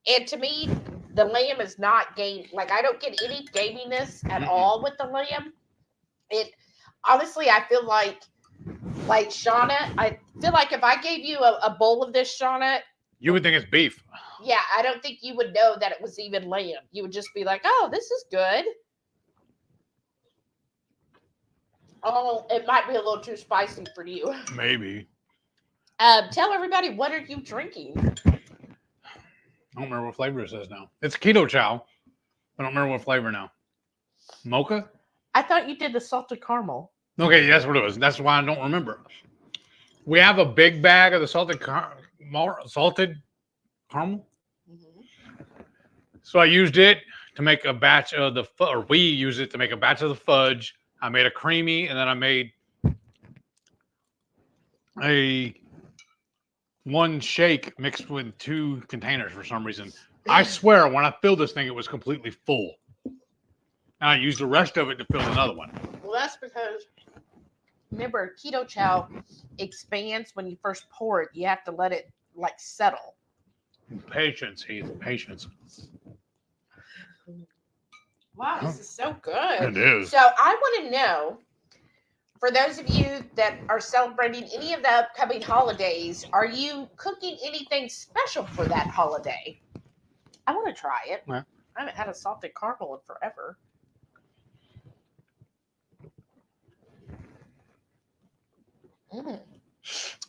And to me, the lamb is not game. Like, I don't get any gaminess at all with the lamb. It honestly, I feel like Shauna, I feel like if I gave you a bowl of this, Shauna, you would think it's beef. Yeah, I don't think you would know that it was even lamb. You would just be like, "Oh, this is good." Oh, it might be a little too spicy for you. Maybe. Tell everybody, what are you drinking? I don't remember what flavor it says now. It's Ketochow. I don't remember what flavor now. Mocha? I thought you did the salted caramel. Okay, that's what it was. That's why I don't remember. We have a big bag of the salted caramel. So I used it to make a batch of we used it to make a batch of the fudge. I made a creamy, and then I made one shake mixed with 2 containers for some reason. I swear, when I filled this thing, it was completely full. And I used the rest of it to fill another one. Well, that's because remember, keto chow expands when you first pour it. You have to let it like settle. Patience, Heath. Patience. Wow, this is so good. It is. So I want to know, for those of you that are celebrating any of the upcoming holidays, are you cooking anything special for that holiday? I want to try it. Yeah. I haven't had a salted caramel in forever.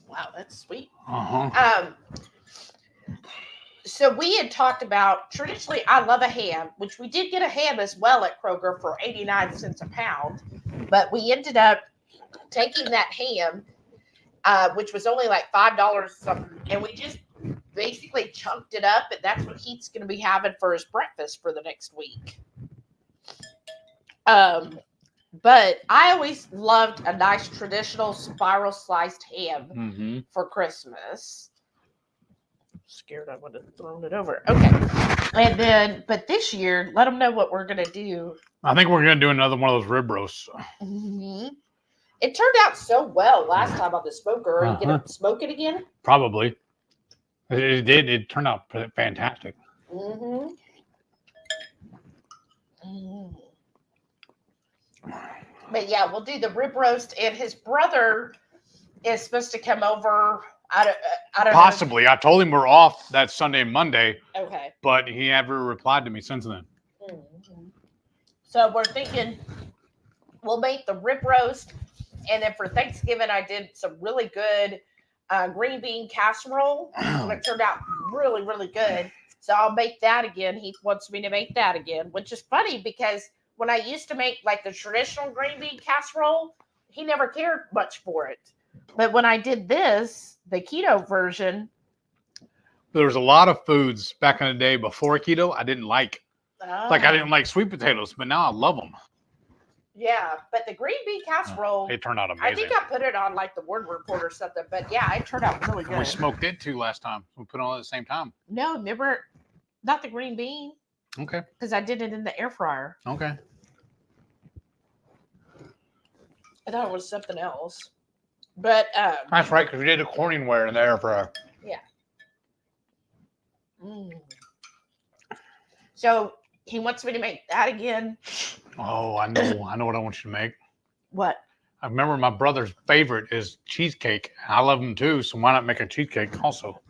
Wow, that's sweet. So we had talked about, traditionally, I love a ham, which we did get a ham as well at Kroger for 89 cents a pound. But we ended up taking that ham, which was only like $5 something, and we just basically chunked it up, and that's what Heath's going to be having for his breakfast for the next week. But I always loved a nice traditional spiral sliced ham for Christmas. Scared I would have thrown it over. Okay. And then, but this year, let them know what we're going to do. I think we're going to do another one of those rib roasts. It turned out so well last time on the smoker. Are you going to smoke it again? Probably. It did. It turned out fantastic. But yeah, we'll do the rib roast, and his brother is supposed to come over. I don't Possibly. know. I told him we're off that Sunday and Monday. Okay. But he never replied to me since then. So we're thinking we'll make the rib roast, and then for Thanksgiving I did some really good green bean casserole. It turned out really, really good. So I'll make that again. He wants me to make that again, which is funny because when I used to make like the traditional green bean casserole, he never cared much for it. But when I did this, the keto version, there was a lot of foods back in the day before keto I didn't like. Like I didn't like sweet potatoes, but now I love them. Yeah, but the green bean casserole, it turned out amazing. I think I put it on like the Word Report or something, but yeah, it turned out really good. We smoked it too last time. We put it on at the same time. No, remember, not the green bean. Okay. Because I did it in the air fryer. Okay. I thought it was something else. But that's right, because we did the Corningware in the air fryer. Yeah. So he wants me to make that again. Oh, I know what I want you to make. What? I remember my brother's favorite is cheesecake. I love them too, so why not make a cheesecake also?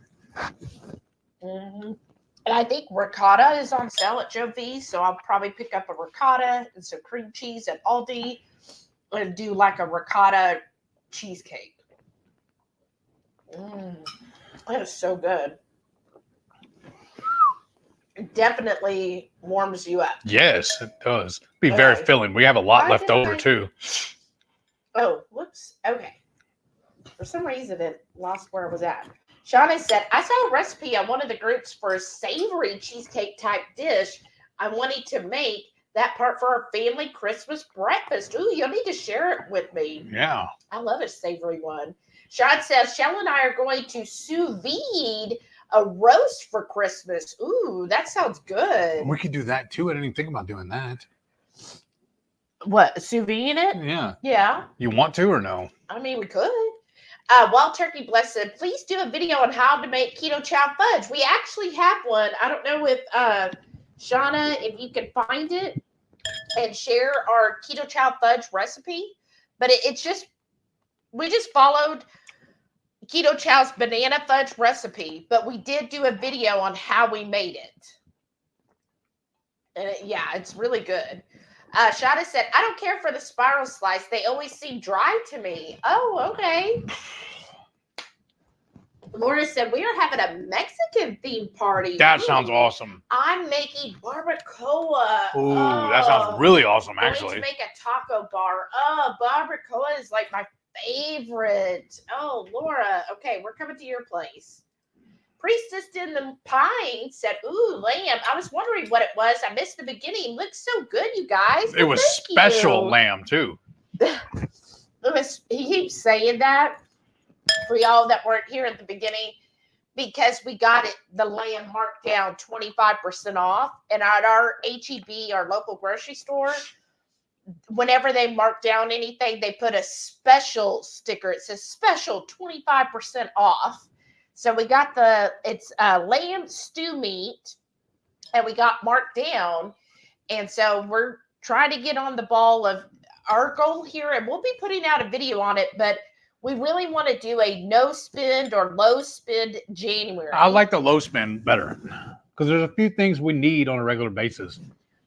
And I think ricotta is on sale at Joe V, so I'll probably pick up a ricotta and some cream cheese at Aldi and do like a ricotta cheesecake. That is so good. It definitely warms you up. Yes, it does. Be very filling. We have a lot left over too. Oh, whoops. Okay. For some reason, it lost where I was at. Shauna said, I saw a recipe on one of the groups for a savory cheesecake type dish I wanted to make. That part for our family Christmas breakfast. Ooh, you'll need to share it with me. Yeah. I love a savory one. Sean says, Shell and I are going to sous vide a roast for Christmas. Ooh, that sounds good. We could do that too. I didn't even think about doing that. What, sous vide it? Yeah. Yeah. You want to or no? I mean, we could. Wild Turkey Bless said, please do a video on how to make Ketochow fudge. We actually have one. I don't know if Shauna, if you can find it and share our Ketochow fudge recipe, but it's just, we just followed Ketochow's banana fudge recipe, but we did do a video on how we made it. And yeah, it's really good. Shada said, I don't care for the spiral slice. They always seem dry to me. Oh, okay. Laura said, we are having a Mexican themed party. That sounds awesome. I'm making barbacoa. Ooh, that sounds really awesome, actually. I'm going to make a taco bar. Oh, barbacoa is like my favorite. Oh, Laura. Okay, we're coming to your place. Priestess in the Pine said, ooh, lamb. I was wondering what it was. I missed the beginning. Looks so good, you guys. It was special lamb, too. He keeps saying that for y'all that weren't here at the beginning because we got it, the lamb marked down 25% off. And at our HEB, our local grocery store, whenever they mark down anything, they put a special sticker. It says special 25% off. So we got it's lamb stew meat, and we got marked down. And so we're trying to get on the ball of our goal here, and we'll be putting out a video on it, but we really want to do a no spend or low spend January. I like the low spend better because there's a few things we need on a regular basis.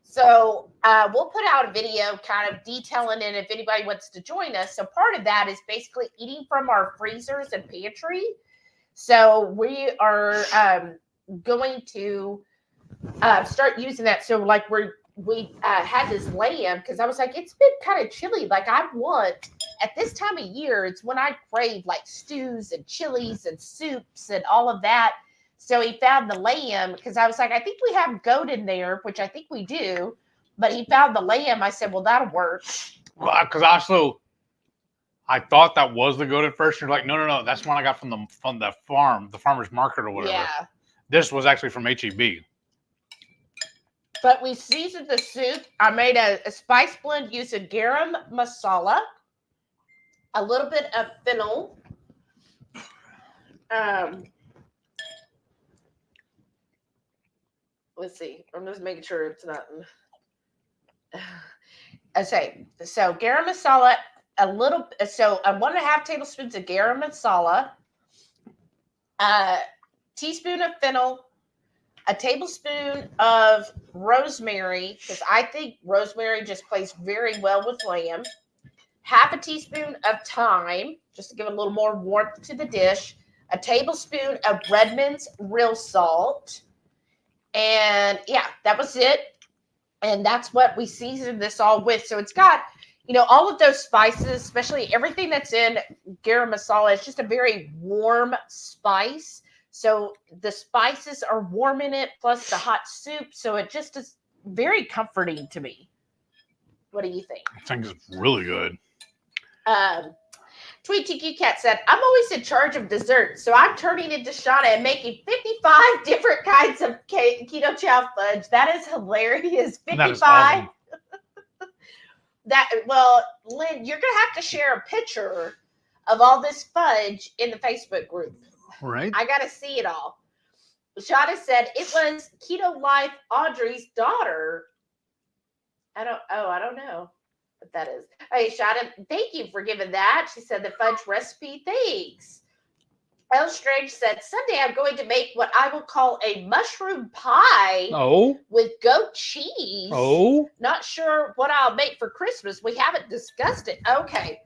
So we'll put out a video kind of detailing it if anybody wants to join us. So part of that is basically eating from our freezers and pantry. So we are going to start using that. So like we had this lamb because I was like, it's been kind of chilly. Like I want at this time of year, it's when I crave like stews and chilies and soups and all of that. So he found the lamb because I was like, I think we have goat in there, which I think we do. But he found the lamb. I said, well, that'll work. Well, because also I thought that was the goat at first. You're like, no, that's one I got from the farm, the farmer's market or whatever. Yeah. This was actually from HEB. But we seasoned the soup. I made a spice blend using garam masala, a little bit of fennel, let's see. I'm just making sure it's not. I say so. Garam masala, a little. So 1.5 tablespoons of garam masala, a teaspoon of fennel, a tablespoon of rosemary, because I think rosemary just plays very well with lamb. Half a teaspoon of thyme, just to give a little more warmth to the dish. A tablespoon of Redmond's real salt. And yeah, that was it. And that's what we seasoned this all with. So it's got, all of those spices, especially everything that's in garam masala. It's just a very warm spice. So the spices are warm in it, plus the hot soup. So it just is very comforting to me. What do you think? I think it's really good. Tweet TQ Cat said, I'm always in charge of dessert, so I'm turning into Shauna and making 55 different kinds of Ketochow fudge. That is hilarious. 55. That is awesome. Well, Lynn, you're going to have to share a picture of all this fudge in the Facebook group. Right. I got to see it all. Shauna said it was Keto Life Audrey's daughter. I don't know what that is. Hey, Shauna, thank you for giving that. She said the fudge recipe. Thanks. El Strange said, Sunday I'm going to make what I will call a mushroom pie with goat cheese. Not sure what I'll make for Christmas. We haven't discussed it. Okay.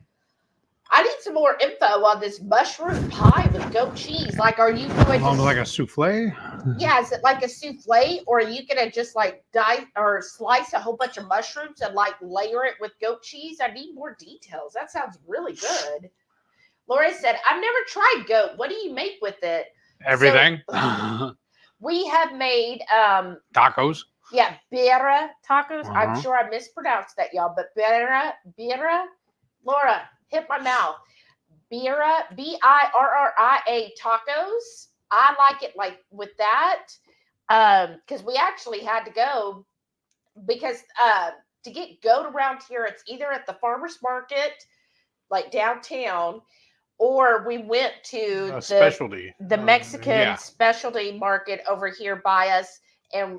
I need some more info on this mushroom pie with goat cheese. Like, are you going to... like a souffle? Yeah, is it like a souffle? Or are you going to just like dice or slice a whole bunch of mushrooms and like layer it with goat cheese? I need more details. That sounds really good. Laura said, I've never tried goat. What do you make with it? Everything. So, we have made... tacos. Yeah, birra tacos. I'm sure I mispronounced that, y'all. But birra. Laura... hit my mouth. Birra, Birria tacos. I like it like with that. Because we actually had to go because to get goat around here, it's either at the farmer's market, like downtown, or we went to the Mexican specialty market over here by us. And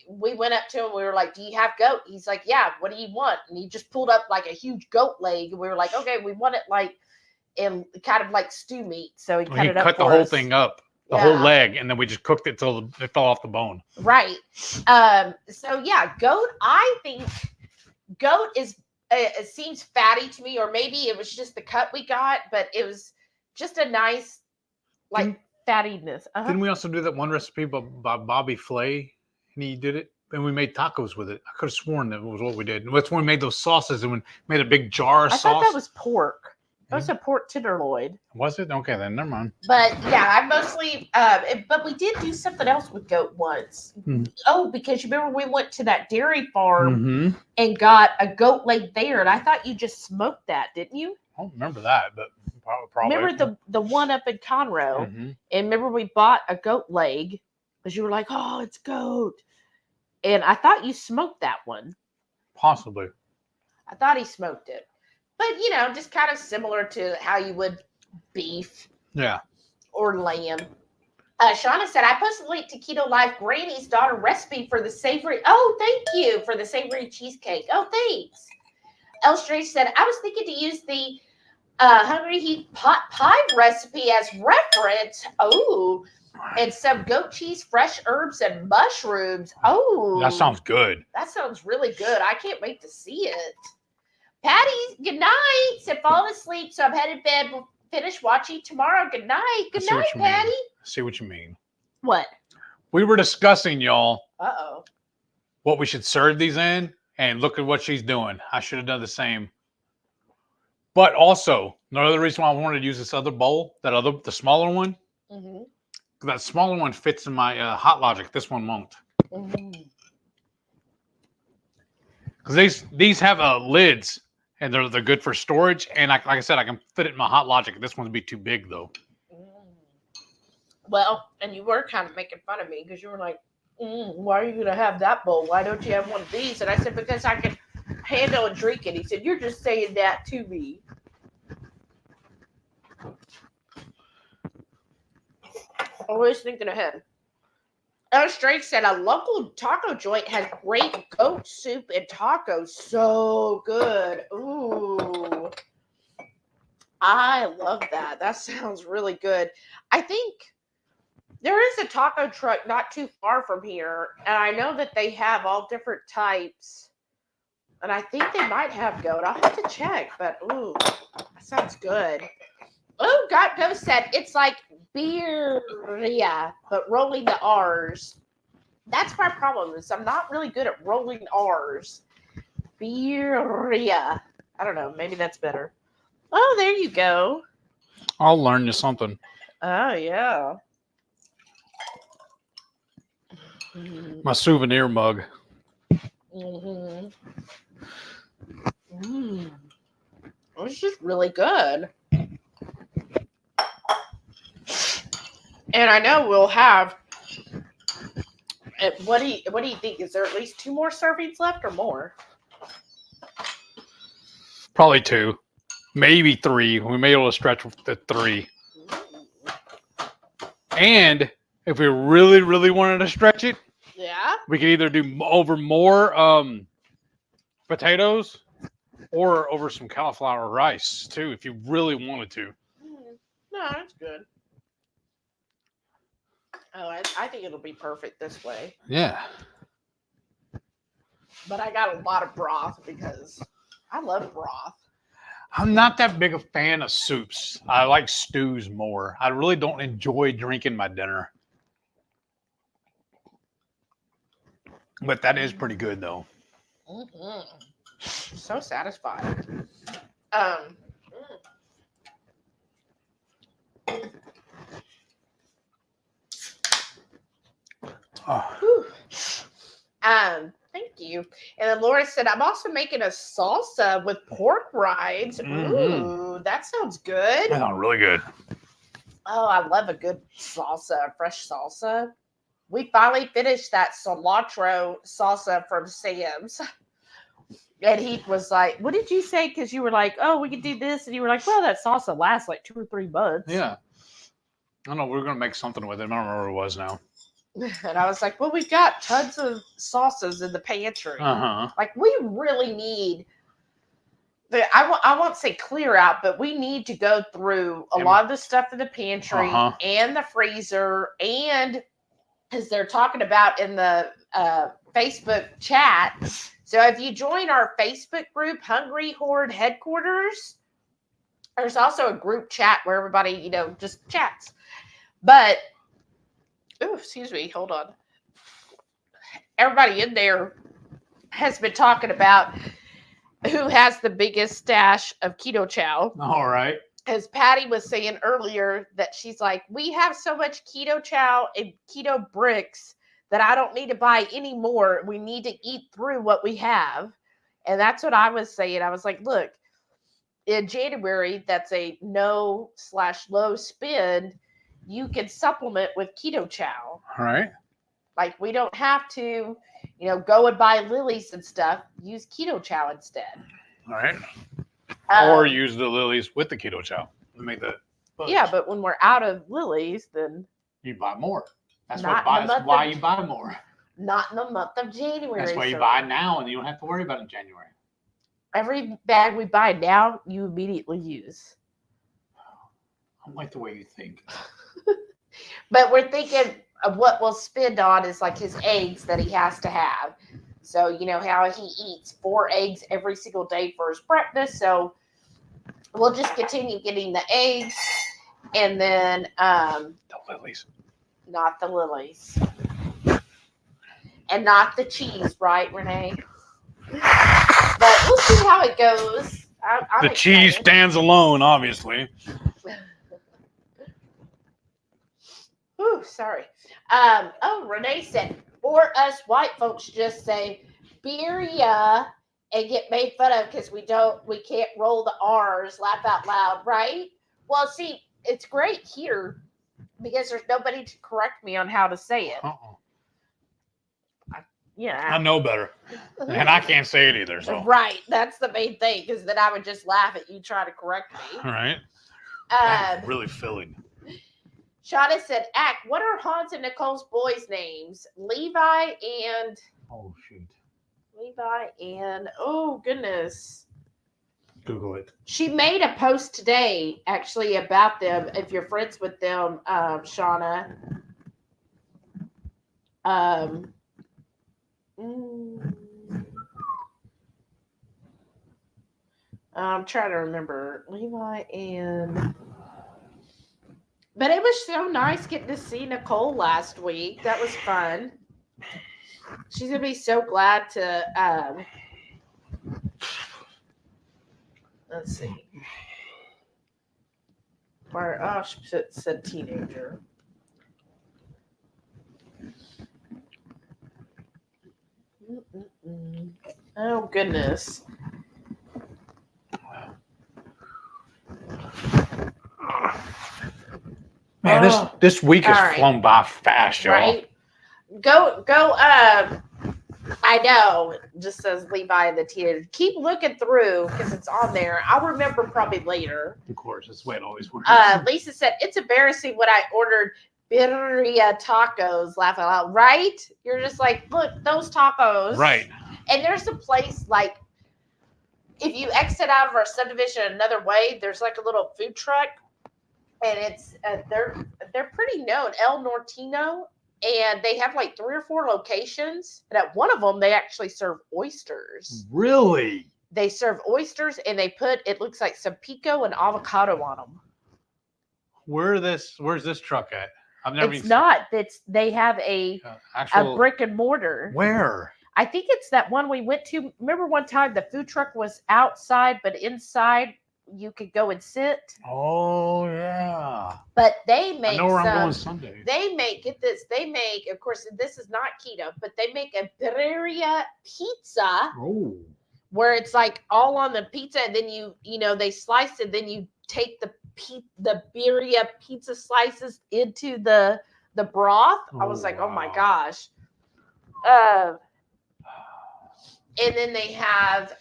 we went up to him. We were like, do you have goat? He's like, yeah. What do you want? And he just pulled up like a huge goat leg. And we were like, okay, we want it like in kind of like stew meat. So he cut it up. Cut the whole thing up, the whole leg. And then we just cooked it till it fell off the bone. Right. So yeah, goat, I think goat is, it seems fatty to me, or maybe it was just the cut we got, but it was just a nice, like, fattiness. Didn't we also do that one recipe by Bobby Flay? And he did it, and we made tacos with it. I could have sworn that was what we did. And that's when we made those sauces, and we made a big jar of sauce. I thought that was pork. That was a pork tenderloin. Was it? Okay, then never mind. But yeah, I mostly. But we did do something else with goat once. Oh, because you remember we went to that dairy farm and got a goat leg there, and I thought you just smoked that, didn't you? I don't remember that, but probably. Remember the one up in Conroe? And remember we bought a goat leg because you were like, oh, it's goat. And I thought you smoked that one. Possibly. I thought he smoked it. But, you know, just kind of similar to how you would beef. Yeah. Or lamb. Shauna said, I posted a link to Keto Life Granny's daughter recipe for the savory. Oh, thank you for the savory cheesecake. Oh, thanks. Elstray said, I was thinking to use the HungryHeath pot pie recipe as reference. Oh, and some goat cheese, fresh herbs, and mushrooms. Oh, That sounds good. That sounds really good. I can't wait to see it. Patty, good night. Said, falling asleep, so I'm headed to bed. We'll finish watching tomorrow. Good night. Good night, Patty. I see what you mean. What? We were discussing, y'all, Uh-oh. what we should serve these in, and look at what she's doing. I should have done the same. But also, another reason why I wanted to use this other bowl, the smaller one, that smaller one fits in my Hot Logic. This one won't. Because these have lids, and they're good for storage. And like I said, I can fit it in my Hot Logic. This one would be too big, though. Well, and you were kind of making fun of me because you were like, why are you going to have that bowl? Why don't you have one of these? And I said, because I can handle and drink it. He said, you're just saying that to me. Always thinking ahead. Straight said a local taco joint has great goat soup and tacos. So good. Ooh. I love that. That sounds really good. I think there is a taco truck not too far from here, and I know that they have all different types. And I think they might have goat. I'll have to check, but ooh, that sounds good. Oh, God Ghost said it's like birria, but rolling the R's. That's my problem. Is I'm not really good at rolling R's. Birria. I don't know. Maybe that's better. Oh, there you go. I'll learn you something. Oh, yeah. My souvenir mug. It's just really good. And I know we'll have. What do you think? Is there at least 2 more servings left or more? Probably 2, maybe 3. We may be able to stretch to 3. And if we really, really wanted to stretch it, yeah, we could either do over more potatoes or over some cauliflower rice too, if you really wanted to. No, that's good. Oh, I think it'll be perfect this way. Yeah. But I got a lot of broth because I love broth. I'm not that big a fan of soups. I like stews more. I really don't enjoy drinking my dinner. But that is pretty good, though. So satisfying. Thank you. And then Laura said, I'm also making a salsa with pork rinds. Ooh, that sounds good. That sounds really good. Oh, I love a good salsa, a fresh salsa. We finally finished that cilantro salsa from Sam's. And he was like, what did you say? Because you were like, oh, we could do this. And you were like, well, that salsa lasts like 2 or 3 months. Yeah. I don't know. We're going to make something with it. I don't remember what it was now. And I was like, well, we've got tons of salsas in the pantry. Like, we really need, I won't say clear out, but we need to go through a lot of the stuff in the pantry and the freezer. And as they're talking about in the Facebook chat. So if you join our Facebook group, HungryHorde Headquarters, there's also a group chat where everybody, just chats. But oh, excuse me. Hold on. Everybody in there has been talking about who has the biggest stash of Ketochow. All right. As Patty was saying earlier, that she's like, we have so much Ketochow and keto bricks that I don't need to buy any more. We need to eat through what we have. And that's what I was saying. I was like, look, in January, that's a no/low spend. You can supplement with Ketochow. All right. Like, we don't have to, go and buy lilies and stuff. Use Ketochow instead. All right. Or use the lilies with the keto chow to make the fudge. Yeah, but when we're out of lilies, then you buy more. That's Not why you buy more. not in the month of January. That's why you buy now, and you don't have to worry about it in January. Every bag we buy now, you immediately use. I don't like the way you think. But we're thinking of what we'll spend on is like his eggs that he has to have. So, you know how he eats 4 eggs every single day for his breakfast. So we'll just continue getting the eggs and then the lilies. Not the lilies. And not the cheese, right, Renee? But we'll see how it goes. I'm the cheese stands alone, obviously. Ooh, sorry. Renee said, for us white folks just say birria and get made fun of because we can't roll the R's, laugh out loud, right? Well, see, it's great here because there's nobody to correct me on how to say it. I know better. And I can't say it either. So. Right. That's the main thing, because then I would just laugh at you trying to correct me. All right. That's really filling. Shauna said, what are Hans and Nicole's boys' names? Levi and... Oh, shoot. Levi and... Oh, goodness. Google it. She made a post today, actually, about them. If you're friends with them, Shauna. I'm trying to remember. Levi and... But it was so nice getting to see Nicole last week. That was fun. She's going to be so glad to... let's see. She said teenager. Oh, goodness. Man, this week has flown by fast, y'all. Right? Go, I know, just says Levi and the teenager. Keep looking through because it's on there. I'll remember probably later. Of course, that's the way it always works. Lisa said, it's embarrassing when I ordered birria tacos, laugh out loud, right? You're just like, look, those tacos. Right. And there's a place like, if you exit out of our subdivision another way, there's like a little food truck. And it's they're pretty known, El Nortino, and they have like 3 or 4 locations. And at one of them, they actually serve oysters. Really? They serve oysters, and they put, it looks like some pico and avocado on them. Where's this truck at? I've never. It's not. They have a brick and mortar. Where? I think it's that one we went to. Remember one time the food truck was outside, but inside you could go and sit. Oh yeah. But they make. I know where I'm going Sunday. They make, get this. They make, of course, this is not keto, but they make a birria pizza. Oh. Where it's like all on the pizza, and then they slice it. Then you take the birria pizza slices into the broth. I was like, oh my gosh. And then they have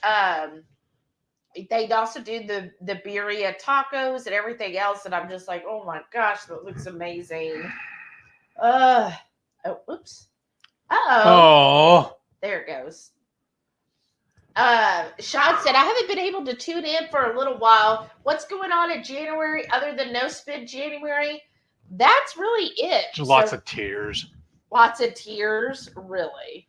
they'd also do the birria tacos and everything else, and I'm just like, oh my gosh, that looks amazing. Oops. Oh, there it goes. Sean said, I haven't been able to tune in for a little while. What's going on in January other than no spin January? That's really it. Lots of tears. Lots of tears, really.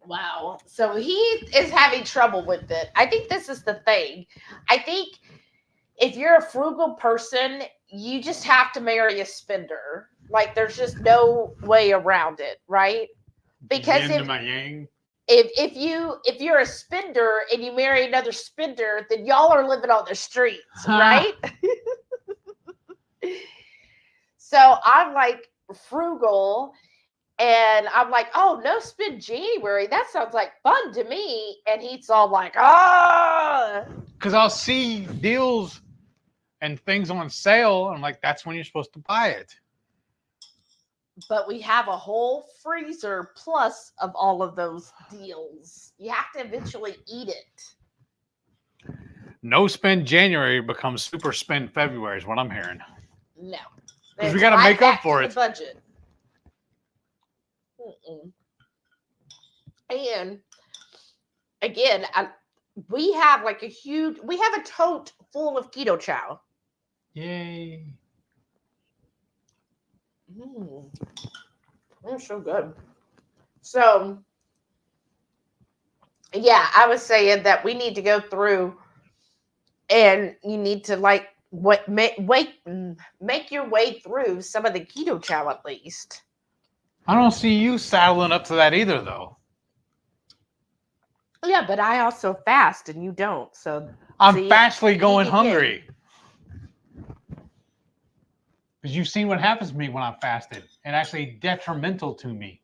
Wow. So he is having trouble with it. I think this is the thing. I think if you're a frugal person, you just have to marry a spender. Like, there's just no way around it, right? Because if you're a spender and you marry another spender, then y'all are living on the streets, right? So I'm like frugal, and I'm like, oh, no spin January. That sounds like fun to me. And he's all like, because I'll see deals and things on sale. And I'm like, that's when you're supposed to buy it. But we have a whole freezer plus of all of those deals. You have to eventually eat it. No spend January becomes super spend February is what I'm hearing. No. Because we got to make up for it. Budget. And again, we have like we have a tote full of Ketochow. Yay. That's so good. So, yeah, I was saying that we need to go through and you need to like make your way through some of the Ketochow at least. I don't see you saddling up to that either, though. Yeah, but I also fast and you don't. So I'm fastly going hungry. Because you've seen what happens to me when I'm fasted. And actually detrimental to me.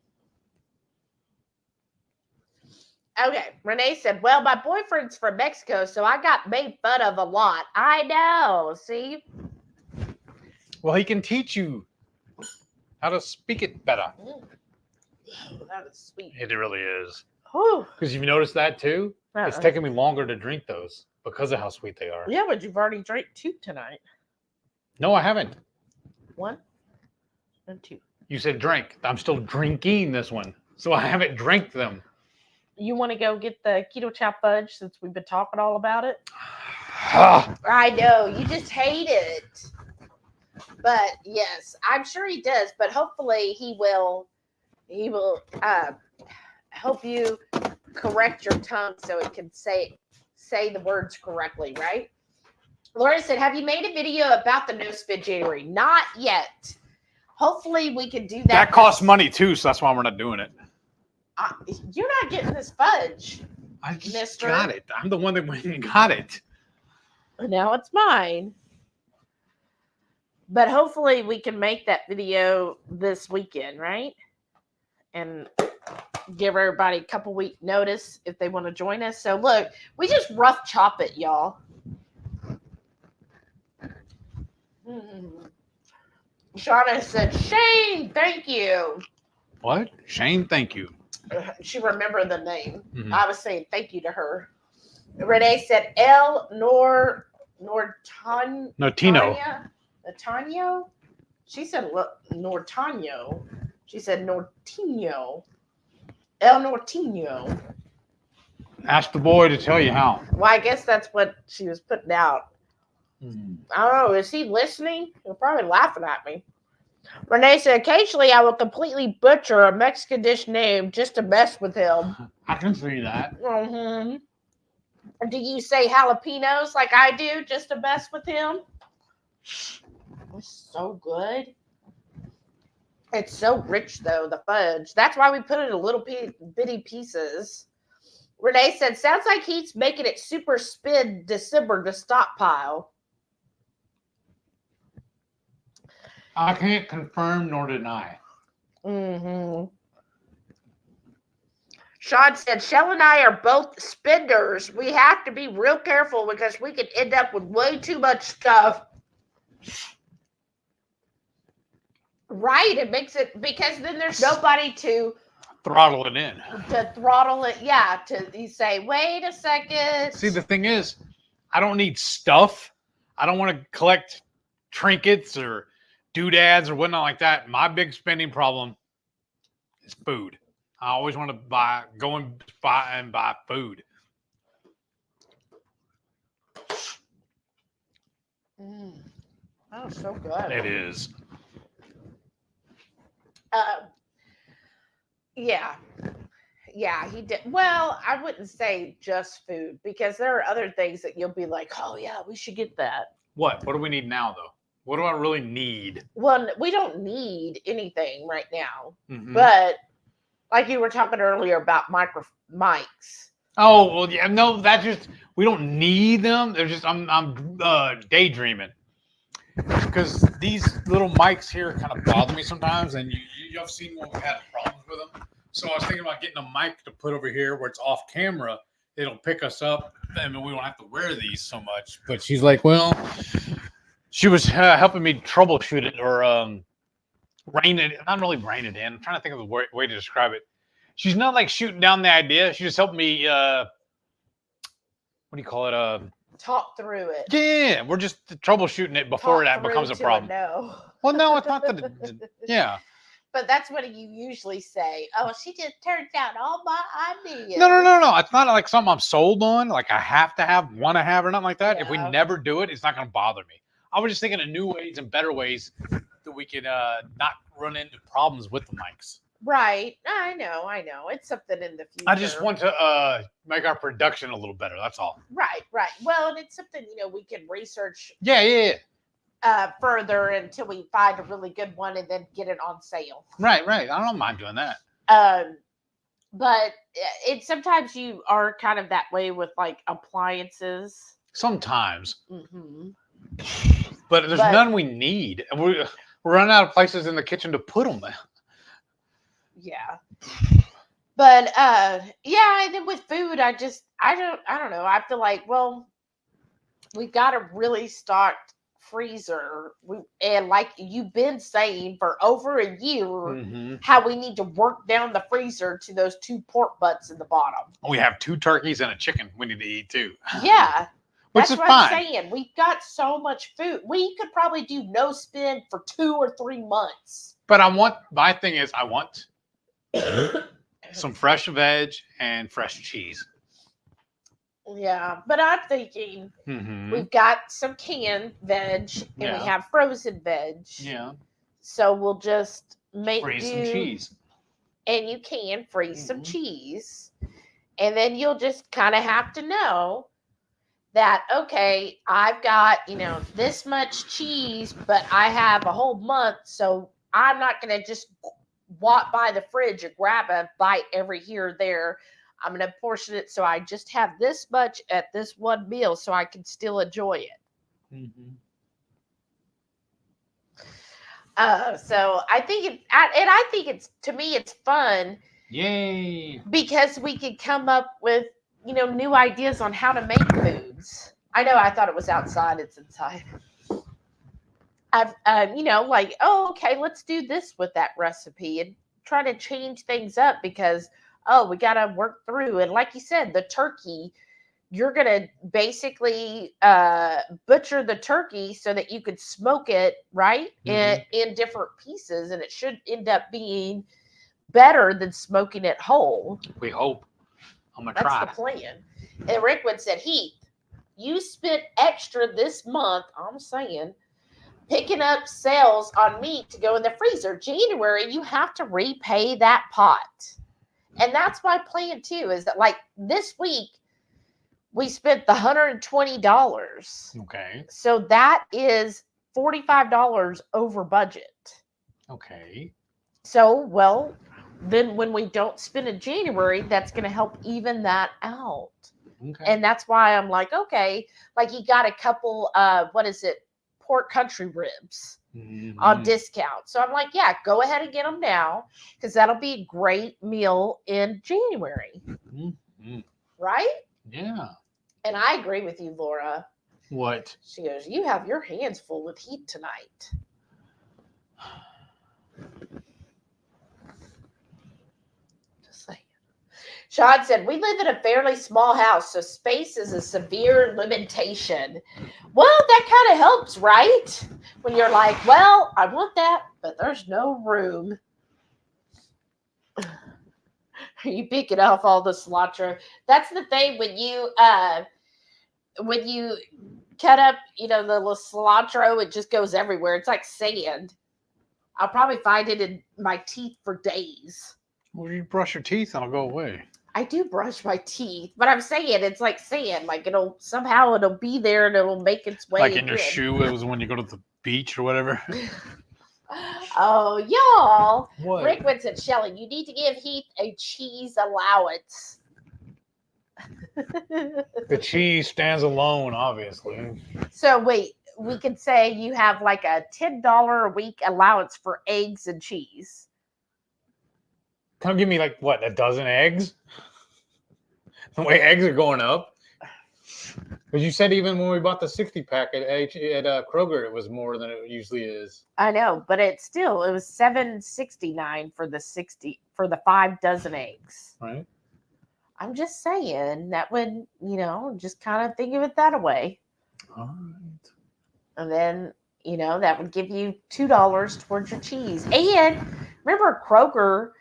Okay, Renee said, well, my boyfriend's from Mexico, so I got made fun of a lot. I know, see? Well, he can teach you how to speak it better. That is sweet. It really is. Whew. Because you've noticed that too? It's taking me longer to drink those because of how sweet they are. Yeah, but you've already drank 2 tonight. No, I haven't. 1 and 2. You said drink. I'm still drinking this one. So I haven't drank them. You want to go get the Ketochow fudge since we've been talking all about it? I know. You just hate it. But yes, I'm sure he does. But hopefully he will help you correct your tongue so it can say the words correctly, right? Laura said, have you made a video about the No Spend January? Not yet. Hopefully we can do that. That costs money too, so that's why we're not doing it. You're not getting this fudge. I just got it. I'm the one that went and got it. Now it's mine. But hopefully we can make that video this weekend, right? And give everybody a couple week notice if they want to join us. So look, we just rough chop it, y'all. Sharon said, Shane, thank you. What? Shane, thank you. She remembered the name. Mm-hmm. I was saying thank you to her. Renee said, Nortino. She said Nortano. She said Nortino. El Nortino. Ask the boy to tell you how. Well, I guess that's what she was putting out. I don't know. Is he listening? He'll probably laughing at me. Renee said, occasionally I will completely butcher a Mexican dish name just to mess with him. I can see that. Mm-hmm. Do you say jalapenos like I do just to mess with him? It's so good. It's so rich, though, the fudge. That's why we put it in little bitty pieces. Renee said, sounds like he's making it super spin December to stockpile. I can't confirm nor deny. Mm-hmm. Sean said, Shell and I are both spenders. We have to be real careful because we could end up with way too much stuff. Right. It makes it, because then there's nobody to throttle it in. To throttle it. Yeah. You say, wait a second. See, the thing is, I don't need stuff. I don't want to collect trinkets or doodads or whatnot like that. My big spending problem is food. I always want to buy food. Oh, so good. It is. Yeah, he did. Well, I wouldn't say just food because there are other things that you'll be like, oh yeah, we should get that. What do we need now though? What do I really need? Well, we don't need anything right now, but like you were talking earlier about mics. Oh, well, yeah, no, that's just, we don't need them. They're just, I'm daydreaming. Because these little mics here kind of bother me sometimes, and you've seen when we had problems with them. So I was thinking about getting a mic to put over here where it's off camera. It'll pick us up, and we won't have to wear these so much. But she's like, well, she was helping me troubleshoot it or not really rein it in. I'm trying to think of the way to describe it. She's not like shooting down the idea. She just helped me, what do you call it? Talk through it. Yeah, we're just troubleshooting it before that becomes a problem. No. Well, no, it's not that. Yeah. But that's what you usually say. Oh, she just turned down all my ideas. No. It's not like something I'm sold on. Like I have to want to have, or nothing like that. Yeah. If we never do it, it's not going to bother me. I was just thinking of new ways and better ways that we could not run into problems with the mics. Right. I know. It's something in the future. I just want to make our production a little better. That's all. Right. Well, and it's something, we can research. Yeah. Further until we find a really good one and then get it on sale. Right. I don't mind doing that. But sometimes you are kind of that way with like appliances. Sometimes. Mm-hmm. But there's none we need. We're running out of places in the kitchen to put them. Yeah. But and then with food, I don't know. I feel like, well, we've got a really stocked freezer, and like you've been saying for over a year, how we need to work down the freezer to those 2 pork butts in the bottom. We have 2 turkeys and a chicken we need to eat too. Yeah. Which is what fine. I'm saying. We've got so much food. We could probably do no spend for 2 or 3 months. But my thing is I want some fresh veg and fresh cheese. Yeah, but I'm thinking we've got some canned veg and we have frozen veg. Yeah. So we'll just freeze some cheese. And you can freeze some cheese. And then you'll just kind of have to know that, okay, I've got, this much cheese, but I have a whole month. So I'm not going to just walk by the fridge and grab a bite every here or there. I'm going to portion it so I just have this much at this one meal so I can still enjoy it. So I think to me, it's fun. Yay. Because we could come up with, new ideas on how to make foods. I know I thought it was outside. It's inside. I've, like, oh, okay, let's do this with that recipe and try to change things up because, we got to work through. And like you said, the turkey, you're going to basically butcher the turkey so that you could smoke it, right, in different pieces. And it should end up being better than smoking it whole. We hope. I'm going to try. That's the plan. And Rickwood said, Heath, you spent extra this month, I'm saying, picking up sales on meat to go in the freezer. January, you have to repay that pot. And that's my plan too, is that like this week, we spent the $120. Okay. So that is $45 over budget. Okay. So, well, then when we don't spend in January, that's going to help even that out. Okay. And that's why I'm like, okay, like you got a couple, pork country ribs on discount. So I'm like, yeah, go ahead and get them now because that'll be a great meal in January. Right? Yeah. And I agree with you, Laura. What? She goes, you have your hands full with heat tonight. Just saying. Sean said, we live in a fairly small house, so space is a severe limitation. Well, that kind of helps, right? When you're like, well, I want that, but there's no room. You picking off all the cilantro. That's the thing when you cut up, the little cilantro, it just goes everywhere. It's like sand. I'll probably find it in my teeth for days. Well, you brush your teeth and it'll go away. I do brush my teeth, but I'm saying it's like sand. Like it'll be there and it'll make its way. Like in your shoe, it was when you go to the beach or whatever. Oh, y'all. What? Rickwood said, Shelly, you need to give Heath a cheese allowance. The cheese stands alone, obviously. So wait, we could say you have like a $10 a week allowance for eggs and cheese. Come give me like what, a dozen eggs? The way eggs are going up. Because you said even when we bought the 60 pack at Kroger, it was more than it usually is. I know, but it was $7.69 for the 5 dozen eggs. Right. I'm just saying that would, just kind of think of it that way. All right. And then, that would give you $2 towards your cheese. And remember, Kroger,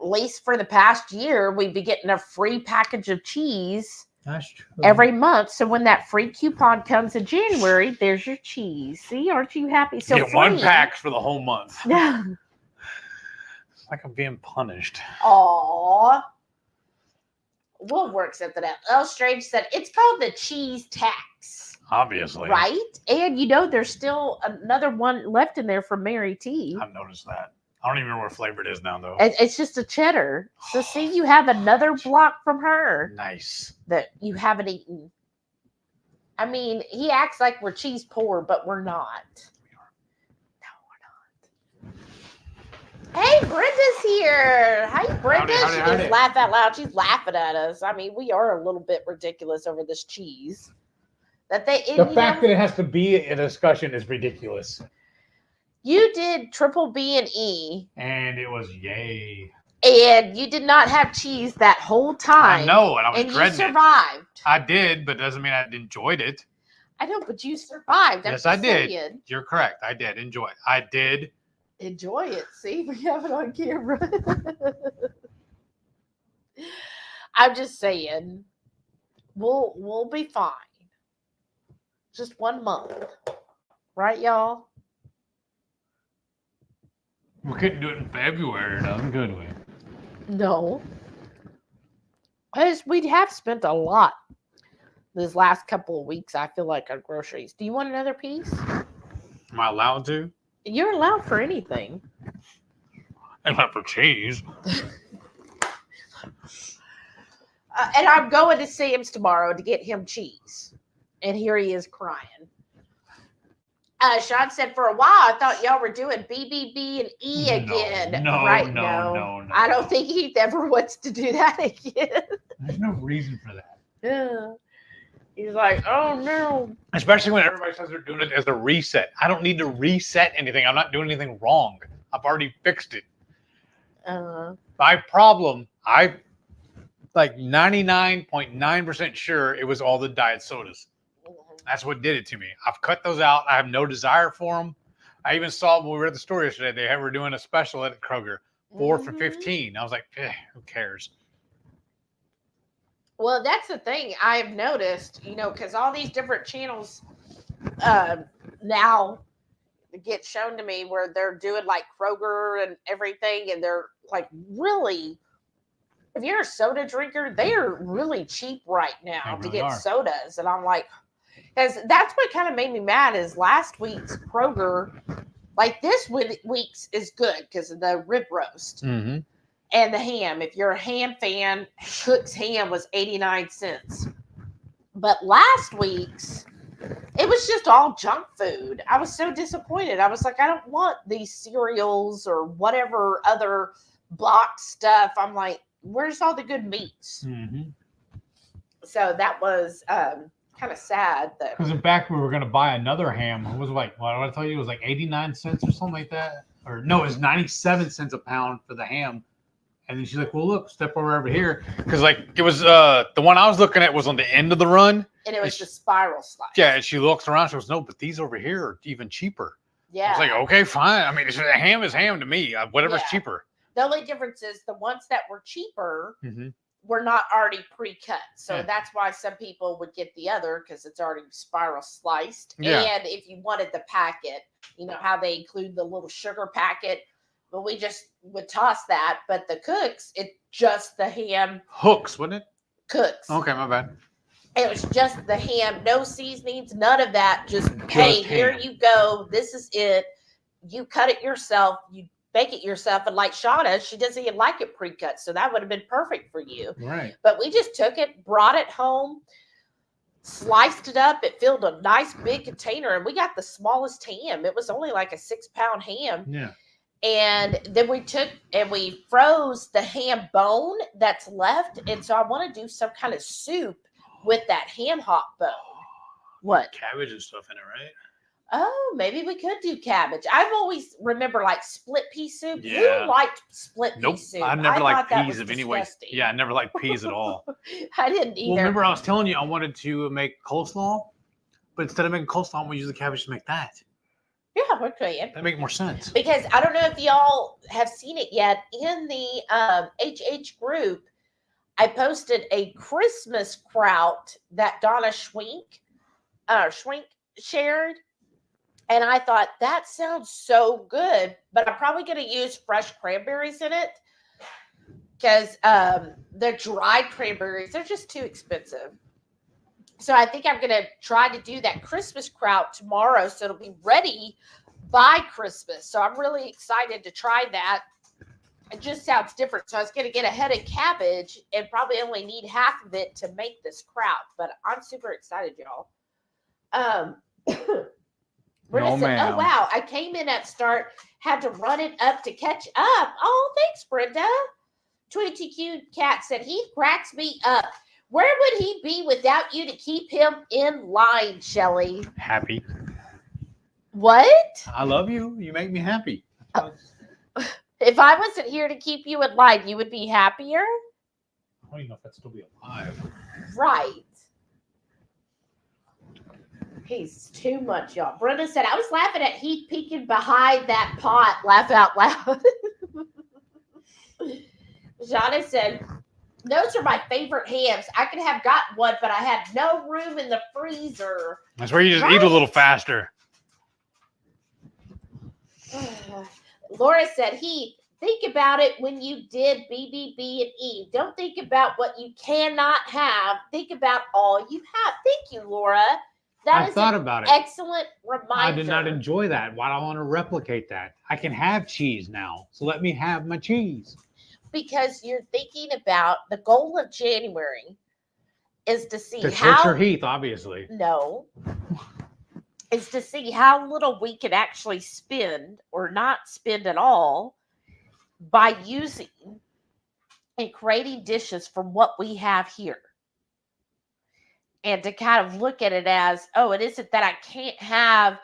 at least for the past year, we'd be getting a free package of cheese. That's true. Every month. So when that free coupon comes in January, there's your cheese. See, aren't you happy? So get 1 pack for the whole month. Yeah. It's like I'm being punished. Aww. We'll work something out. El Strange said it's called the cheese tax. Obviously. Right? And there's still another one left in there for Mary T. I've noticed that. I don't even know what flavor it is now, though. It's just a cheddar. So see, you have another block from her. Nice. That you haven't eaten. I mean, he acts like we're cheese poor, but we're not. No, we're not. Hey, Brenda's here. Hi, Brenda. She just laugh out loud. She's laughing at us. I mean, we are a little bit ridiculous over this cheese. The fact that it has to be a discussion is ridiculous. You did triple B and E. And it was yay. And you did not have cheese that whole time. I know, and I was dreading it. You survived. I did, but it doesn't mean I enjoyed it. I know, but you survived. Yes, I did. You're correct. I did enjoy it. I did. Enjoy it. See, we have it on camera. I'm just saying, we'll be fine. Just 1 month. Right, y'all? We couldn't do it in February, though, could we? No. We have spent a lot these last couple of weeks, I feel like, on groceries. Do you want another piece? Am I allowed to? You're allowed for anything. And not for cheese. And I'm going to Sam's tomorrow to get him cheese. And here he is crying. Sean said, for a while, I thought y'all were doing BBB and E again. No. I don't think Heath ever wants to do that again. There's no reason for that. Yeah. He's like, oh, no. Especially when everybody says they're doing it as a reset. I don't need to reset anything. I'm not doing anything wrong. I've already fixed it. My problem, I'm like 99.9% sure it was all the diet sodas. That's what did it to me. I've cut those out. I have no desire for them. I even saw when we were at the store yesterday, they were doing a special at Kroger, 4 for $15. I was like, who cares? Well, that's the thing I've noticed, because all these different channels now get shown to me where they're doing like Kroger and everything. And they're like, really, if you're a soda drinker, they're really cheap right now to get sodas. And I'm like, because that's what kind of made me mad is last week's Kroger, like this week's is good because of the rib roast and the ham. If you're a ham fan, Cook's ham was 89 cents. But last week's, it was just all junk food. I was so disappointed. I was like, I don't want these cereals or whatever other box stuff. I'm like, where's all the good meats? So that was kind of sad that because in fact we were going to buy another ham. It was like what did I tell you? It was like 89 cents or something like that. Or no, it was 97 cents a pound for the ham. And then she's like, well, look, step over here. Because like it was the one I was looking at was on the end of the run. And it was the spiral slice. Yeah, and she looks around, she goes, no, but these over here are even cheaper. Yeah. I was like, okay, fine. I mean, ham is ham to me. Whatever's cheaper. The only difference is the ones that were cheaper were not already pre-cut. So that's why some people would get the other because it's already spiral sliced. Yeah. And if you wanted the packet, how they include the little sugar packet, but we just would toss that. But the Cooks, it's just the ham. Hooks, wouldn't it? Cooks. Okay, my bad. It was just the ham, no seasonings, none of that. Just hey, here you go. This is it. You cut it yourself. You bake it yourself. And like Shauna, she doesn't even like it pre-cut. So that would have been perfect for you. Right. But we just took it, brought it home, sliced it up. It filled a nice big container. And we got the smallest ham. It was only like a 6-pound ham. Yeah. And then we took and we froze the ham bone that's left. And so I want to do some kind of soup with that ham hock bone. What? Cabbage and stuff in it, right? Oh, maybe we could do cabbage. I've always remember like split pea soup. Yeah. Who liked split pea soup? I never liked peas of any way. Yeah, I never liked peas at all. I didn't either. Well, remember I was telling you I wanted to make coleslaw, but instead of making coleslaw, I'm gonna use the cabbage to make that. Yeah, we're trying. That makes more sense. Because I don't know if y'all have seen it yet. In the HH group, I posted a Christmas kraut that Donna Schwink shared. And I thought, that sounds so good, but I'm probably going to use fresh cranberries in it because the dried cranberries, they're just too expensive. So I think I'm going to try to do that Christmas kraut tomorrow so it'll be ready by Christmas. So I'm really excited to try that. It just sounds different. So I was going to get a head of cabbage and probably only need half of it to make this kraut. But I'm super excited, y'all. Brenda said, oh, wow, I came in at start, had to run it up to catch up. Oh, thanks, Brenda. 22Q Cat said, Heath cracks me up. Where would he be without you to keep him in line, Shelly? Happy. What? I love you. You make me happy. If I wasn't here to keep you in line, you would be happier? I don't even know if I'd still be alive. Right. He's too much, y'all. Brenda said, I was laughing at Heath peeking behind that pot. Laugh out loud. Jana said, those are my favorite hams. I could have gotten one, but I had no room in the freezer. That's where you just eat a little faster. Laura said, Heath, think about it when you did BBB and E. Don't think about what you cannot have. Think about all you have. Thank you, Laura. I thought about it. Excellent reminder. I did not enjoy that. Why do I want to replicate that? I can have cheese now. So let me have my cheese. Because you're thinking about the goal of January is to see how Heath, obviously. No. Is to see how little we can actually spend or not spend at all by using and creating dishes from what we have here. And to kind of look at it as, oh, it isn't that I can't have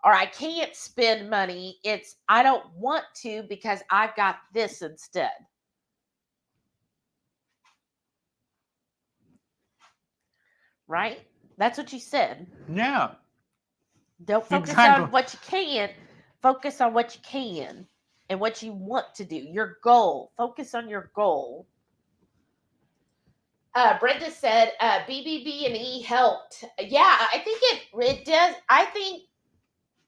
or I can't spend money. It's I don't want to because I've got this instead. Right? That's what you said. Yeah. Don't focus on what you can't. Focus on what you can and what you want to do. Your goal. Focus on your goal. Brenda said BBB and E helped. Yeah, I think it does. I think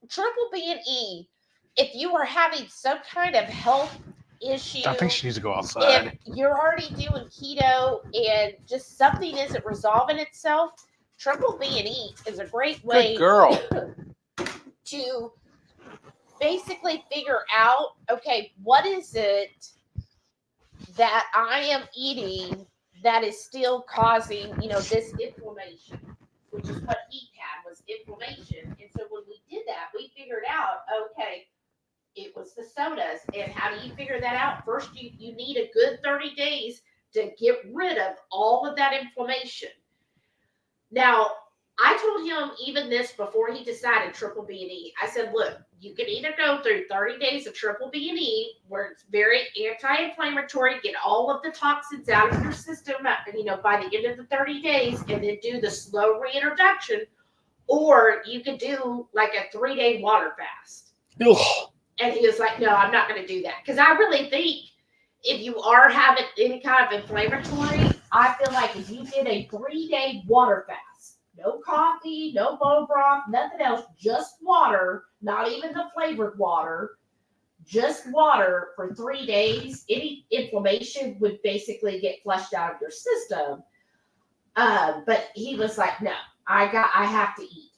triple B and E, if you are having some kind of health issue. I think she needs to go outside. If you're already doing keto and just something isn't resolving itself, triple B and E is a great way to basically figure out, okay, what is it that I am eating that is still causing, this inflammation, which is what he had, was inflammation. And so when we did that, we figured out, okay, it was the sodas. And how do you figure that out? First, you need a good 30 days to get rid of all of that inflammation. Now, I told him even this before he decided triple B and E. I said, look, you can either go through 30 days of triple B and E, where it's very anti-inflammatory, get all of the toxins out of your system, by the end of the 30 days, and then do the slow reintroduction, or you could do like a 3-day water fast. Ugh. And he was like, no, I'm not going to do that. Because I really think if you are having any kind of inflammatory, I feel like if you did a 3-day water fast, no coffee, no bone broth, nothing else, just water, not even the flavored water, just water for 3 days, any inflammation would basically get flushed out of your system. But he was like, no, I have to eat.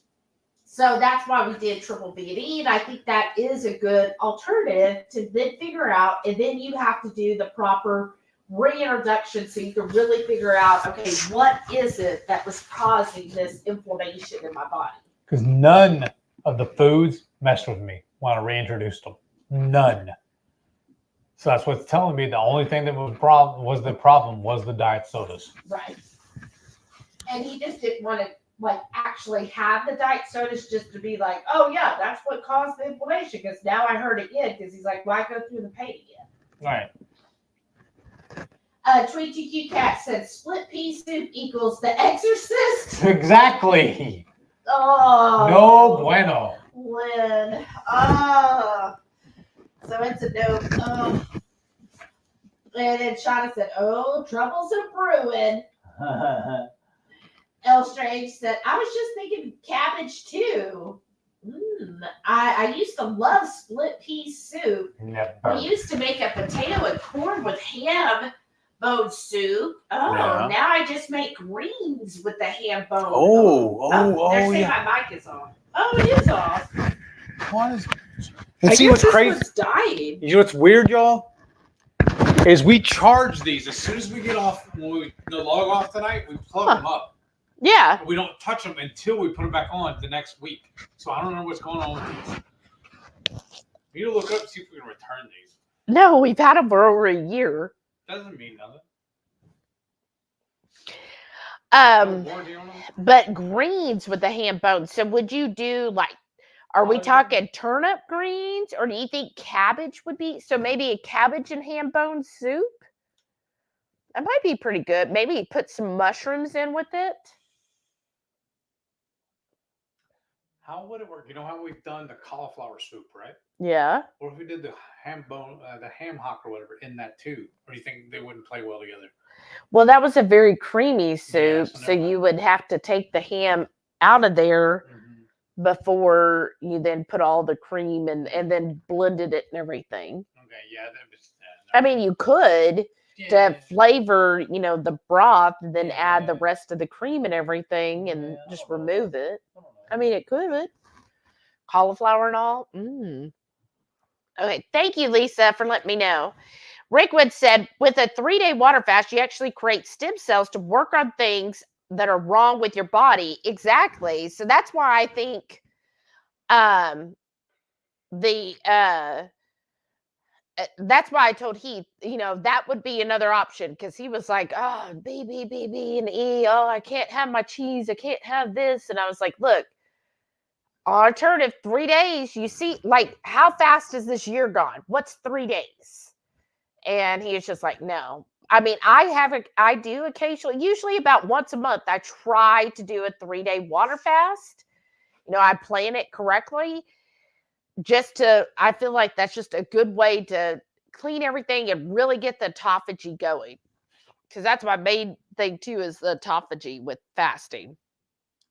So that's why we did triple B and E, and I think that is a good alternative to then figure out, and then you have to do the proper reintroduction so you can really figure out, okay, what is it that was causing this inflammation in my body? Because none of the foods messed with me when I reintroduced them. None. So that's what's telling me the only thing that was the problem was the diet sodas. Right. And he just didn't want to like actually have the diet sodas just to be like, oh yeah, that's what caused the inflammation. Because now I heard again because he's like, why go through the pain again? Right. Tweet GQ Cat said split pea soup equals The Exorcist. Exactly. Oh. No bueno. Lynn. Oh. So it's a no. Oh. And then Shauna said, oh, troubles are brewing. L Strange said, I was just thinking cabbage too. I used to love split pea soup. Never. We used to make a potato and corn with ham bone soup. Oh, Yeah. now I just make greens with the ham bone. Oh, they're saying yeah. my mic is off. Oh, it is off. What is? I And see guess what's this crazy? one's dying. You know what's weird, y'all? Is we charge these as soon as we get off. When we log off tonight, we plug them up. Yeah. We don't touch them until we put them back on the next week. So I don't know what's going on with these. We need to look up and see if we can return these. No, we've had them for over a year. Doesn't mean nothing. Warranty on them? But greens with the ham bones. So would you do like, are we talking turnip greens, or do you think cabbage would be? So maybe a cabbage and ham bone soup? That might be pretty good. Maybe put some mushrooms in with it. How would it work? You know how we've done the cauliflower soup, right? Yeah. Or if we did the ham bone, the ham hock or whatever in that too? Or do you think they wouldn't play well together? Well, that was a very creamy soup, Yeah, so you would have to take the ham out of there before you then put all the cream and then blended it and everything. Okay, yeah. That was, I mean, you could to flavor, the broth, and then add the rest of the cream and everything and just remove it. I mean, it could. Cauliflower and all. Okay, thank you, Lisa, for letting me know. Rickwood said, with a 3-day water fast, you actually create stem cells to work on things that are wrong with your body. Exactly. So that's why I think that's why I told Heath, that would be another option, because he was like, oh, B, and E. Oh, I can't have my cheese. I can't have this. And I was like, look, alternative 3 days. You see, like, how fast is this year gone? What's 3 days? And he was just like, no. I mean, I do occasionally, usually about once a month, I try to do a 3-day water fast. I plan it correctly. I feel like that's just a good way to clean everything and really get the autophagy going. Because that's my main thing too, is the autophagy with fasting.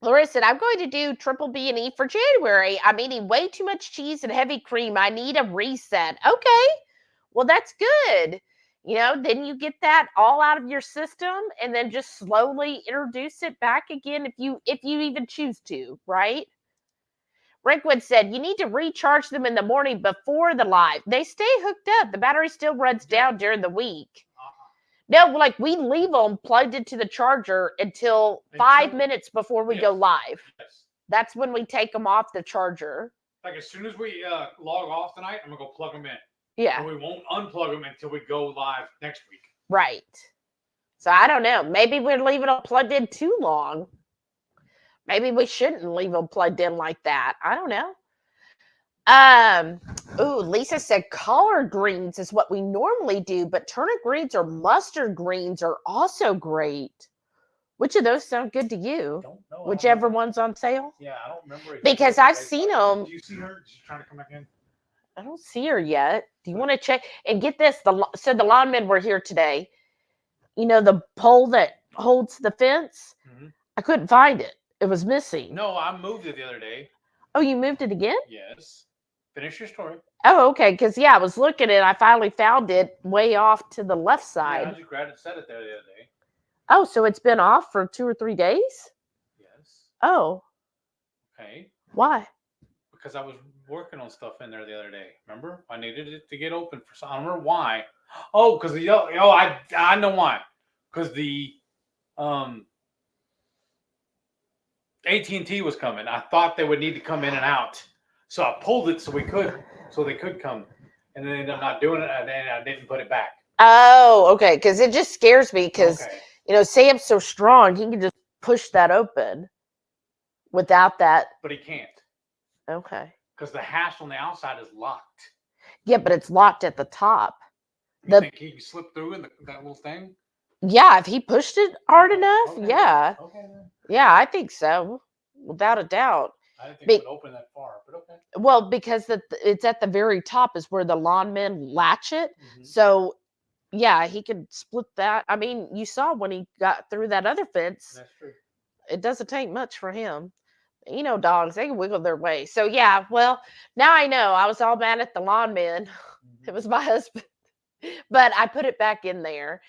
Laura said, I'm going to do triple B and E for January. I'm eating way too much cheese and heavy cream. I need a reset. Okay. Well, that's good. Then you get that all out of your system, and then just slowly introduce it back again if you even choose to, right? Rickwood said, you need to recharge them in the morning before the live. They stay hooked up. The battery still runs down during the week. No, like, we leave them plugged into the charger until 5 minutes before we go live. Yes. That's when we take them off the charger. Like, as soon as we log off tonight, I'm going to go plug them in. Yeah. And we won't unplug them until we go live next week. Right. So I don't know. Maybe we're leaving them plugged in too long. Maybe we shouldn't leave them plugged in like that. I don't know. Lisa said collard greens is what we normally do, but turnip greens or mustard greens are also great. Which of those sound good to you? Don't know. Whichever one's on sale? Yeah, I don't remember. Because I've seen them. Do you see her? She's trying to come back in. I don't see her yet. Do you want to check? And get this. So the lawnmen were here today. The pole that holds the fence? Mm-hmm. I couldn't find it. It was missing. No, I moved it the other day. Oh, you moved it again? Yes. Finish your story. Oh, okay. Because, I was looking and I finally found it way off to the left side. Yeah, I just grabbed it and set it there the other day. Oh, so it's been off for 2 or 3 days? Yes. Oh. Okay. Why? Because I was working on stuff in there the other day. Remember? I needed it to get open for some. I don't remember why. Oh, because I know why. Because the AT&T was coming. I thought they would need to come in and out, so I pulled it so they could come, and then they ended up not doing it, and then I didn't put it back. Oh, okay. Because it just scares me. Because Sam's so strong, he can just push that open. Without that. But he can't. Okay. Because the hasp on the outside is locked. Yeah, but it's locked at the top. You think he can slip through in that little thing? Yeah, if he pushed it hard enough, Okay, yeah. Okay, then. Yeah, I think so. Without a doubt. I didn't think it would open that far, but okay. Well, because it's at the very top is where the lawnmen latch it. Mm-hmm. So, yeah, he could split that. I mean, you saw when he got through that other fence. That's true. It doesn't take much for him. You know, dogs, they can wiggle their way. So, yeah, well, now I know. I was all mad at the lawnmen. Mm-hmm. It was my husband. But I put it back in there.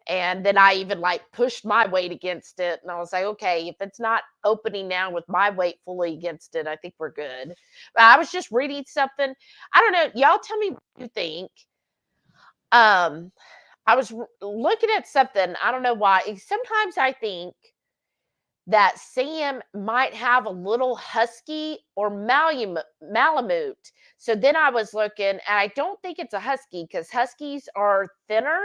And then I even like pushed my weight against it. And I was like, okay, if it's not opening now with my weight fully against it, I think we're good. But I was just reading something. I don't know. Y'all tell me what you think. I was looking at something. I don't know why. Sometimes I think that Sam might have a little husky or Malamute. So then I was looking, and I don't think it's a husky because huskies are thinner.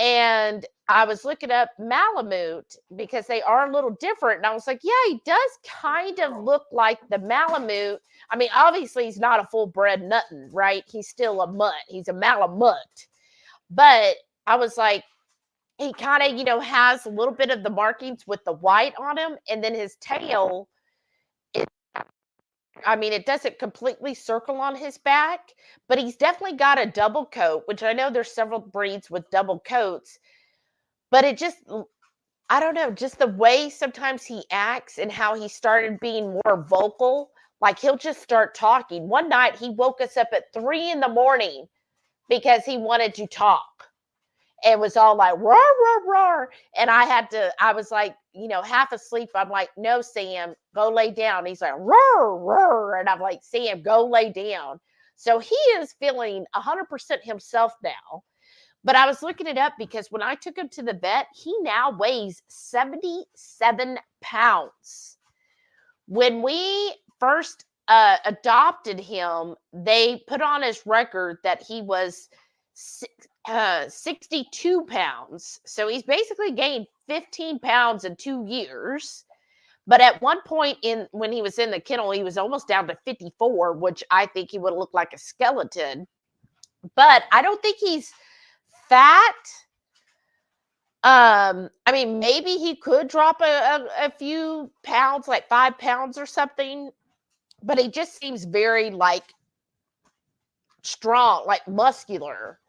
And I was looking up Malamute because they are a little different. And I was like, yeah, he does kind of look like the Malamute. I mean, obviously he's not a full bred nothing, right? He's still a mutt. He's a Malamute. But I was like, he kind of, you know, has a little bit of the markings with the white on him. And then his tail, it doesn't completely circle on his back, but he's definitely got a double coat, which I know there's several breeds with double coats, but it just, I don't know, just the way sometimes he acts and how he started being more vocal, like he'll just start talking. One night he woke us up at 3 a.m. because he wanted to talk. It was all like, roar, roar, roar. And I was like, you know, half asleep. I'm like, no, Sam, go lay down. He's like, roar, roar. And I'm like, Sam, go lay down. So he is feeling 100% himself now. But I was looking it up because when I took him to the vet, he now weighs 77 pounds. When we first adopted him, they put on his record that he was 62 pounds. So he's basically gained 15 pounds in 2 years. But at one point when he was in the kennel, he was almost down to 54, which I think he would look like a skeleton. But I don't think he's fat. Maybe he could drop a few pounds, like 5 pounds or something. But he just seems very like strong, like muscular.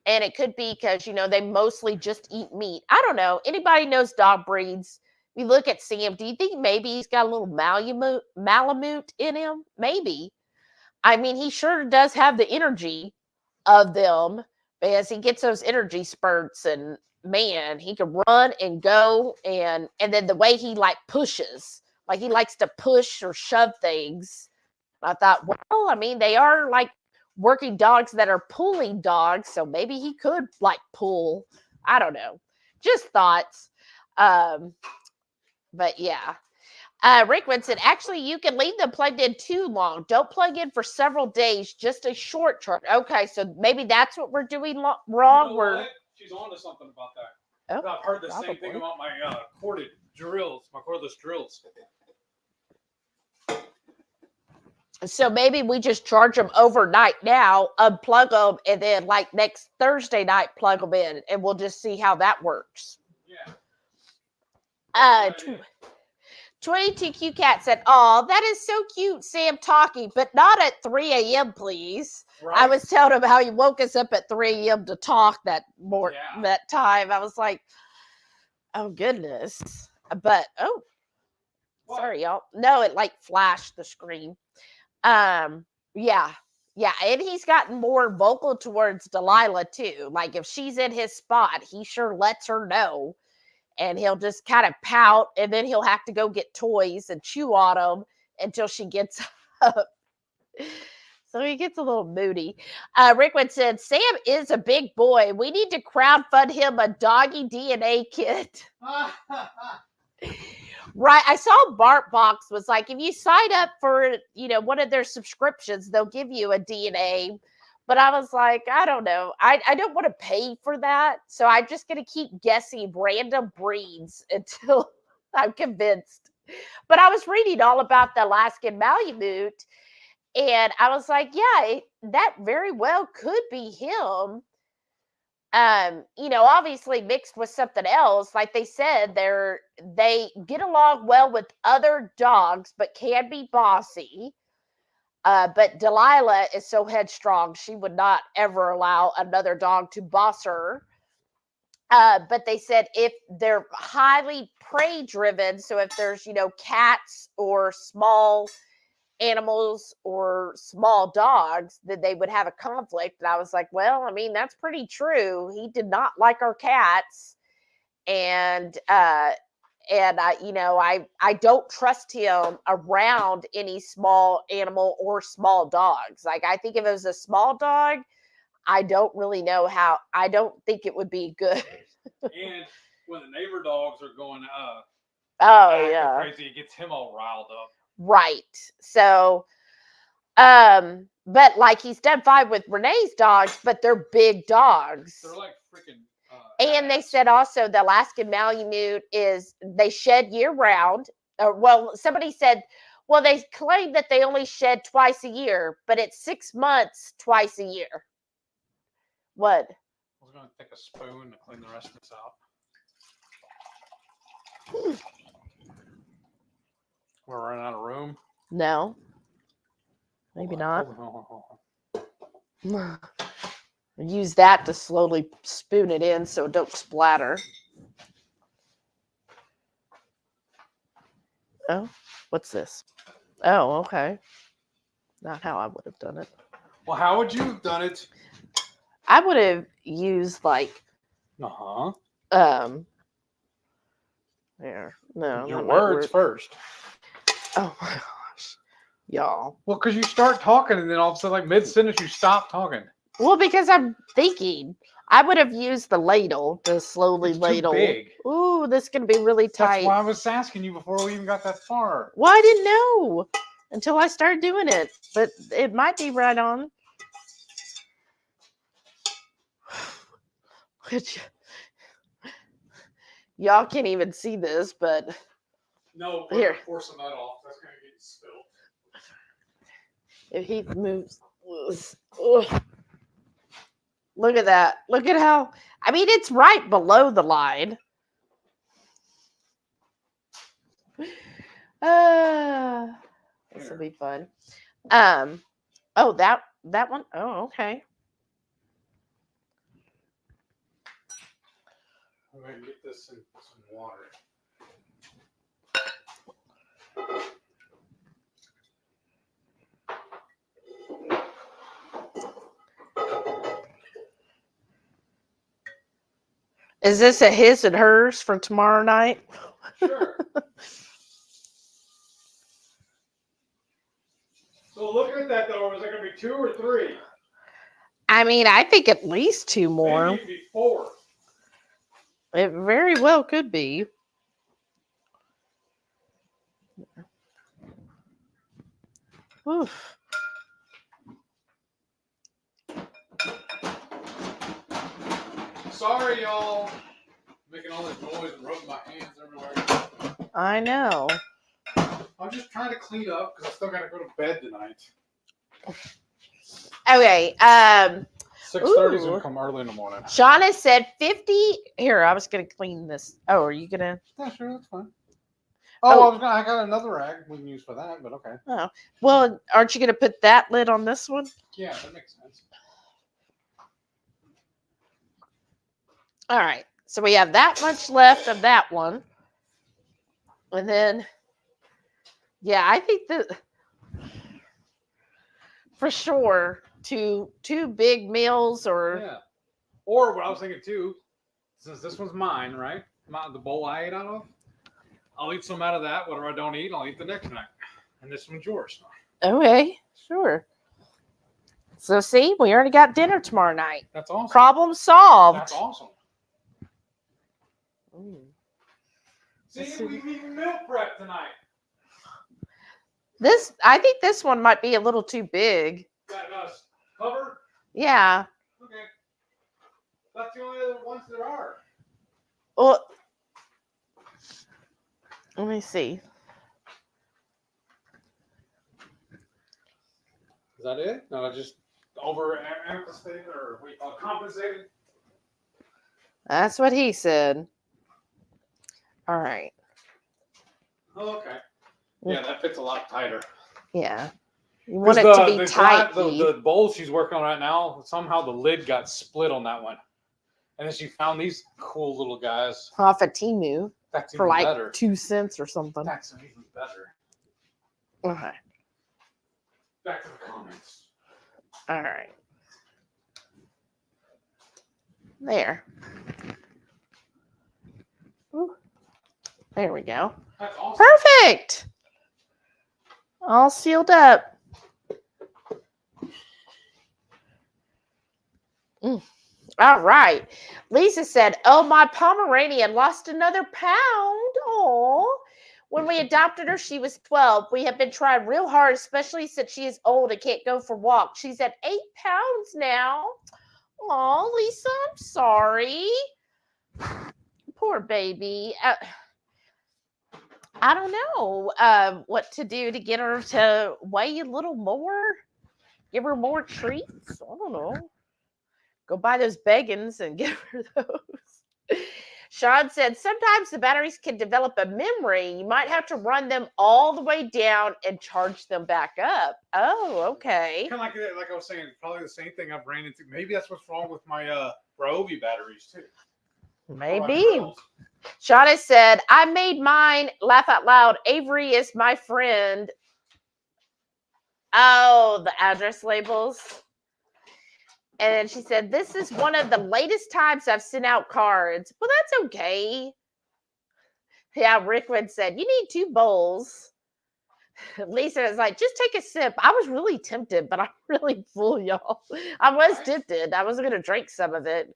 And it could be because, you know, they mostly just eat meat. I don't know. Anybody knows dog breeds? We look at Sam. Do you think maybe he's got a little Malamute in him? Maybe. I mean, he sure does have the energy of them because he gets those energy spurts. And man, he can run and go. And then the way he like pushes, like he likes to push or shove things. I thought, well, I mean, they are like working dogs that are pulling dogs, so maybe he could like pull. I don't know, just thoughts. But yeah, Rickman said actually you can leave them plugged in too long. Don't plug in for several days, just a short charge. Okay, so maybe that's what we're doing wrong. You know she's on to something about that. Oh, I've heard the same thing about my cordless drills. So maybe we just charge them overnight now, unplug them, and then like next Thursday night, plug them in, and we'll just see how that works. Yeah. 22Q Cat said, "Oh, that is so cute, Sam talking, but not at 3 a.m., please." Right. I was telling him how he woke us up at 3 a.m. to talk that time. I was like, oh, goodness. But, sorry, y'all. No, it like flashed the screen. Yeah, and he's gotten more vocal towards Delilah too. Like if she's in his spot, he sure lets her know, and he'll just kind of pout, and then he'll have to go get toys and chew on them until she gets up. So he gets a little moody. Rickwood said, Sam is a big boy. We need to crowdfund him a doggy DNA kit. Right. I saw BarkBox was like, if you sign up for, one of their subscriptions, they'll give you a DNA. But I was like, I don't know. I don't want to pay for that. So I'm just going to keep guessing random breeds until I'm convinced But I was reading all about the Alaskan Malamute, and I was like, yeah, that very well could be him. Obviously mixed with something else. Like they said, they get along well with other dogs, but can be bossy. But Delilah is so headstrong, she would not ever allow another dog to boss her. But they said if they're highly prey driven, so if there's, cats or small animals or small dogs, then they would have a conflict. And I was like, well, I mean, that's pretty true. He did not like our cats. And I don't trust him around any small animal or small dogs. Like, I think if it was a small dog, I don't really know how. I don't think it would be good. And when the neighbor dogs are going crazy, it gets him all riled up. Right. So, but like he's done fine with Renee's dogs, but they're big dogs. They're like freaking. And they said also the Alaskan Malamute they shed year round. Well, somebody said, well, they claim that they only shed twice a year, but it's 6 months twice a year. What? I was going to take a spoon to clean the rest of this out. We're running out of room? No. Maybe not. Hold on. Use that to slowly spoon it in so it don't splatter. Oh, what's this? Oh, okay. Not how I would have done it. Well, how would you have done it? I would have used like there. No. Your words first. Oh my gosh. Y'all. Well, because you start talking and then all of a sudden, like mid-sentence, you stop talking. Well, because I'm thinking. I would have used the ladle to slowly ladle. Too big. Ooh, this is going to be really tight. That's why I was asking you before we even got that far. Well, I didn't know until I started doing it, but it might be right on. Y'all can't even see this, but no, here. Pour some of that off. That's going to get spilled. If he moves, look at that. Look at how. I mean, it's right below the line. This will be fun. Oh, that one. Oh, okay. I'm going to get this in some water. Is this a his and hers for tomorrow night? Sure. So looking at that though, is it going to be 2 or 3? I mean, I think at least 2 more. Maybe it'd be 4. It very well could be. Oof. Sorry, y'all. Making all this noise and rubbing my hands everywhere. I know. I'm just trying to clean up because I still got to go to bed tonight. Okay. 6:30 is gonna come early in the morning. Shauna said 50. Here, I was gonna clean this. Oh, are you gonna? Yeah, sure, that's fine. Oh, I got another rag we can use for that, but okay. Oh, well, aren't you gonna put that lid on this one? Yeah, that makes sense. All right. So we have that much left of that one, and then, yeah, I think that for sure. Two big meals, or or what I was thinking too, since this one's mine, right? Not the bowl I ate out of. I'll eat some out of that. Whatever I don't eat, I'll eat the next night. And this one's yours. Okay, sure. So see, we already got dinner tomorrow night. That's awesome. Problem solved. That's awesome. See, we even meal prep tonight. I think this one might be a little too big. Got us covered? Yeah. Okay. That's the only other ones there are. Well, let me see. Is that it? No, just over compensated or what you call it, compensated? That's what he said. All right. Oh, okay. Yeah, that fits a lot tighter. Yeah. You want it to be tight. The bowl she's working on right now, somehow the lid got split on that one. And then she found these cool little guys. Off of Temu. That's for like better. 2 cents or something. That's even better. Okay. Back to the comments. All right. There. Ooh. There we go. That's awesome. Perfect. All sealed up. All right. Lisa said, "Oh, my Pomeranian lost another pound. Oh, when we adopted her, she was 12. We have been trying real hard, especially since she is old and can't go for walks. She's at 8 pounds now. Oh, Lisa, I'm sorry. Poor baby. I don't know what to do to get her to weigh a little more. Give her more treats. I don't know. Go buy those Beggins and give her those." Sean said, "Sometimes the batteries can develop a memory. You might have to run them all the way down and charge them back up." Oh, okay. Kind of like I was saying, probably the same thing I've ran into. Maybe that's what's wrong with my Ryobi batteries too. Maybe. Shauna said, "I made mine. Laugh out loud. Avery is my friend." Oh, the address labels. And then she said, "This is one of the latest times I've sent out cards." Well, that's okay. Yeah, Rickwood said, "You need 2 bowls." Lisa was like, "Just take a sip." I was really tempted, but I'm really full, y'all. I was tempted. I was going to drink some of it.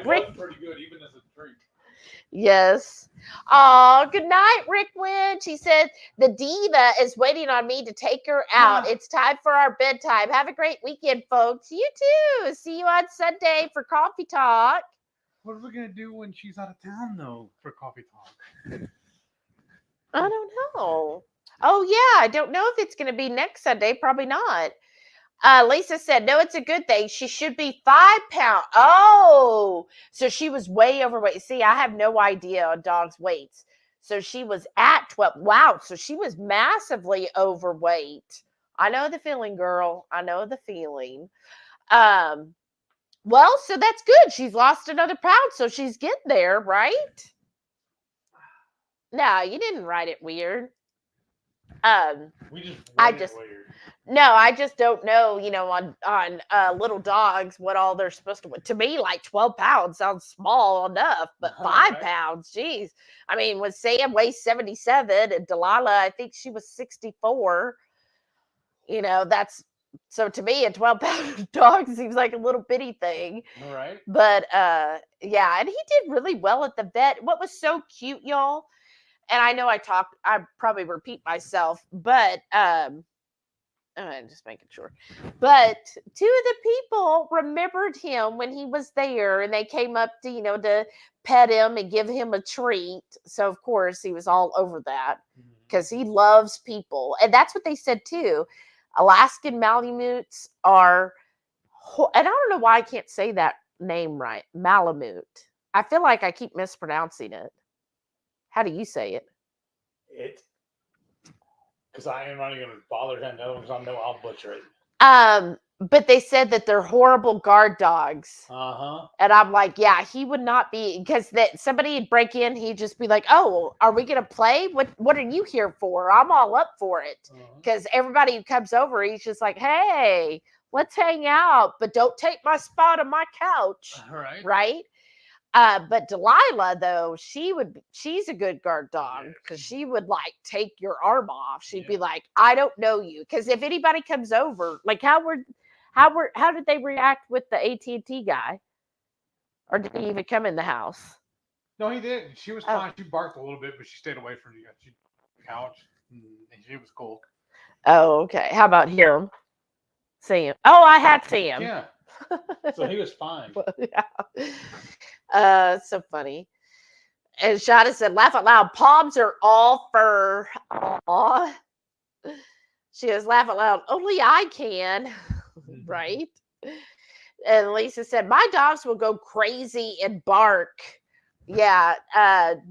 Rick, pretty good, even as a drink. Yes. Oh, good night, Rickwood. She said, "The diva is waiting on me to take her out. It's time for our bedtime. Have a great weekend, folks." You too. See you on Sunday for coffee talk. What are we going to do when she's out of town, though, for coffee talk? I don't know. Oh, yeah. I don't know if it's going to be next Sunday. Probably not. Lisa said, "No, it's a good thing. She should be 5 pounds. Oh, so she was way overweight. See, I have no idea on dogs' weights. So she was at 12. Wow. So she was massively overweight. I know the feeling, girl. I know the feeling. Well, so that's good. She's lost another pound. So she's getting there, right? No, you didn't write it weird. We just weird. No, I just don't know, on little dogs what all they're supposed to. To me, like 12 pounds sounds small enough, but 5 pounds, geez. I mean, when Sam weighs 77 and Delilah, I think she was 64. That's so to me, a 12-pound dog seems like a little bitty thing. All right. But yeah, and he did really well at the vet. What was so cute, y'all? And I know I probably repeat myself, but I'm just making sure. But 2 of the people remembered him when he was there, and they came up to, to pet him and give him a treat. So of course he was all over that because he loves people. And that's what they said too. Alaskan Malamutes are, and I don't know why I can't say that name right. Malamute. I feel like I keep mispronouncing it. How do you say it? Because I am not even going to bother that other one because I know I'll butcher it. But they said that they're horrible guard dogs. Uh-huh. And I'm like, yeah, he would not be, because that somebody would break in, he'd just be like, "Oh, are we going to play? What are you here for? I'm all up for it." Because everybody who comes over, he's just like, "Hey, let's hang out, but don't take my spot on my couch." All right. Right? But Delilah, though, she's a good guard dog because she would like take your arm off. She'd be like, "I don't know you." Because if anybody comes over, like how did they react with the AT&T guy? Or did he even come in the house? No, he did. She was fine. She barked a little bit, but she stayed away from the couch. And she was cool. Oh, okay. How about him? Sam. Oh, I had Sam. Yeah. So he was fine. Yeah. So funny. And Shada said, "Laugh out loud. Palms are all fur." Aww. She was laughing loud. Only I can. Right? And Lisa said, my dogs will go crazy and bark. Yeah.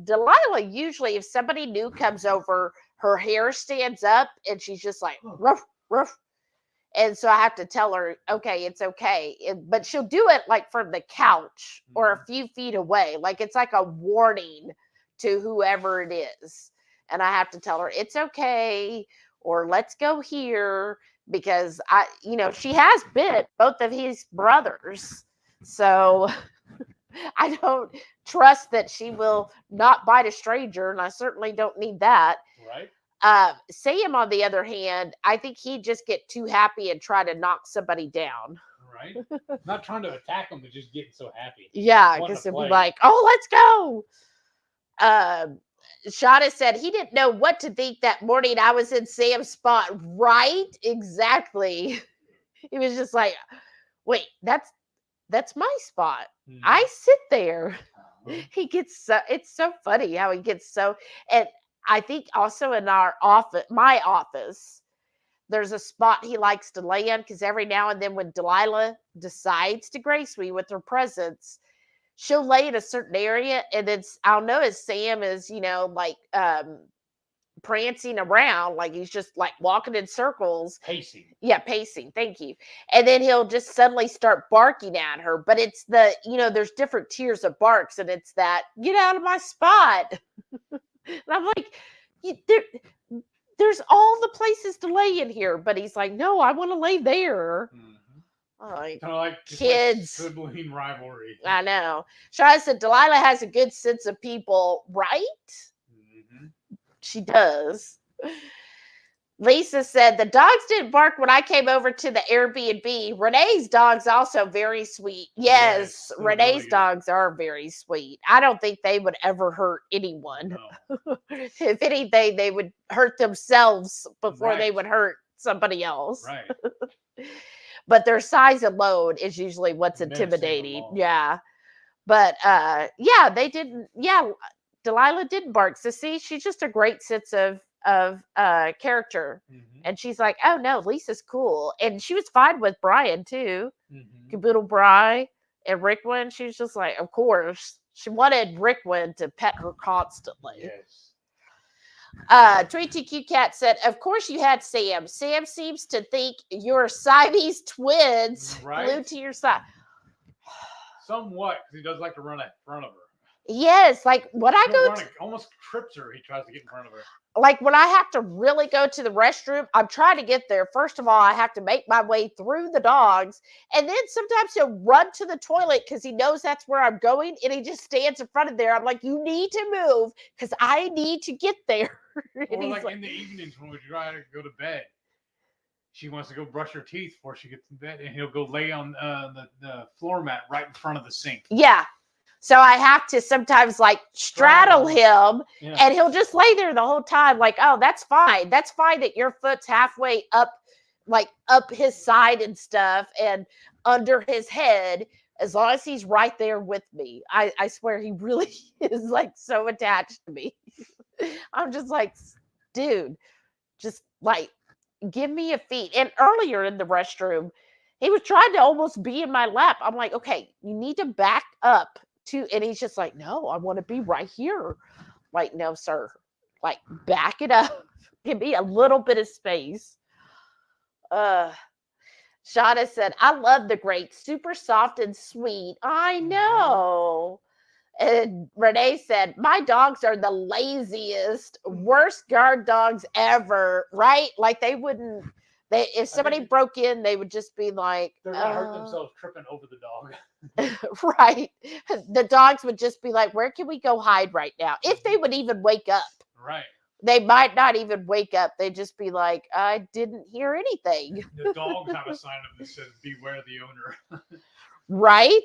Delilah, usually if somebody new comes over, her hair stands up and she's just like, ruff, ruff. And so I have to tell her, okay, it's okay. But she'll do it like from the couch or a few feet away. Like it's like a warning to whoever it is. And I have to tell her, it's okay, or let's go here, because she has bit both of his brothers. So I don't trust that she will not bite a stranger, and I certainly don't need that. Right. Sam, on the other hand, I think he'd just get too happy and try to knock somebody down. Right. Not trying to attack them, but just getting so happy. Yeah, because it'd be like, oh, let's go. Shauna said he didn't know what to think that morning. I was in Sam's spot. Right? Exactly. He was just like, wait, that's my spot. I sit there. He gets it's so funny how he gets so, and I think also in my office, there's a spot he likes to lay in, because every now and then when Delilah decides to grace me with her presence, she'll lay in a certain area, and then I'll notice Sam is, prancing around, like he's just like walking in circles. Pacing. Yeah, pacing. Thank you. And then he'll just suddenly start barking at her. But it's there's different tiers of barks, and it's that, get out of my spot. And I'm like, there's all the places to lay in here. But he's like, no, I want to lay there. Kind of like kids. Like sibling rivalry. I know. Shai said Delilah has a good sense of people, right? She does. Lisa said the dogs didn't bark when I came over to the Airbnb. Renee's dog's also very sweet. Yes, Renee's really dogs are very sweet. I don't think they would ever hurt anyone. No. If anything, they would hurt themselves before they would hurt somebody else. Right. But their size alone is usually what's intimidating. Yeah. But they didn't. Yeah, Delilah didn't bark. So see, she's just a great sense of character. And she's like, oh no, Lisa's cool. And she was fine with Brian too. Caboodle Bry and Rickwin. She was just like, of course. She wanted Rickwin to pet her constantly. Yes. 22Q Cat said, of course you had Sam. Sam seems to think you're Siamese twins glued to your side. Somewhat, because he does like to run in front of her. Yes, like when I go almost trips her, he tries to get in front of her. Like when I have to really go to the restroom, I'm trying to get there. First of all, I have to make my way through the dogs. And then sometimes he'll run to the toilet because he knows that's where I'm going. And he just stands in front of there. I'm like, you need to move because I need to get there. Or like in the evenings when we try to go to bed. She wants to go brush her teeth before she gets in bed. And he'll go lay on the floor mat right in front of the sink. Yeah. So I have to sometimes like straddle him and he'll just lay there the whole time. Like, oh, that's fine. That's fine that your foot's halfway up, like up his side and stuff and under his head, as long as he's right there with me. I swear he really is like so attached to me. I'm just like, dude, just like, give me a feed. And earlier in the restroom, he was trying to almost be in my lap. I'm like, okay, you need to back up. And he's just like, no, I want to be right here. Like, no, sir. Like, back it up. Give me a little bit of space. Shauna said, I love the great, super soft and sweet. I know. And Renee said, my dogs are the laziest, worst guard dogs ever, right? Like they wouldn't, if somebody broke in, they would just be like, they're going to hurt themselves tripping over the dog. Right. The dogs would just be like, where can we go hide right now? If they would even wake up. Right. They might not even wake up. They'd just be like, I didn't hear anything. The dogs have a sign up that says, beware the owner. Right?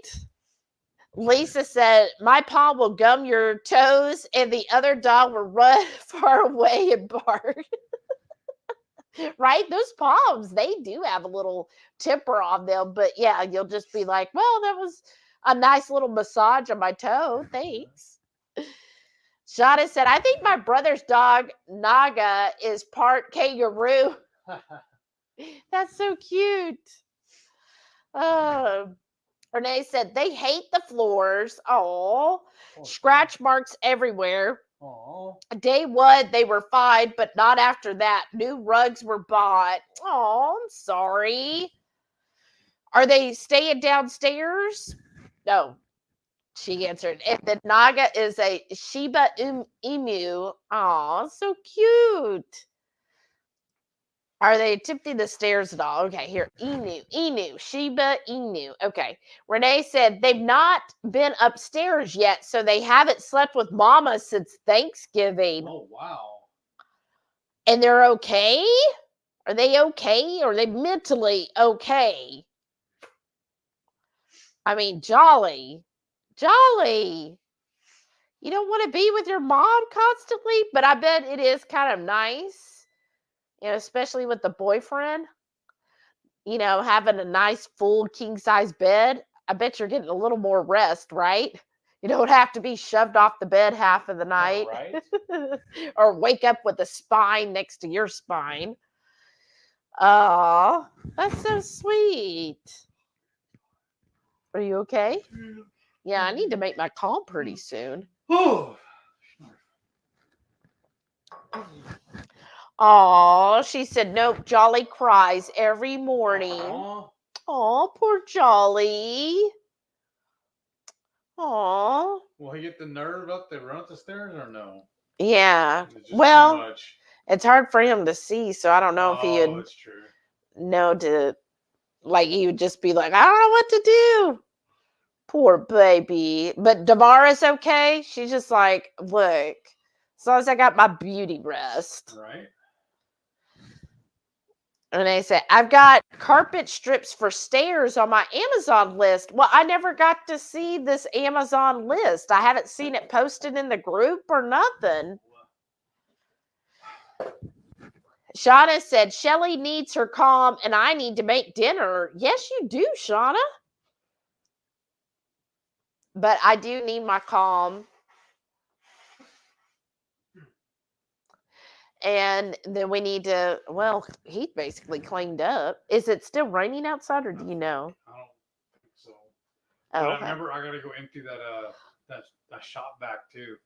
Lisa said, my paw will gum your toes and the other dog will run far away and bark. Right? Those palms, they do have a little temper on them. But yeah, you'll just be like, well, that was a nice little massage on my toe. Thanks. Shauna said, I think my brother's dog, Naga, is part kangaroo. That's so cute. Renee said they hate the floors. Oh, scratch marks everywhere. Oh. Day one, they were fine, but not after that. New rugs were bought. Oh, I'm sorry. Are they staying downstairs? No, she answered. And the Naga is a Shiba Inu. Oh, so cute. Are they attempting the stairs at all? Okay, here. Inu, Shiba Inu. Okay. Renee said they've not been upstairs yet, so they haven't slept with Mama since Thanksgiving. Oh, wow. And they're okay? Are they okay? Or are they mentally okay? I mean, jolly. You don't want to be with your mom constantly, but I bet it is kind of nice, especially with the boyfriend, having a nice full king size bed. I bet you're getting a little more rest, right? You don't have to be shoved off the bed half of the night. Right. Or wake up with a spine next to your spine. Oh, that's so sweet. Are you okay? Yeah, I need to make my call pretty soon. Oh, she said, nope, Jolly cries every morning. Oh, poor Jolly. Oh. Will he get the nerve up to run up the stairs or no? Yeah. Well, it's hard for him to see, so I don't know if he would know to, he would just be like, I don't know what to do. Poor baby. But Damara's okay. She's just like, look, as long as I got my beauty rest. Right. And they said, I've got carpet strips for stairs on my Amazon list. Well, I never got to see this Amazon list. I haven't seen it posted in the group or nothing. Shauna said, Shelly needs her calm and I need to make dinner. Yes, you do, Shauna. But I do need my calm. And then we need to, Heath basically cleaned up. Is it still raining outside or do you know? I don't think so. Oh, but okay. I remember I got to go empty that shop back too.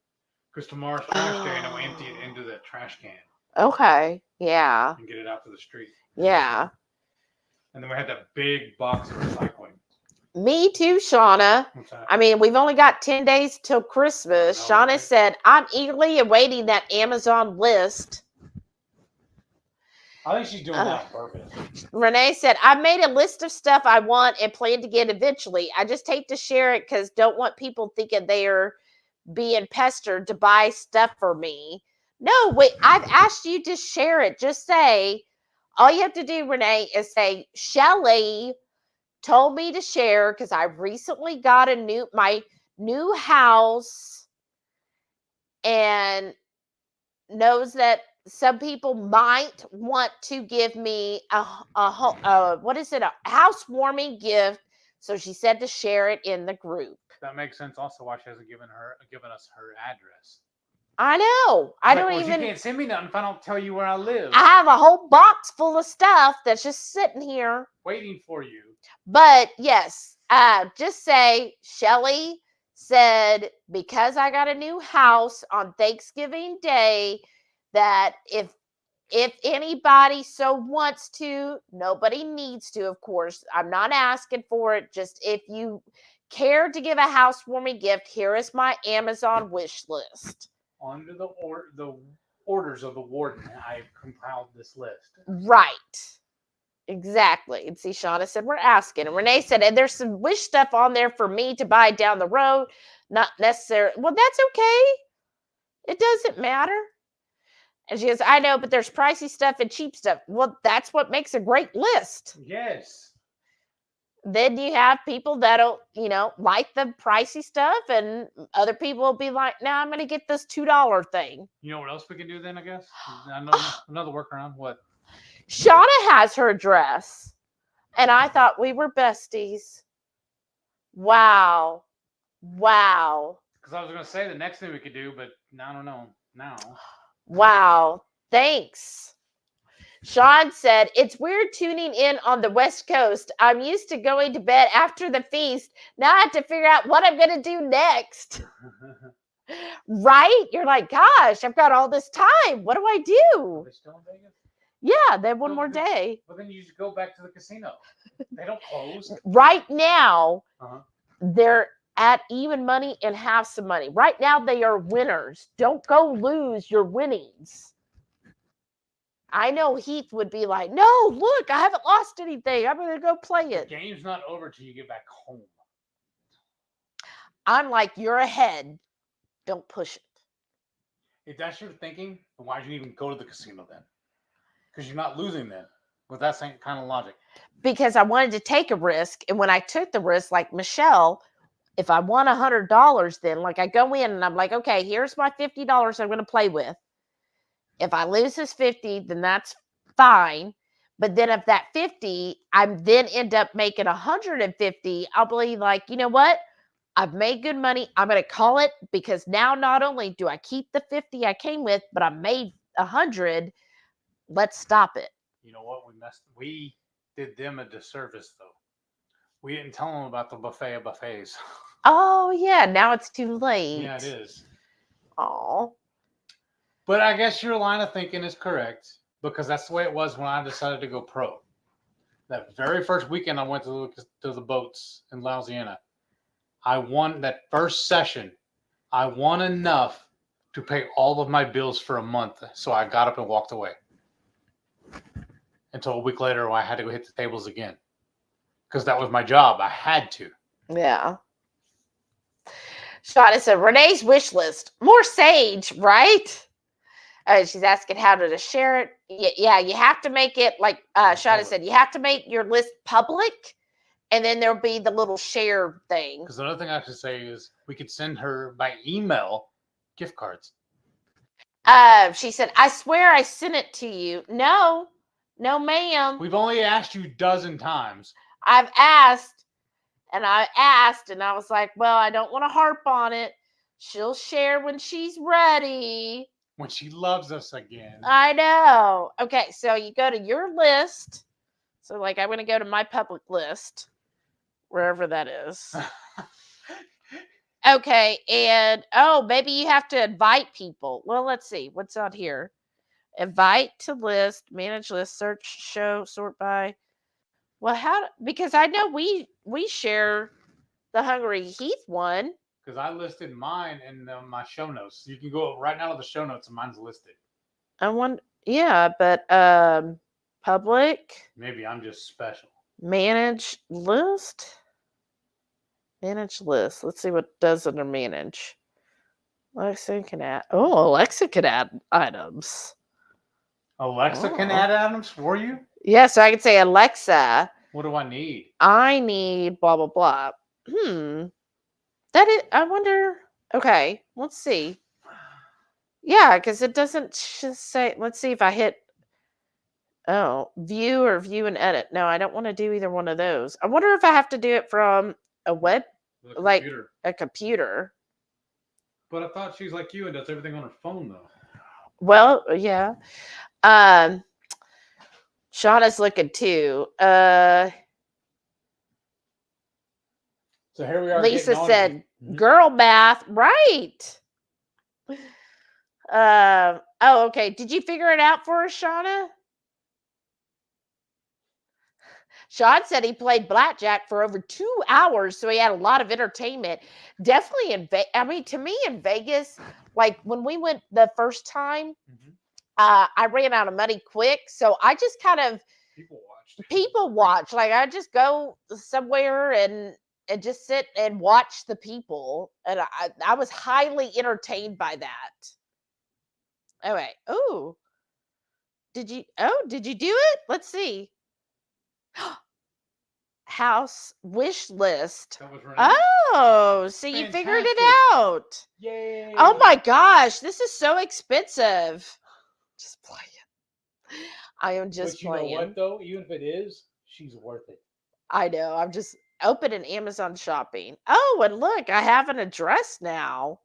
Because tomorrow's trash day and I'll empty it into the trash can. Okay. Yeah. And get it out to the street. Yeah. And then we had that big box of recycling. Me too, Shauna. What's that? I mean, we've only got 10 days till Christmas. Shauna said, I'm eagerly awaiting that Amazon list. I think she's doing that on purpose. Renee said, I've made a list of stuff I want and plan to get eventually. I just hate to share it because don't want people thinking they are being pestered to buy stuff for me. No, wait, I've asked you to share it. Just say, all you have to do, Renee, is say, Shelly told me to share because I recently got my new house and knows that some people might want to give me a housewarming gift. So she said to share it in the group. That makes sense. Also, why she hasn't given us her address. I know. You can't send me nothing if I don't tell you where I live. I have a whole box full of stuff that's just sitting here waiting for you. But yes, just say Shelly said because I got a new house on Thanksgiving Day that if anybody so wants to, nobody needs to, of course. I'm not asking for it. Just if you care to give a housewarming gift, here is my Amazon wish list. Under the orders of the warden, I compiled this list. Right. Exactly. And see, Shauna said, we're asking. And Renee said, and there's some wish stuff on there for me to buy down the road. Not necessarily. Well, that's okay. It doesn't matter. And she goes, I know, but there's pricey stuff and cheap stuff. Well, that's what makes a great list. Yes. Then you have people that'll, like the pricey stuff, and other people will be like, no, I'm going to get this $2 thing. You know what else we can do then, I guess? Another workaround. What? Shauna has her address, and I thought we were besties. Wow. Because I was going to say the next thing we could do, but I don't know now. Wow. Thanks. Sean said, it's weird tuning in on the West Coast. I'm used to going to bed after the feast. Now I have to figure out what I'm going to do next. Right? You're like, gosh, I've got all this time. What do I do? Are they still in Vegas? Yeah, they have one more day. Well, then you just go back to the casino. They don't close. Right now, they're at even money and have some money. Right now, they are winners. Don't go lose your winnings. I know Heath would be like, no, look, I haven't lost anything. I'm going to go play it. The game's not over till you get back home. I'm like, you're ahead. Don't push it. If that's your thinking, then why'd you even go to the casino then? Because you're not losing then. With that same kind of logic. Because I wanted to take a risk. And when I took the risk, like Michelle, if I won $100, then like I go in and I'm like, okay, here's my $50 I'm going to play with. If I lose this 50, then that's fine. But then if that 50, I then end up making 150, I'll be like, you know what? I've made good money. I'm going to call it because now not only do I keep the 50 I came with, but I made 100. Let's stop it. You know what? We did them a disservice though. We didn't tell them about the buffet of buffets. Oh yeah, now it's too late. Yeah, it is. Oh. But I guess your line of thinking is correct because that's the way it was when I decided to go pro. That very first weekend I went to the boats in Louisiana. I won that first session. I won enough to pay all of my bills for a month. So I got up and walked away. Until a week later, I had to go hit the tables again. Because that was my job. I had to. Yeah. Shauna said, Renee's wish list. More sage, right? She's asking how to share it. Yeah, you have to make it like Shauna said, you have to make your list public. And then there'll be the little share thing. Because another thing I have to say is we could send her by email gift cards. She said, I swear I sent it to you. No, ma'am. We've only asked you a dozen times. I've asked, and I was like, well, I don't want to harp on it. She'll share when she's ready. When she loves us again. I know. Okay, so you go to your list. So, like, I'm going to go to my public list, wherever that is. Okay, and, maybe you have to invite people. Well, let's see. What's on here? Invite to list, manage list, search, show, sort by. Well, because I know we share the HungryHeath one. Because I listed mine in my show notes. You can go right now to the show notes and mine's listed. Yeah, but public. Maybe I'm just special. Manage list. Manage list. Let's see what it does under manage. Alexa can add. Oh, Alexa can add items. Alexa can add items for you? Yeah, so I can say, Alexa. What do I need? I need blah, blah, blah. I wonder. Okay, let's see. Yeah, because it doesn't just say, let's see if I hit, view or view and edit. No, I don't want to do either one of those. I wonder if I have to do it from a web, like a computer. But I thought she's like you and does everything on her phone, though. Well, yeah. Shauna's looking too. So here we are. Lisa said, girl math. Right. Okay. Did you figure it out for us, Shauna? Sean said he played blackjack for over 2 hours, so he had a lot of entertainment. Definitely to me in Vegas, like when we went the first time, I ran out of money quick, so I just kind of people watch. Like I just go somewhere and just sit and watch the people, and I was highly entertained by that. Anyway, did you do it? Let's see. House wish list. Oh, so you figured it out. Yay. Oh my gosh, this is so expensive. Just play it. I am just playing. But you know what though? Even if it is, she's worth it. I know. I'm just opening Amazon shopping. Oh, and look, I have an address now.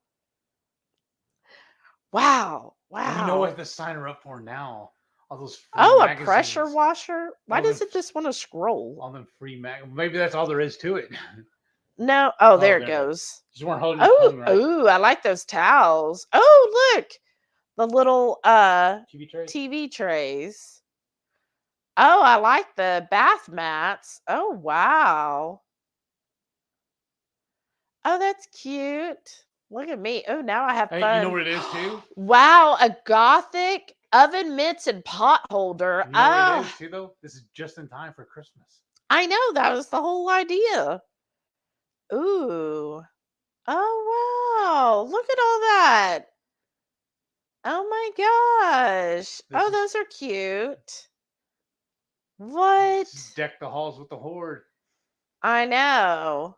Wow. You know what to sign her up for now? All those free Oh, a magazines. pressure washer. Why All them- doesn't this one a scroll? All them free Maybe that's all there is to it. No. Oh, there it there it goes. Just weren't holding your tongue right. Oh, I like those towels. Oh, look. The little TV tray. trays. Oh, I like the bath mats. Oh, wow. Oh, that's cute. Look at me. Oh, now I have Hey, fun. you know what it is too? Wow, a gothic oven mitts and pot holder. You know what it is too, though? This is just in time for Christmas. I know, that was the whole idea. Ooh. Oh, wow. Look at all that. Oh my gosh. Oh, those are cute. What? Deck the halls with the horde. I know.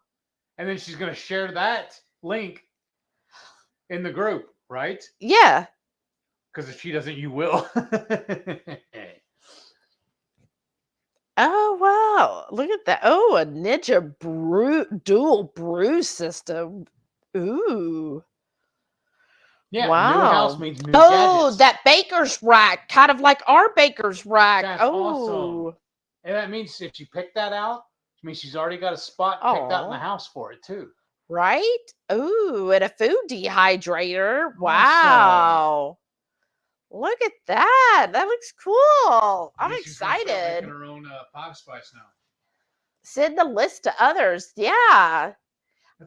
And then she's going to share that link in the group, right? Yeah. Because if she doesn't, you will. Oh, wow. Look at that. Oh, a Ninja dual brew system. Ooh. Yeah, wow. New house means new gadgets. Gadgets. That baker's rack, kind of like our baker's rack. That's awesome. And that means if she picked that out, it means she's already got a spot picked out in the house for it too. Right? Ooh, and a food dehydrator. Wow. Look at that. That looks cool. I'm excited. She's making her own pop spice now. Send the list to others. Yeah.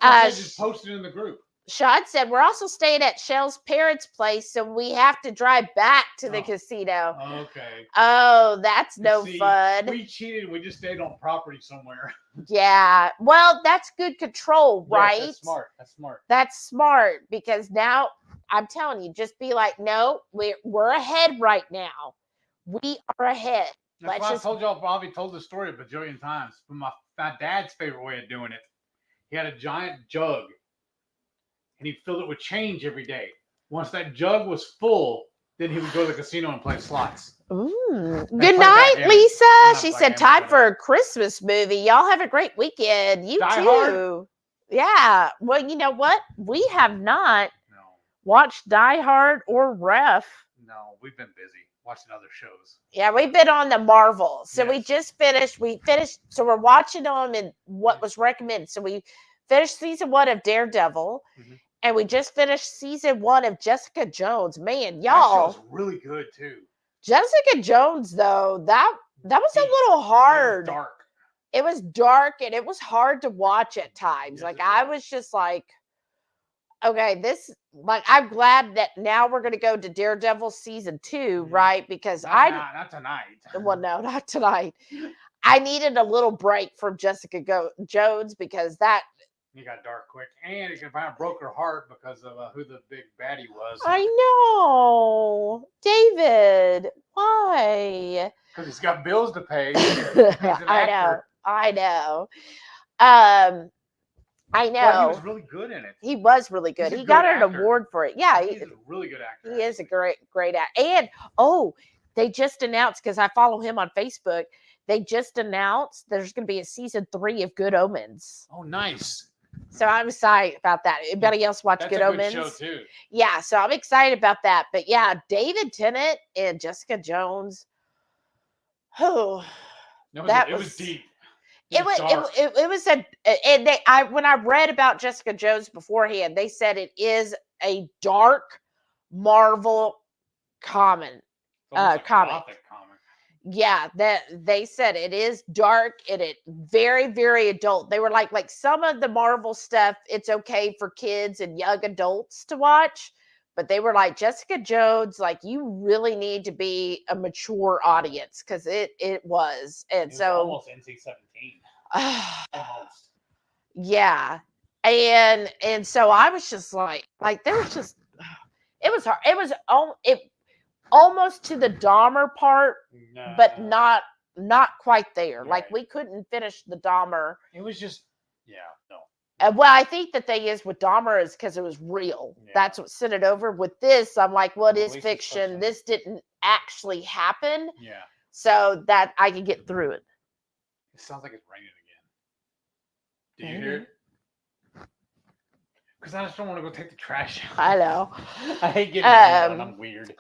I just posted it in the group. Sean said, we're also staying at Shell's parents' place, so we have to drive back to the casino. Okay. Oh, that's no fun. We cheated. We just stayed on property somewhere. Yeah. Well, that's good control, right? Yes, that's smart. That's smart. That's smart because now I'm telling you, just be like, no, we're ahead right now. We are ahead. That's why I told y'all, probably told the story a bajillion times. But my dad's favorite way of doing it, he had a giant jug. And he filled it with change every day. Once that jug was full, then he would go to the casino and play slots. Good night, Lisa. She said, time for a Christmas movie. Y'all have a great weekend. You Die too. Hard? Yeah. Well, you know what? We have not watched Die Hard or Ref. No, we've been busy watching other shows. Yeah, we've been on the Marvel. So we just finished. So we're watching them and what was recommended. So we finished season 1 of Daredevil. Mm-hmm. And we just finished season 1 of Jessica Jones. Man, y'all. That show's really good too. Jessica Jones, though, that was a little hard. It was dark and it was hard to watch at times. Yes, I was just like, okay, I'm glad that now we're going to go to Daredevil season 2, right? Because not tonight. Well, no, not tonight. I needed a little break from Jessica Jones because that. It got dark quick, and it kind of broke her heart because of who the big baddie was. I know, David. Why? Because he's got bills to pay. I know. I know. But he was really good in it. He was really good. He got an award for it. Yeah, he's a really good actor. He is a great actor. And they just announced, because I follow him on Facebook. They just announced there's going to be a season 3 of Good Omens. Oh, nice. So I'm excited about that. Anybody else watch Good Omens? That's a good show too. Yeah, so I'm excited about that. But yeah, David Tennant and Jessica Jones. Oh, it was deep. It was when I read about Jessica Jones beforehand, they said it is a dark Marvel comic. Yeah, that they said it is dark and it very, very adult. They were like some of the Marvel stuff, it's okay for kids and young adults to watch, but they were like, Jessica Jones, like, you really need to be a mature audience because it was. And it was almost NC-17. Almost. Yeah. And so I was just like there was just it was hard. It was almost to the Dahmer part, but not quite there. Right. Like, we couldn't finish the Dahmer. It was just, no. Well, I think the thing is with Dahmer is because it was real. Yeah. That's what sent it over. With this, I'm like, what is fiction? This didn't actually happen. Yeah. So that I could get through it. It sounds like it's raining again. Did you hear it? Because I just don't want to go take the trash out. I know. I hate getting rained on. I'm weird.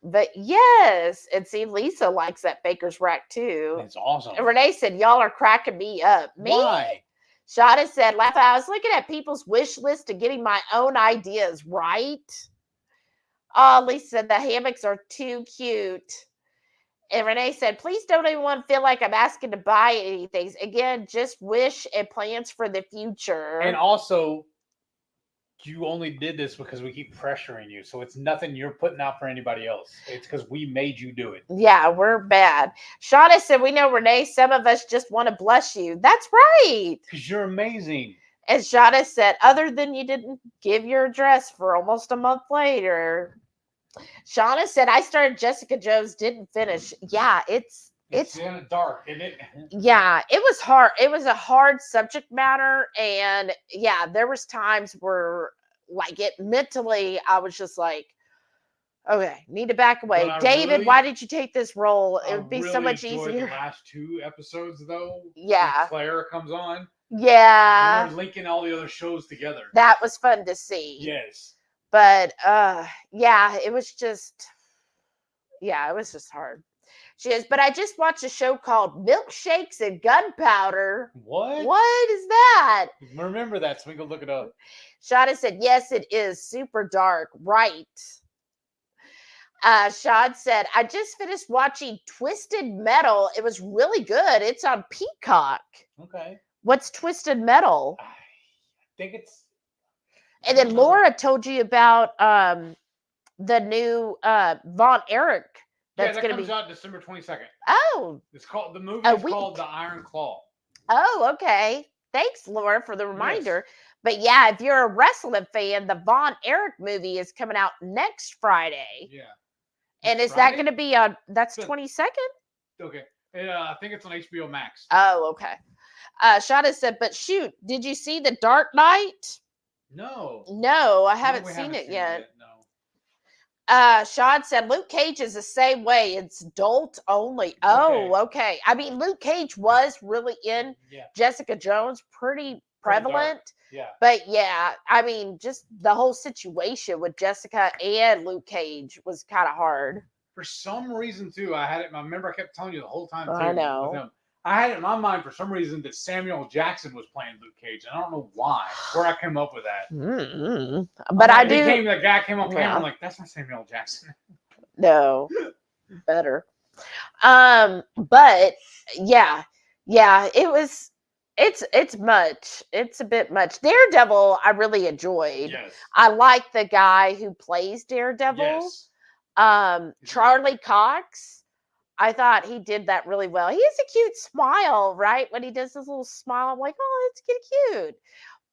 But yes, and see, Lisa likes that baker's rack too. It's awesome. And Renee said, y'all are cracking me up. Me? Why? Shada said, laugh. I was looking at people's wish list and getting my own ideas, right? Oh, Lisa said, the hammocks are too cute. And Renee said, please don't anyone feel like I'm asking to buy anything. Again, just wish and plans for the future. And also, you only did this because we keep pressuring you. So it's nothing you're putting out for anybody else. It's because we made you do it. Yeah, we're bad. Shauna said, we know, Renee, some of us just want to bless you. That's right. Because you're amazing. And Shauna said, other than you didn't give your address for almost a month later. Shauna said, I started Jessica Jones, didn't finish. Yeah, it's in the dark, isn't it? Yeah, it was hard. It was a hard subject matter. And yeah, there was times where like it mentally, I was just like, okay, need to back away. David, why did you take this role? It would be so much easier. The last 2 episodes though. Yeah. Claire comes on. Yeah. And they're linking all the other shows together. That was fun to see. Yes. But yeah, it was just hard. She is, but I just watched a show called Milkshakes and Gunpowder. What? What is that? Remember that, so we can go look it up. Shada said, yes, it is super dark. Right. Shad said, I just finished watching Twisted Metal. It was really good. It's on Peacock. Okay. What's Twisted Metal? I think it's... And then Laura told you about the new Von Erich. That comes out December 22nd. Oh. It's called, the movie is called The Iron Claw. Oh, okay. Thanks, Laura, for the reminder. Yes. But yeah, if you're a wrestling fan, the Von Erich movie is coming out next Friday. Yeah. And is that going to be on, that's 22nd? Okay. I think it's on HBO Max. Oh, okay. Shada said, but shoot, did you see The Dark Knight? No. No, I haven't seen it yet. No. Shad said, Luke Cage is the same way. It's adult only. Oh, okay. I mean, Luke Cage was really in Jessica Jones, pretty prevalent. Yeah. But yeah, I mean, just the whole situation with Jessica and Luke Cage was kind of hard. For some reason, too, I remember I kept telling you the whole time, too. I know. With him. I had it in my mind for some reason that Samuel Jackson was playing Luke Cage. I don't know why. Where I came up with that. Mm-hmm. But the guy came on camera. I'm like, that's not Samuel Jackson. No, better. But yeah, it's much. It's a bit much. Daredevil, I really enjoyed. Yes. I like the guy who plays Daredevil. Yes. Charlie Cox. I thought he did that really well. He has a cute smile, right? When he does this little smile, I'm like, oh, it's cute.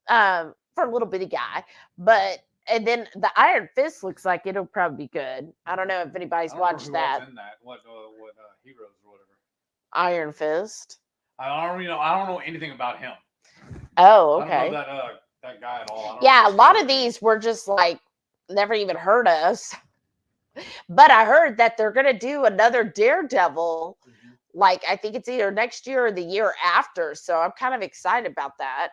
For a little bitty guy. And then the Iron Fist looks like it'll probably be good. I don't know if anybody's watched that. What heroes or whatever. Iron Fist. I don't know anything about him. Oh, okay. I don't know that guy at all. Yeah, a lot of these were just like never even heard of. But I heard that they're going to do another Daredevil. Mm-hmm. Like, I think it's either next year or the year after. So I'm kind of excited about that.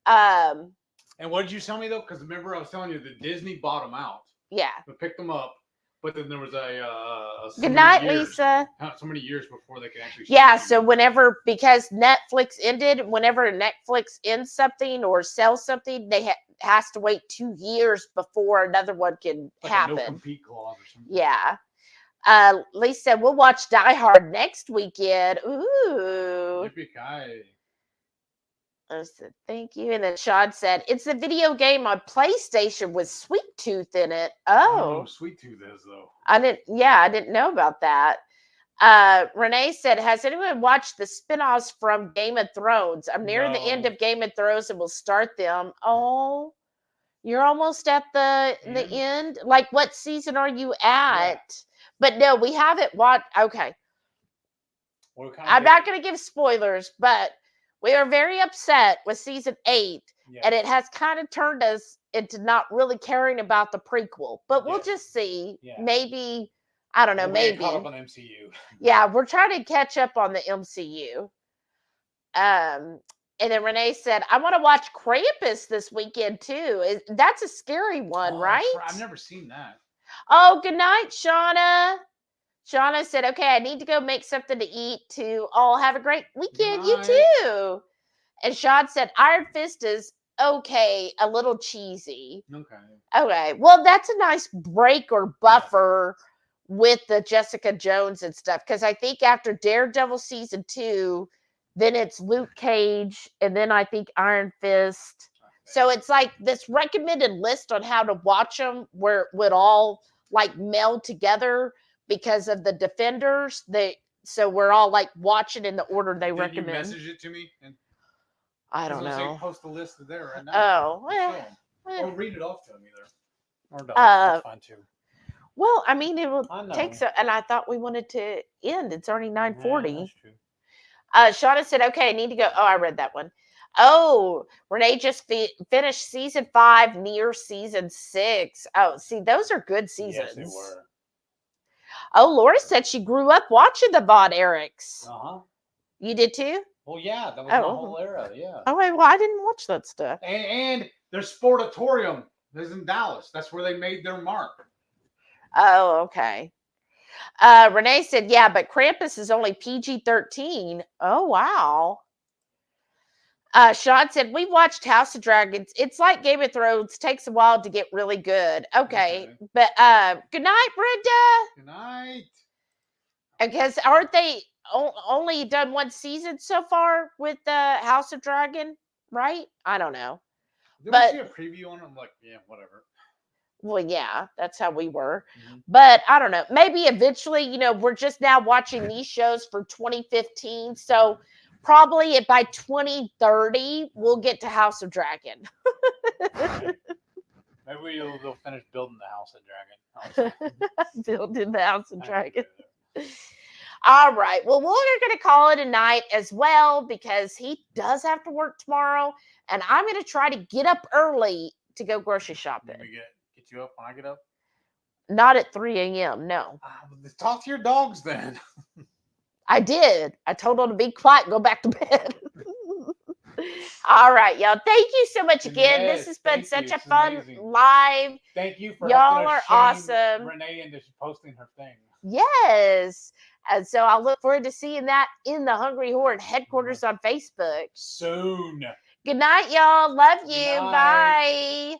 And what did you tell me, though? Because remember I was telling you that Disney bought them out. Yeah. They picked them up. But then there was good night, Lisa. So many years before they could actually. Yeah. So because Netflix ended, whenever Netflix ends something or sells something, they has to wait 2 years before another one can happen. No compete clause or something. Yeah. Lisa said, we'll watch Die Hard next weekend. Ooh. Yippee-ki-yay. I said, thank you. And then Sean said, it's a video game on PlayStation with Sweet Tooth in it. Oh. I don't know who Sweet Tooth is, though. I didn't know about that. Renee said, has anyone watched the spinoffs from Game of Thrones? I'm near the end of Game of Thrones and we'll start them. Oh, you're almost at the end? Like, what season are you at? Yeah. But no, we haven't watched. Okay. I'm not going to give spoilers, but we are very upset with season 8, and it has kind of turned us into not really caring about the prequel. But we'll just see. Yeah. Maybe, I don't know, maybe. Caught up on MCU. Yeah, we're trying to catch up on the MCU. And then Renee said, I want to watch Krampus this weekend, too. That's a scary one, right? I've never seen that. Oh, good night, Shauna. Shauna said, okay, I need to go make something to eat to all have a great weekend. You too. And Sean said, Iron Fist is okay, a little cheesy. Okay. Well, that's a nice break or buffer with the Jessica Jones and stuff. Because I think after Daredevil season 2, then it's Luke Cage, and then I think Iron Fist. So it's like this recommended list on how to watch them where it would all like meld together because of the Defenders. So we're all like watching in the order they recommend. You message it to me? I don't know. Post the list there right now. Or read it off to me either. Or no, that's fine too. Well, I mean, it will take and I thought we wanted to end. It's already 9:40. That's true. Shauna said, okay, I need to go. Oh, I read that one. Oh, Renee just finished season 5 near season 6. Oh, see, those are good seasons. Yes, they were. Oh, Laura said she grew up watching the Von Erichs. You did too? Well, yeah, that was my whole era, yeah. Oh, wait, well, I didn't watch that stuff. And their Sportatorium is in Dallas. That's where they made their mark. Oh, okay. Renee said, yeah, but Krampus is only PG-13. Oh, wow. Sean said, we watched House of Dragons. It's like Game of Thrones. Takes a while to get really good. Okay. But good night, Brenda. Good night. Because aren't they only done one season so far with House of Dragon, right? I don't know. Did we see a preview on it? I'm like, yeah, whatever. Well, yeah, that's how we were. But I don't know. Maybe eventually, we're just now watching these shows for 2015. So probably by 2030, we'll get to House of Dragon. Maybe they'll finish building the House of Dragon. Building the House of Dragon. All right. Well, we're going to call it a night as well because he does have to work tomorrow. And I'm going to try to get up early to go grocery shopping. Let me get you up when I get up? Not at 3 a.m. No. Talk to your dogs then. I did. I told them to be quiet and go back to bed. All right, y'all. Thank you so much again. This has been such a fun live. Thank you for y'all are awesome. Renee into posting her thing. Yes. And so I'll look forward to seeing that in the Hungry Horde headquarters on Facebook. Soon. Good night, y'all. Love you. Bye.